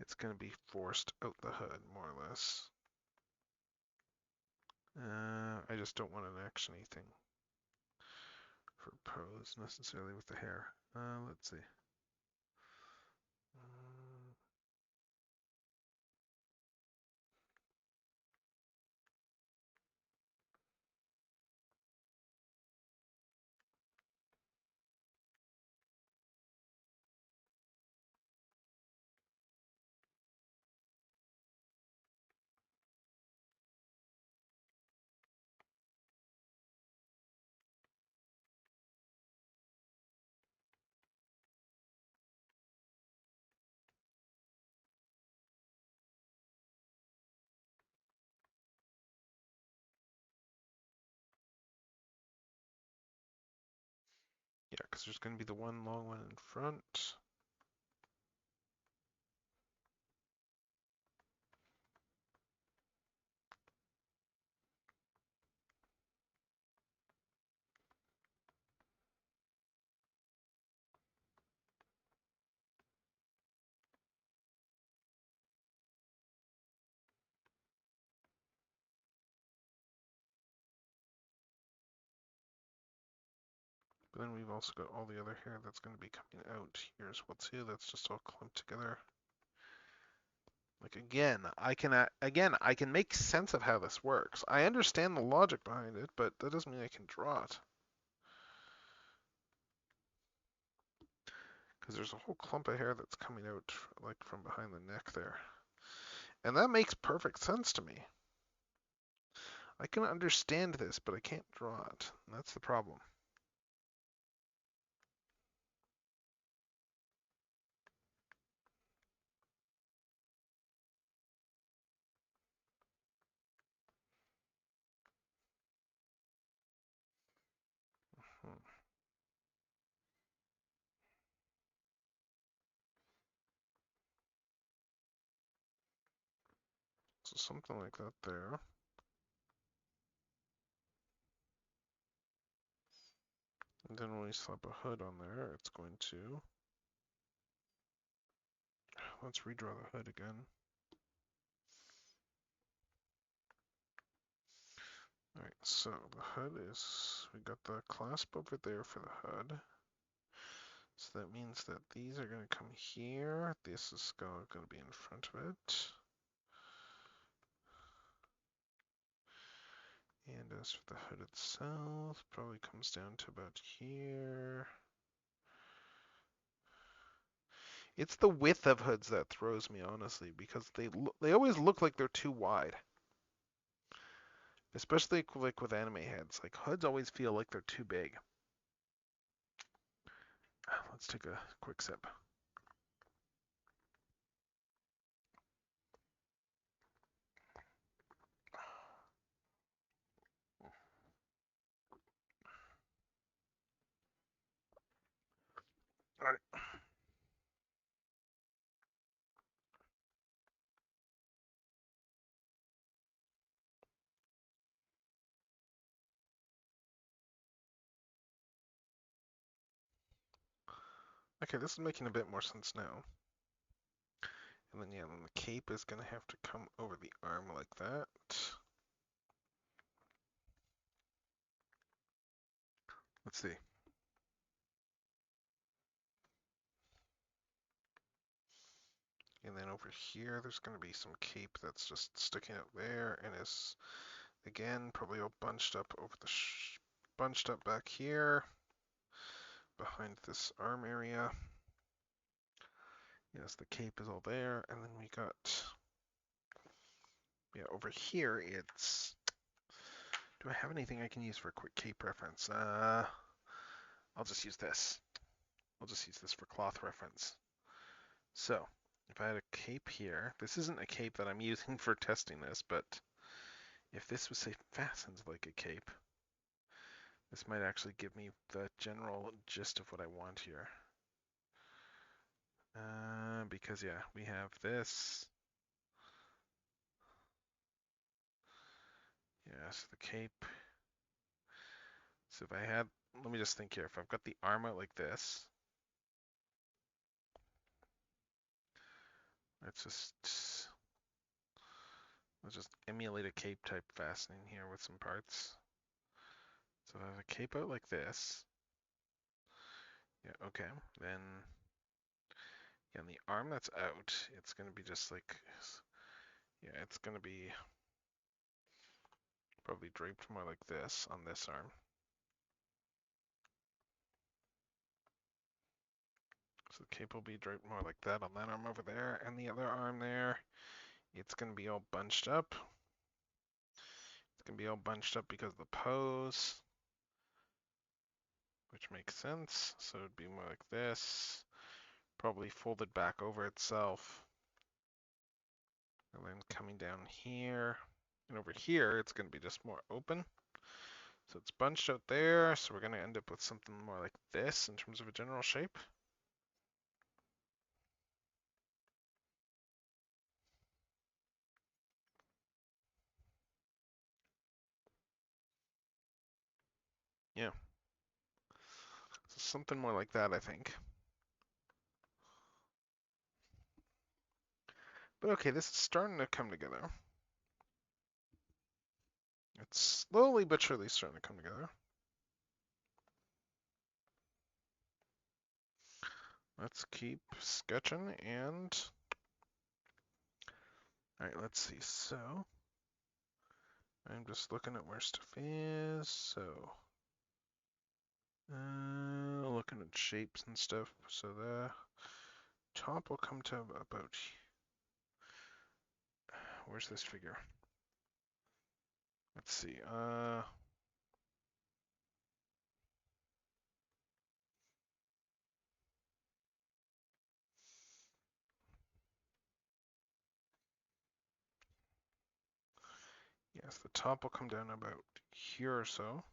it's going to be forced out the hood, more or less. I just don't want an actiony thing for pose necessarily with the hair. Let's see. Yeah, because there's going to be the one long one in front. But then we've also got all the other hair that's going to be coming out here as well too. That's just all clumped together. Like I can make sense of how this works. I understand the logic behind it, but that doesn't mean I can draw it. Because there's a whole clump of hair that's coming out like from behind the neck there. And that makes perfect sense to me. I can understand this, but I can't draw it. And that's the problem. Hmm. So something like that there. And then when we slap a hood on there, it's going to... Let's redraw the hood again. Alright, so the hood is... We got the clasp over there for the hood. So that means that these are going to come here. This is going to be in front of it. And as for the hood itself, probably comes down to about here. It's the width of hoods that throws me, honestly, because they always look like they're too wide. Especially like with anime heads. Like hoods always feel like they're too big. Let's take a quick sip. All right. Okay, this is making a bit more sense now. And then yeah, then the cape is gonna have to come over the arm like that. Let's see. And then over here, there's going to be some cape that's just sticking out there and is again, probably all bunched up over the bunched up back here behind this arm area. Yes, the cape is all there, and then we got, yeah, over here it's, do I have anything I can use for a quick cape reference? I'll just use this. I'll just use this for cloth reference. So, if I had a cape here, this isn't a cape that I'm using for testing this, but if this was, say, fastened like a cape, this might actually give me the general gist of what I want here. Because, yeah, we have this. Yes, the cape. So if I had, let me just think here. If I've got the arm out like this, let's just emulate a cape type fastening here with some parts. So if I have a cape out like this, yeah, okay, then yeah, on the arm that's out, it's gonna be just like, yeah, it's gonna be probably draped more like this on this arm. So the cape will be draped more like that on that arm over there, and the other arm there, it's gonna be all bunched up. It's gonna be all bunched up because of the pose, which makes sense. So it'd be more like this, probably folded back over itself, and then coming down here. And over here, it's gonna be just more open. So it's bunched out there, so we're gonna end up with something more like this in terms of a general shape. Yeah, so something more like that, I think. But okay, this is starting to come together. It's slowly but surely starting to come together. Let's keep sketching and, all right, let's see. So I'm just looking at where stuff is. So looking at shapes and stuff. So the top will come to about, where's this figure? Let's see. Yes, the top will come down about here or so.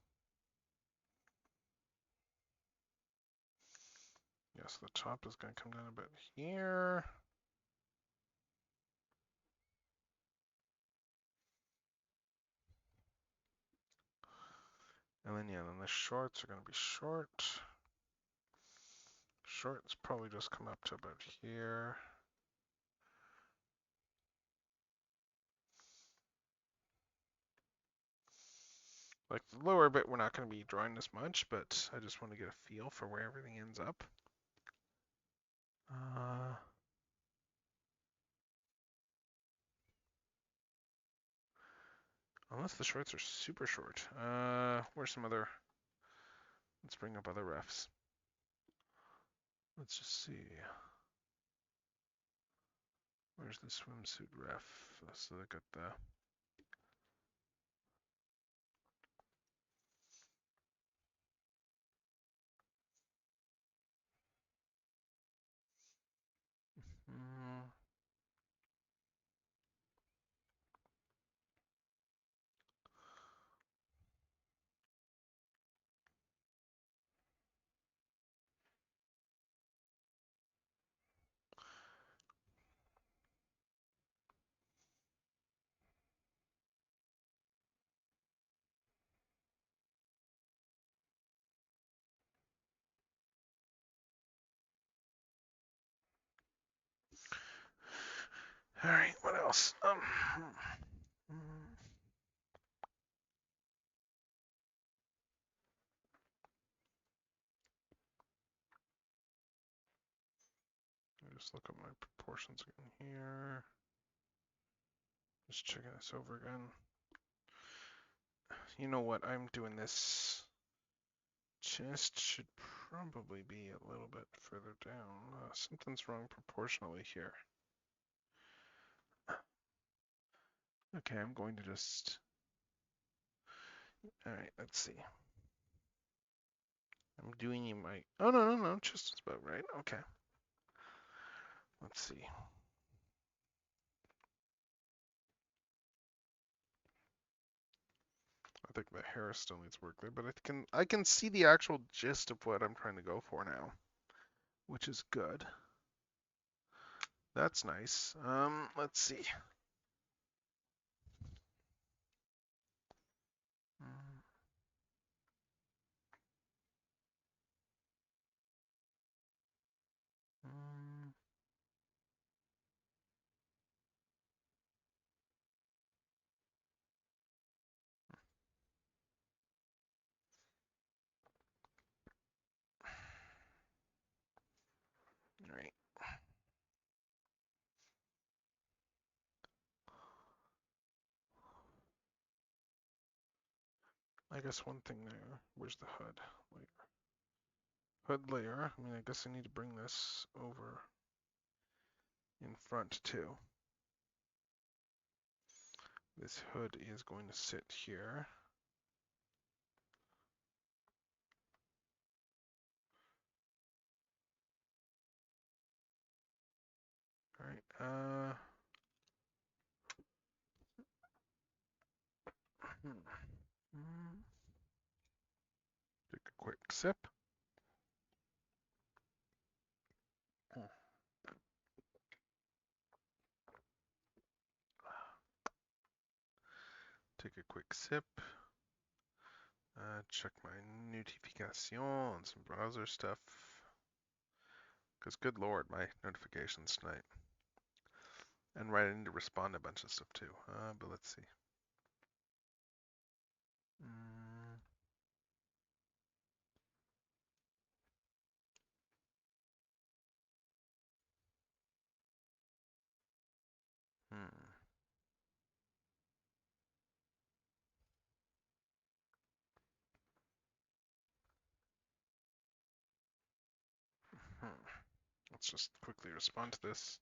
Yes, the top is going to come down about here. And then, yeah, then the shorts are going to be short. Shorts probably just come up to about here. Like the lower bit, we're not going to be drawing this much, but I just want to get a feel for where everything ends up. Unless the shorts are super short. Where's some other, let's bring up other refs. Let's just see. Where's the swimsuit ref? So they got the, mm, all right, what else? Just look at my proportions again here. Just checking this over again. You know what? I'm doing this. Chest should probably be a little bit further down. Something's wrong proportionally here. Okay, I'm going to just. All right, let's see. I'm doing my. Oh no, no, no. Chest is about right. Okay. Let's see. I think the hair still needs work there, but I can see the actual gist of what I'm trying to go for now, which is good. That's nice. Let's see. Mm, mm, all right. I guess one thing there. Where's the hood? Layer. Hood layer. I mean, I guess I need to bring this over in front too. This hood is going to sit here. All right. Take a quick sip. Take a quick sip. Check my notification and some browser stuff. Because good lord, my notifications tonight. And right, I need to respond to a bunch of stuff too. But let's see. Mm, hmm. Hmm. Let's just quickly respond to this.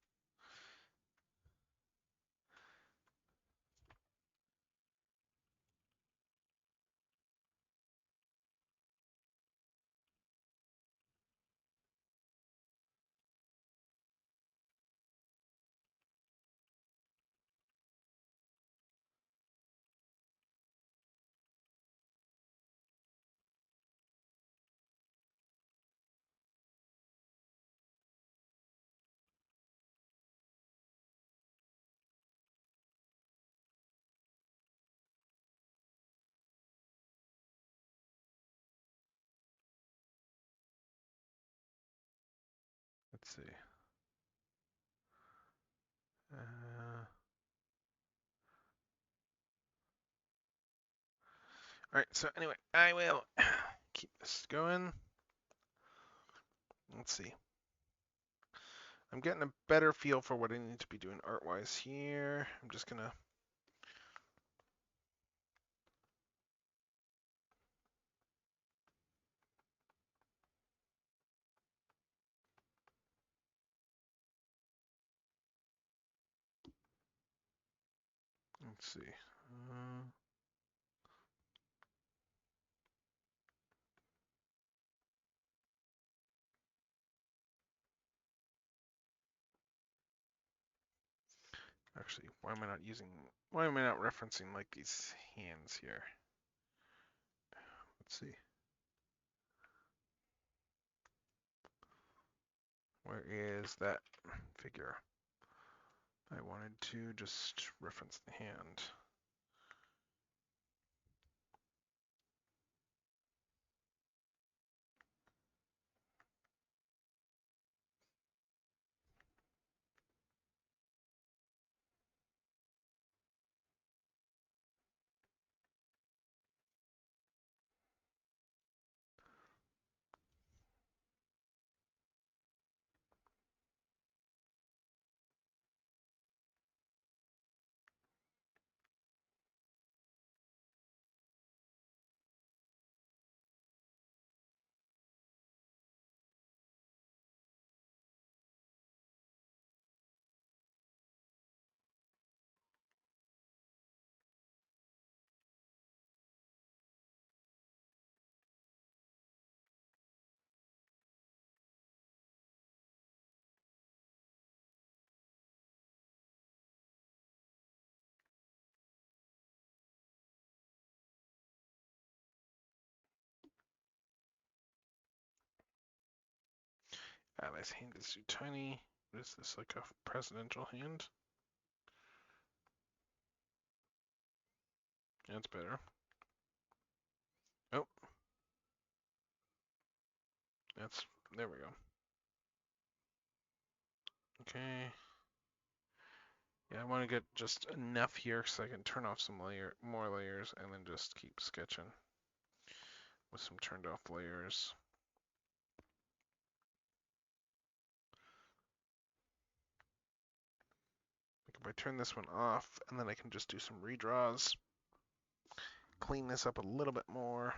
Let's see. All right. So anyway, I will keep this going. Let's see. I'm getting a better feel for what I need to be doing art-wise here. I'm just gonna. Let's see. Actually, why am I not using? Why am I not referencing like these hands here? Let's see. Where is that figure? I wanted to just reference the hand. Allies' hand is too tiny. What is this, like a presidential hand? That's better. Oh, that's, there we go. Okay. Yeah, I want to get just enough here so I can turn off some more layers, and then just keep sketching with some turned off layers. Like if I turn this one off, and then I can just do some redraws, clean this up a little bit more.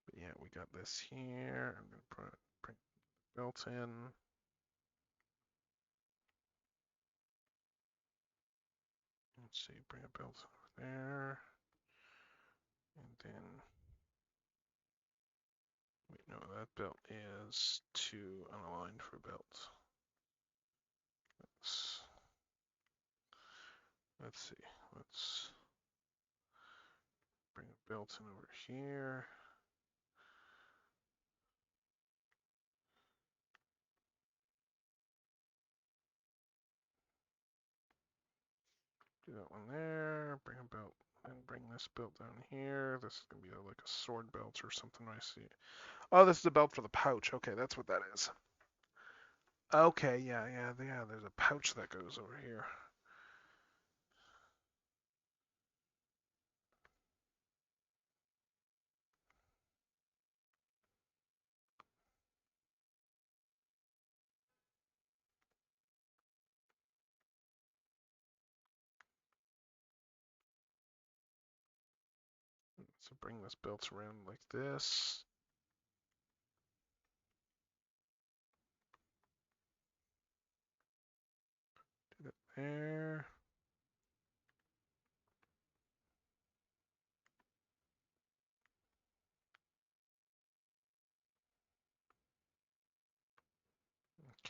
But yeah, we got this here. I'm gonna bring built in. Let's see, bring a built over there, and then wait, no, that belt is too unaligned for belt. Let's see. Let's bring a belt in over here. Do that one there. Bring a belt, and bring this belt down here. This is gonna be like a sword belt or something. I see. Oh, this is a belt for the pouch. Okay, that's what that is. Okay, yeah. There's a pouch that goes over here. So bring this belt around like this. Do that there.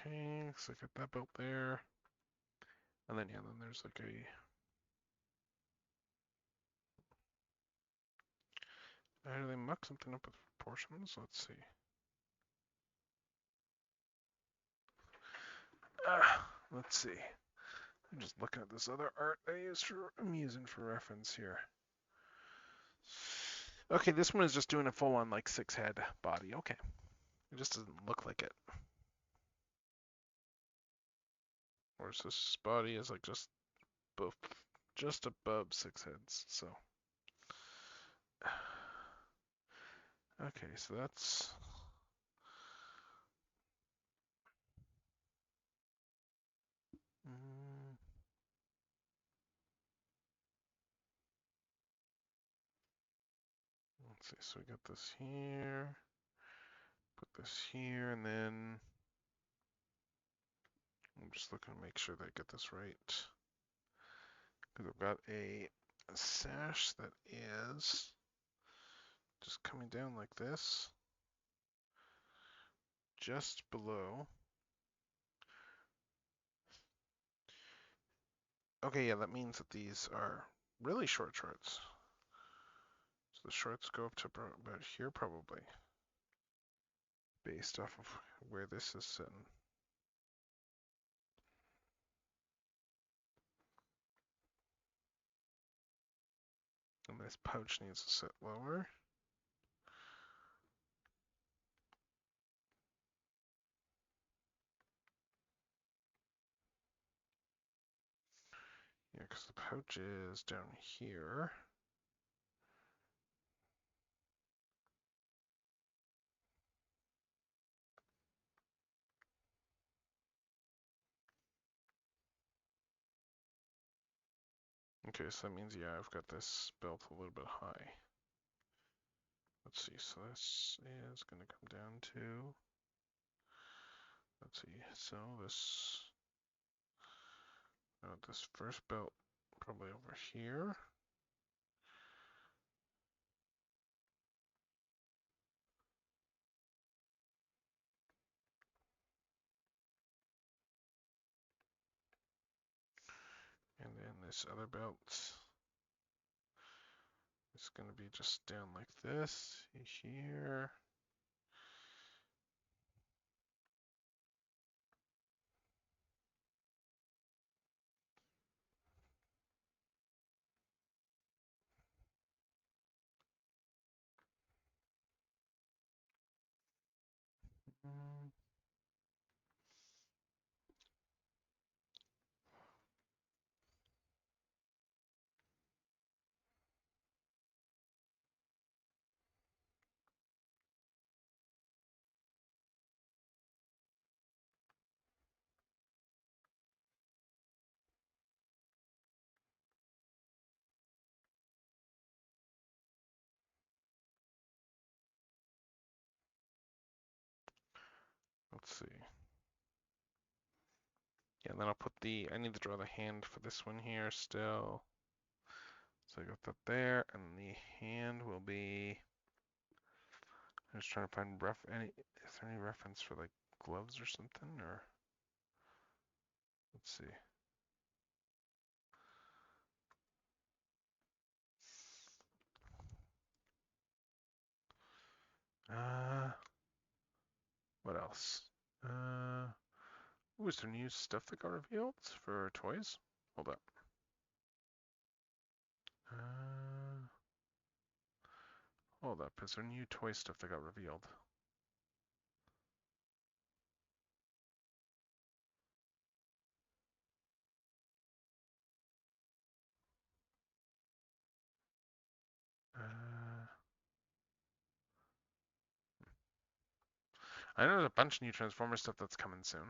Okay, so I got that belt there. And then, yeah, then there's like a. Do they muck something up with proportions? Let's see. Let's see. I'm just looking at this other art I'm using for reference here. Okay, this one is just doing a full-on like 6-head body. Okay, it just doesn't look like it. Whereas this body is like just above 6 heads. So, okay, so that's. Mm, let's see. So we got this here. Put this here, and then I'm just looking to make sure that I get this right. Because I've got a sash that is just coming down like this, just below. Okay, yeah, that means that these are really short shorts. So the shorts go up to about here probably, based off of where this is sitting. And this pouch needs to sit lower. Yeah, because the pouch is down here. Okay, so that means, yeah, I've got this belt a little bit high. Let's see, so this is going to come down to, let's see, so this first belt probably over here. And then this other belt It's going to be just down like this here. Mm, let's see. Yeah, and then I'll put I need to draw the hand for this one here still. So I got that there, and the hand will be, I'm just trying to find is there any reference for like gloves or something, or, let's see. Uh, what else? Uh, ooh, is there new stuff that got revealed for toys? Hold up. Uh, hold up. Is there new toy stuff that got revealed? Uh, I know there's a bunch of new Transformer stuff that's coming soon.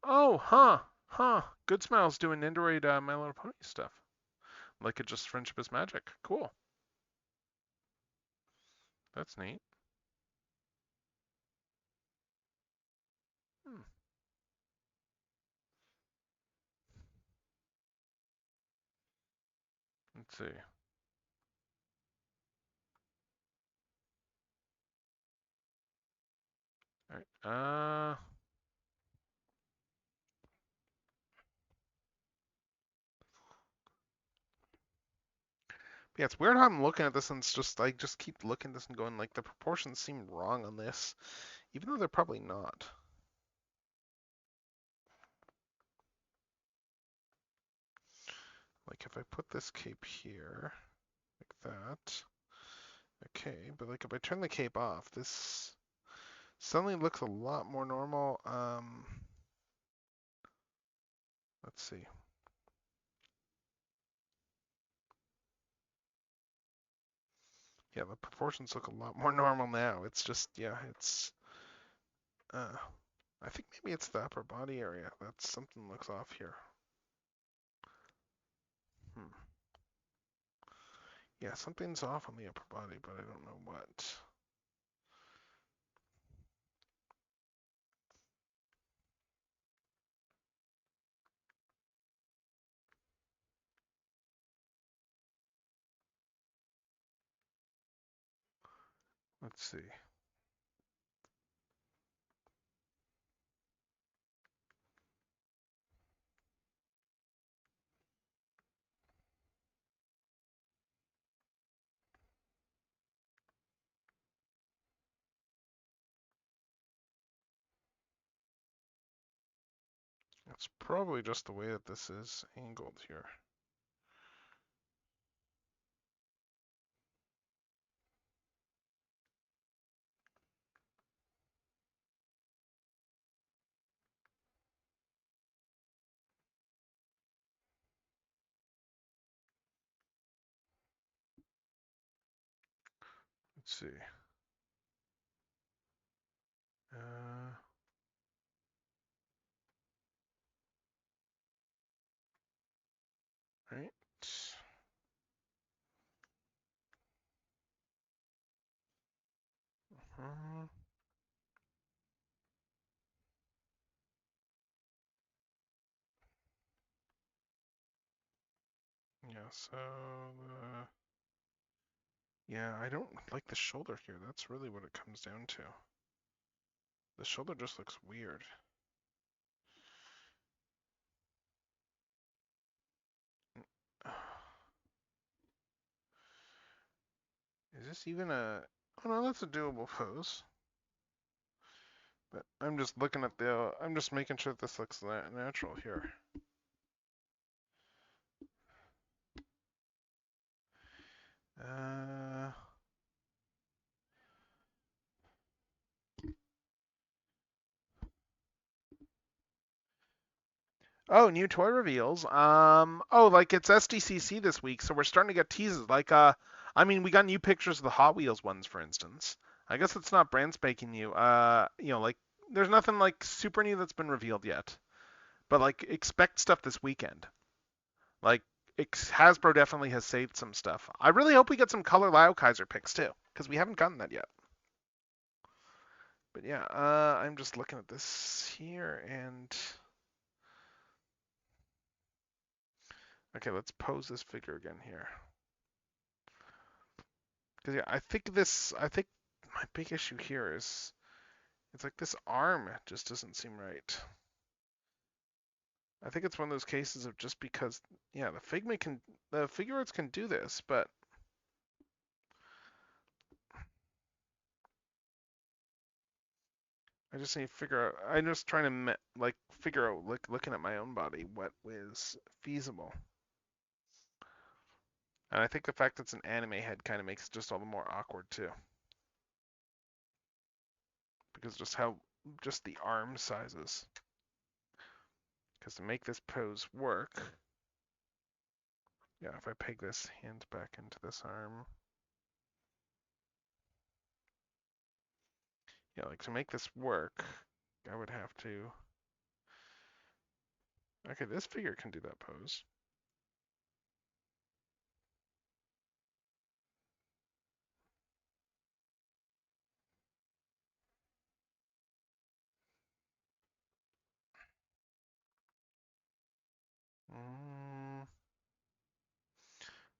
Oh, huh. Good Smile's doing Android My Little Pony stuff. Like it just Friendship is Magic. Cool. That's neat. Hmm. Let's see. All right. Yeah, it's weird how I'm looking at this and it's just I just keep looking at this and going like the proportions seem wrong on this, even though they're probably not. Like if I put this cape here, like that, okay, but like if I turn the cape off, this suddenly looks a lot more normal. Let's see. Yeah, the proportions look a lot more normal now. It's just, yeah, it's, uh, I think maybe it's the upper body area. That's something looks off here. Hmm. Yeah, something's off on the upper body, but I don't know what. Let's see. It's probably just the way that this is angled here. Let's see. Uh, right. Uh, yeah, so yeah, I don't like the shoulder here. That's really what it comes down to. The shoulder just looks weird. Is this even a... Oh no, that's a doable pose. But I'm just looking at the... I'm just making sure that this looks natural here. Uh... Oh, new toy reveals. Oh, like it's SDCC this week, so we're starting to get teases. Like, I mean, we got new pictures of the Hot Wheels ones, for instance. I guess it's not brand spanking new. Like there's nothing like super new that's been revealed yet. But like, expect stuff this weekend. Like, Hasbro definitely has saved some stuff. I really hope we get some color Lao Kaiser picks too, because we haven't gotten that yet. But yeah, I'm just looking at this here and okay, let's pose this figure again here. Because yeah, I think my big issue here is it's like this arm just doesn't seem right. I think it's one of those cases of just because yeah, the figure arts can do this, but I just need to figure out. I'm just trying to like figure out like looking at my own body what was feasible. And I think the fact that it's an anime head kind of makes it just all the more awkward too, because just the arm sizes. Because to make this pose work, yeah, if I peg this hand back into this arm, yeah, like to make this work, I would have to. Okay, this figure can do that pose. Mm,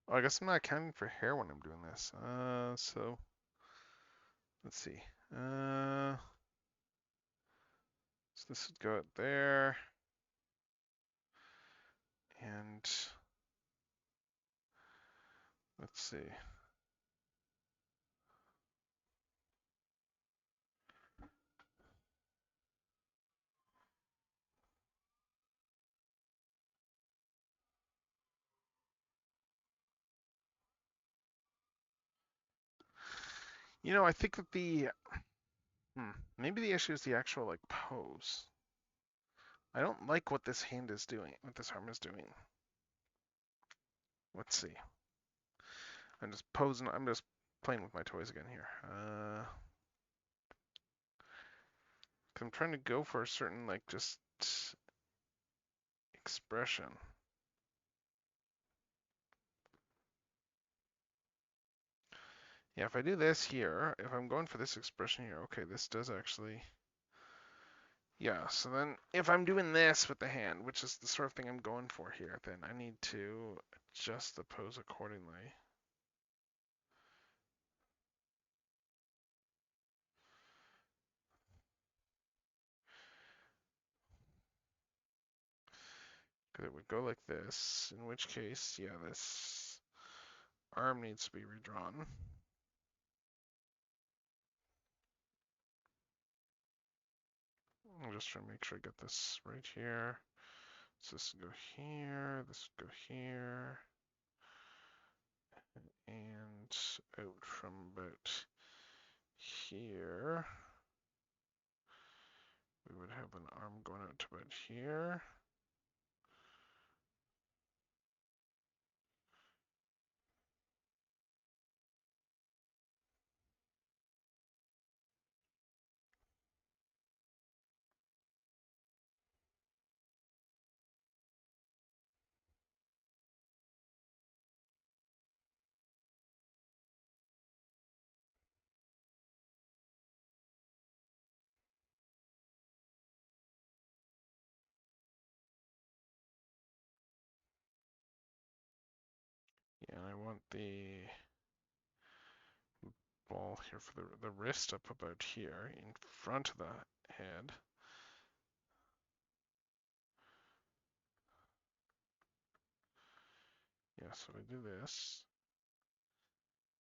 oh, I guess I'm not accounting for hair when I'm doing this. So let's see. So this would go out there, and let's see. I think that maybe the issue is the actual like pose. I don't like what this hand is doing, what this arm is doing. Let's see. I'm just posing. I'm just playing with my toys again here. 'Cause I'm trying to go for a certain like just expression. Yeah, if I do this here, if I'm going for this expression here, okay, this does actually. Yeah, so then if I'm doing this with the hand, which is the sort of thing I'm going for here, then I need to adjust the pose accordingly. Because it would go like this, in which case, yeah, this arm needs to be redrawn. I'm just trying to make sure I get this right here. So this would go here, this would go here, and out from about here. We would have an arm going out to about here. Yeah, and I want the ball here for the wrist up about here in front of the head. Yeah, so I do this.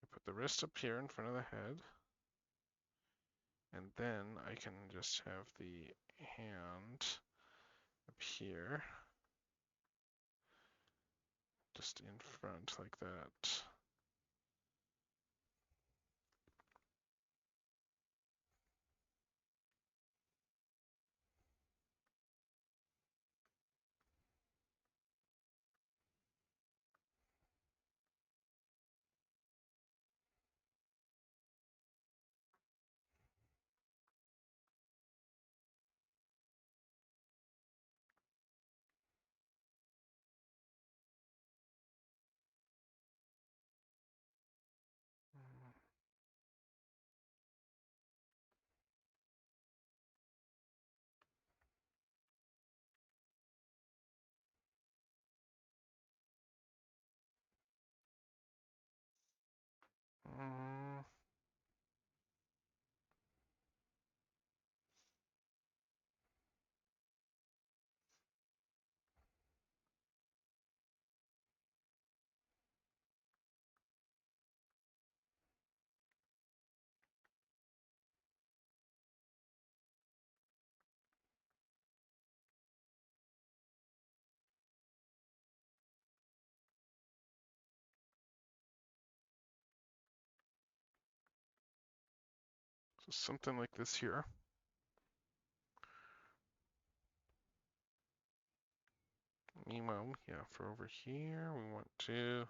I put the wrist up here in front of the head. And then I can just have the hand up here, just in front like that. Mm, so something like this here. Meanwhile, yeah, for over here, we want to,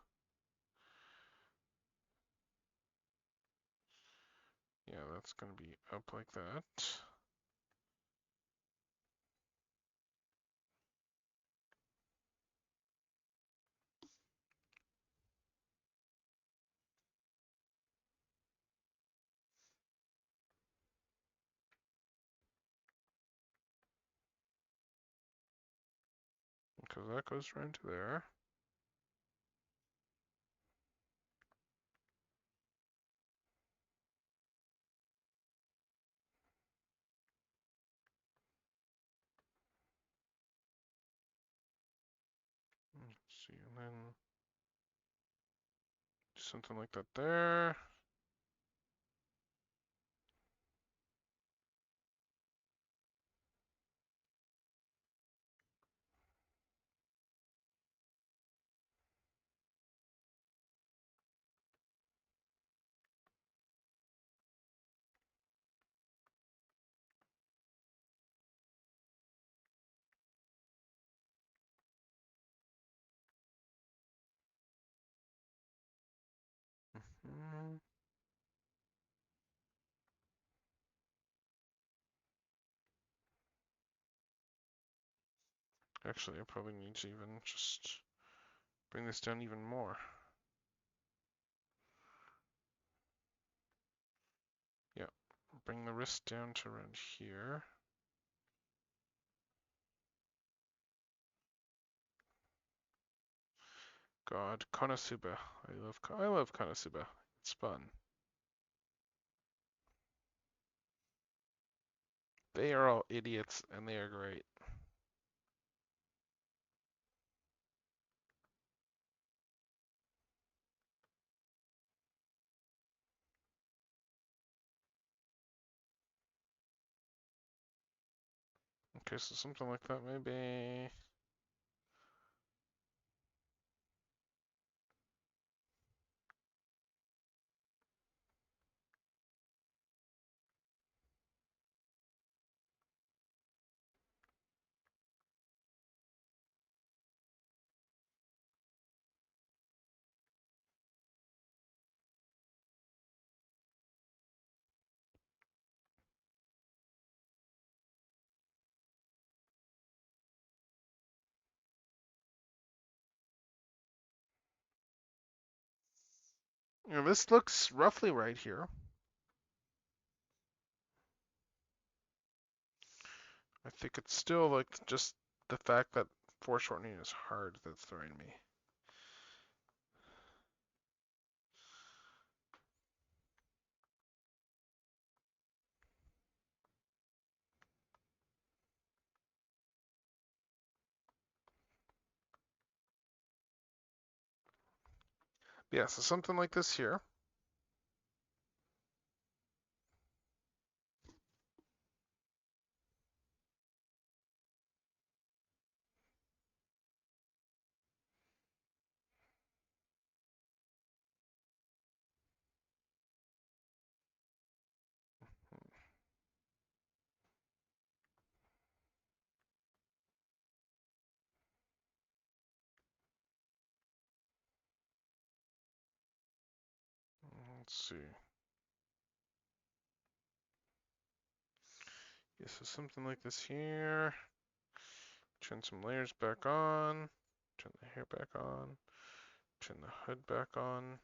yeah, that's going to be up like that. Because that goes right to there. Let's see, and then something like that there. Mm, actually, I probably need to even just bring this down even more. Yeah, bring the wrist down to around here. God, Konosuba. I love Konosuba. It's fun. They are all idiots and they are great. Okay, so something like that maybe. This looks roughly right here. I think it's still like just the fact that foreshortening is hard that's throwing me. Yeah, so something like this here. Let's see. Yes, so something like this here. Turn some layers back on. Turn the hair back on. Turn the hood back on.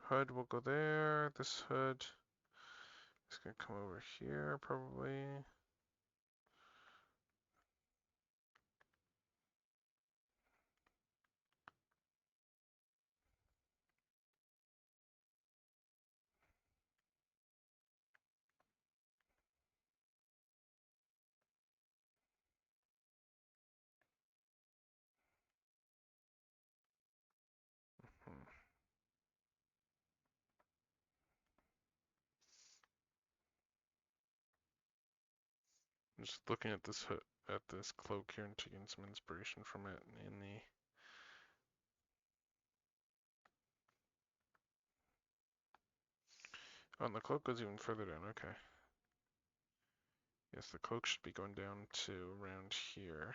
Hood will go there. This hood is going to come over here, probably. Hmm. I'm just looking at this hood, at this cloak here and taking some inspiration from it in the. Oh, and the cloak goes even further down. Okay. Yes, the cloak should be going down to around here.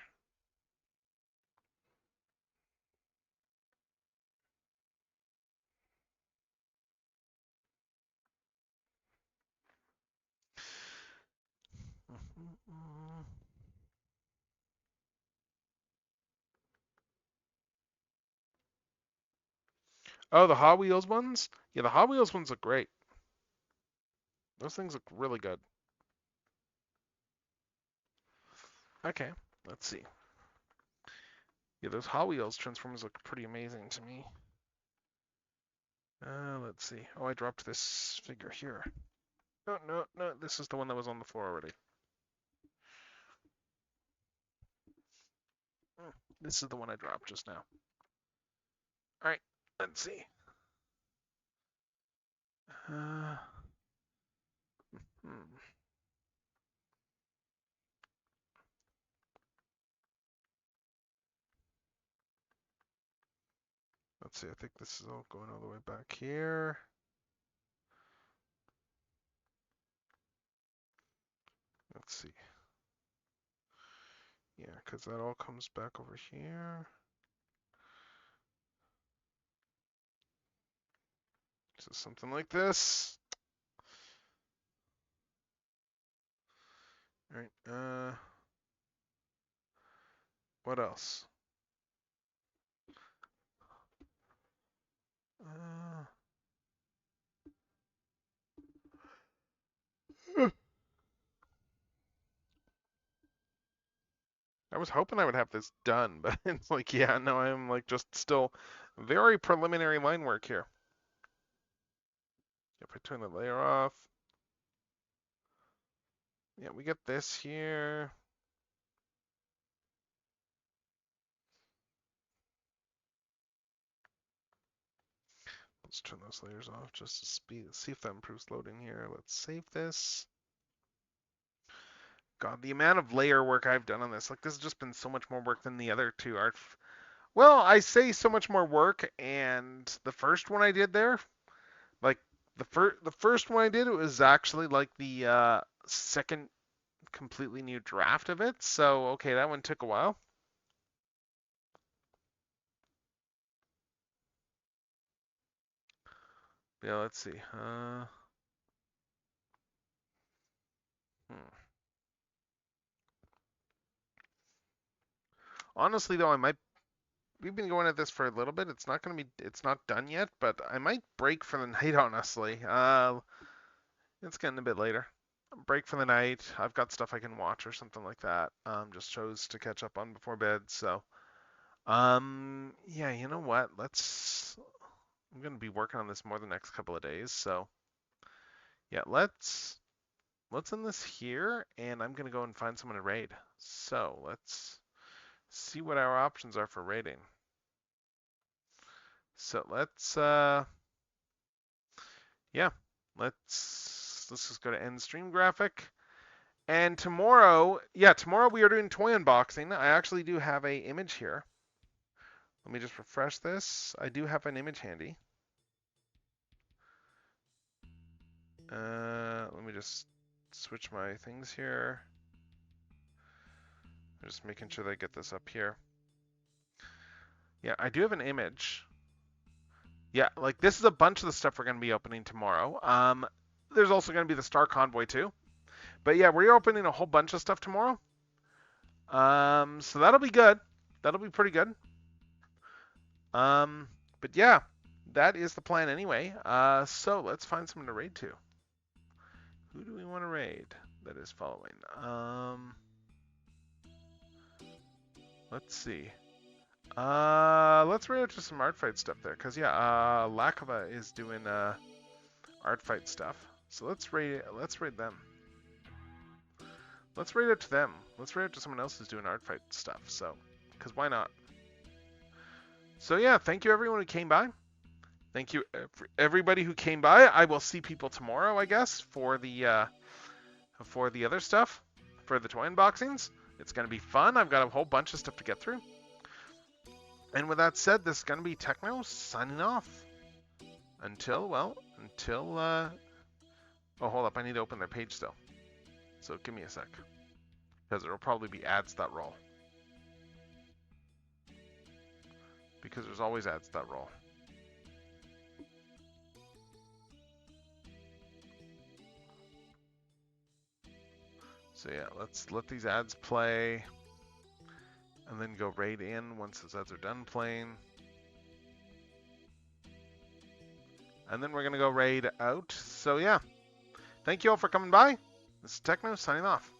Oh, the Hot Wheels ones? Yeah, the Hot Wheels ones look great. Those things look really good. Okay, let's see. Yeah, those Hot Wheels Transformers look pretty amazing to me. Let's see. Oh, I dropped this figure here. Oh, no, no, this is the one that was on the floor already. This is the one I dropped just now. All right, let's see. Uh, hmm. Let's see. I think this is all going all the way back here. Let's see. Yeah, because that all comes back over here. So something like this. All right. What else? Uh, I was hoping I would have this done, but it's like, yeah, no, I'm like just still very preliminary line work here. If I turn the layer off, yeah, we get this here. Let's turn those layers off just to see if that improves loading here. Let's save this. God, the amount of layer work I've done on this, like this has just been so much more work than the other two art. Well, I say so much more work, and the first one I did there, like the first one I did, it was actually like the second completely new draft of it. So okay, that one took a while. Yeah, let's see. Hmm. Honestly, though, I might. We've been going at this for a little bit. It's not gonna be. It's not done yet, but I might break for the night. Honestly, it's getting a bit later. Break for the night. I've got stuff I can watch or something like that. Just shows to catch up on before bed. So, yeah, you know what? Let's. I'm gonna be working on this more the next couple of days. So, yeah, let's end this here, and I'm gonna go and find someone to raid. So let's see what our options are for raiding. So yeah, let's just go to end stream graphic. And tomorrow, yeah, tomorrow we are doing toy unboxing. I actually do have a image here. Let me just refresh this. I do have an image handy. Let me just switch my things here. I'm just making sure that I get this up here. Yeah, I do have an image. Yeah, like this is a bunch of the stuff we're going to be opening tomorrow. There's also going to be the Star Convoy too. But yeah, we're opening a whole bunch of stuff tomorrow. So that'll be good. That'll be pretty good. Um, but yeah, that is the plan anyway. So let's find someone to raid to. Who do we want to raid that is following? Let's see. Let's raid out to some art fight stuff there, cause yeah, Lakova is doing art fight stuff. So let's raid them. Let's raid it to them. Let's raid it to someone else who's doing art fight stuff. So, cause why not? So yeah, thank you everyone who came by. Thank you everybody who came by. I will see people tomorrow, I guess, for the other stuff, for the toy unboxings. It's gonna be fun. I've got a whole bunch of stuff to get through. And with that said, this is gonna be Techno signing off. Until oh, hold up, I need to open their page still. So give me a sec, because there will probably be ads that roll. Because there's always ads that roll. So yeah, let's let these ads play, and then go raid in once those ads are done playing. And then we're gonna go raid out. So yeah, thank you all for coming by. This is Techno signing off.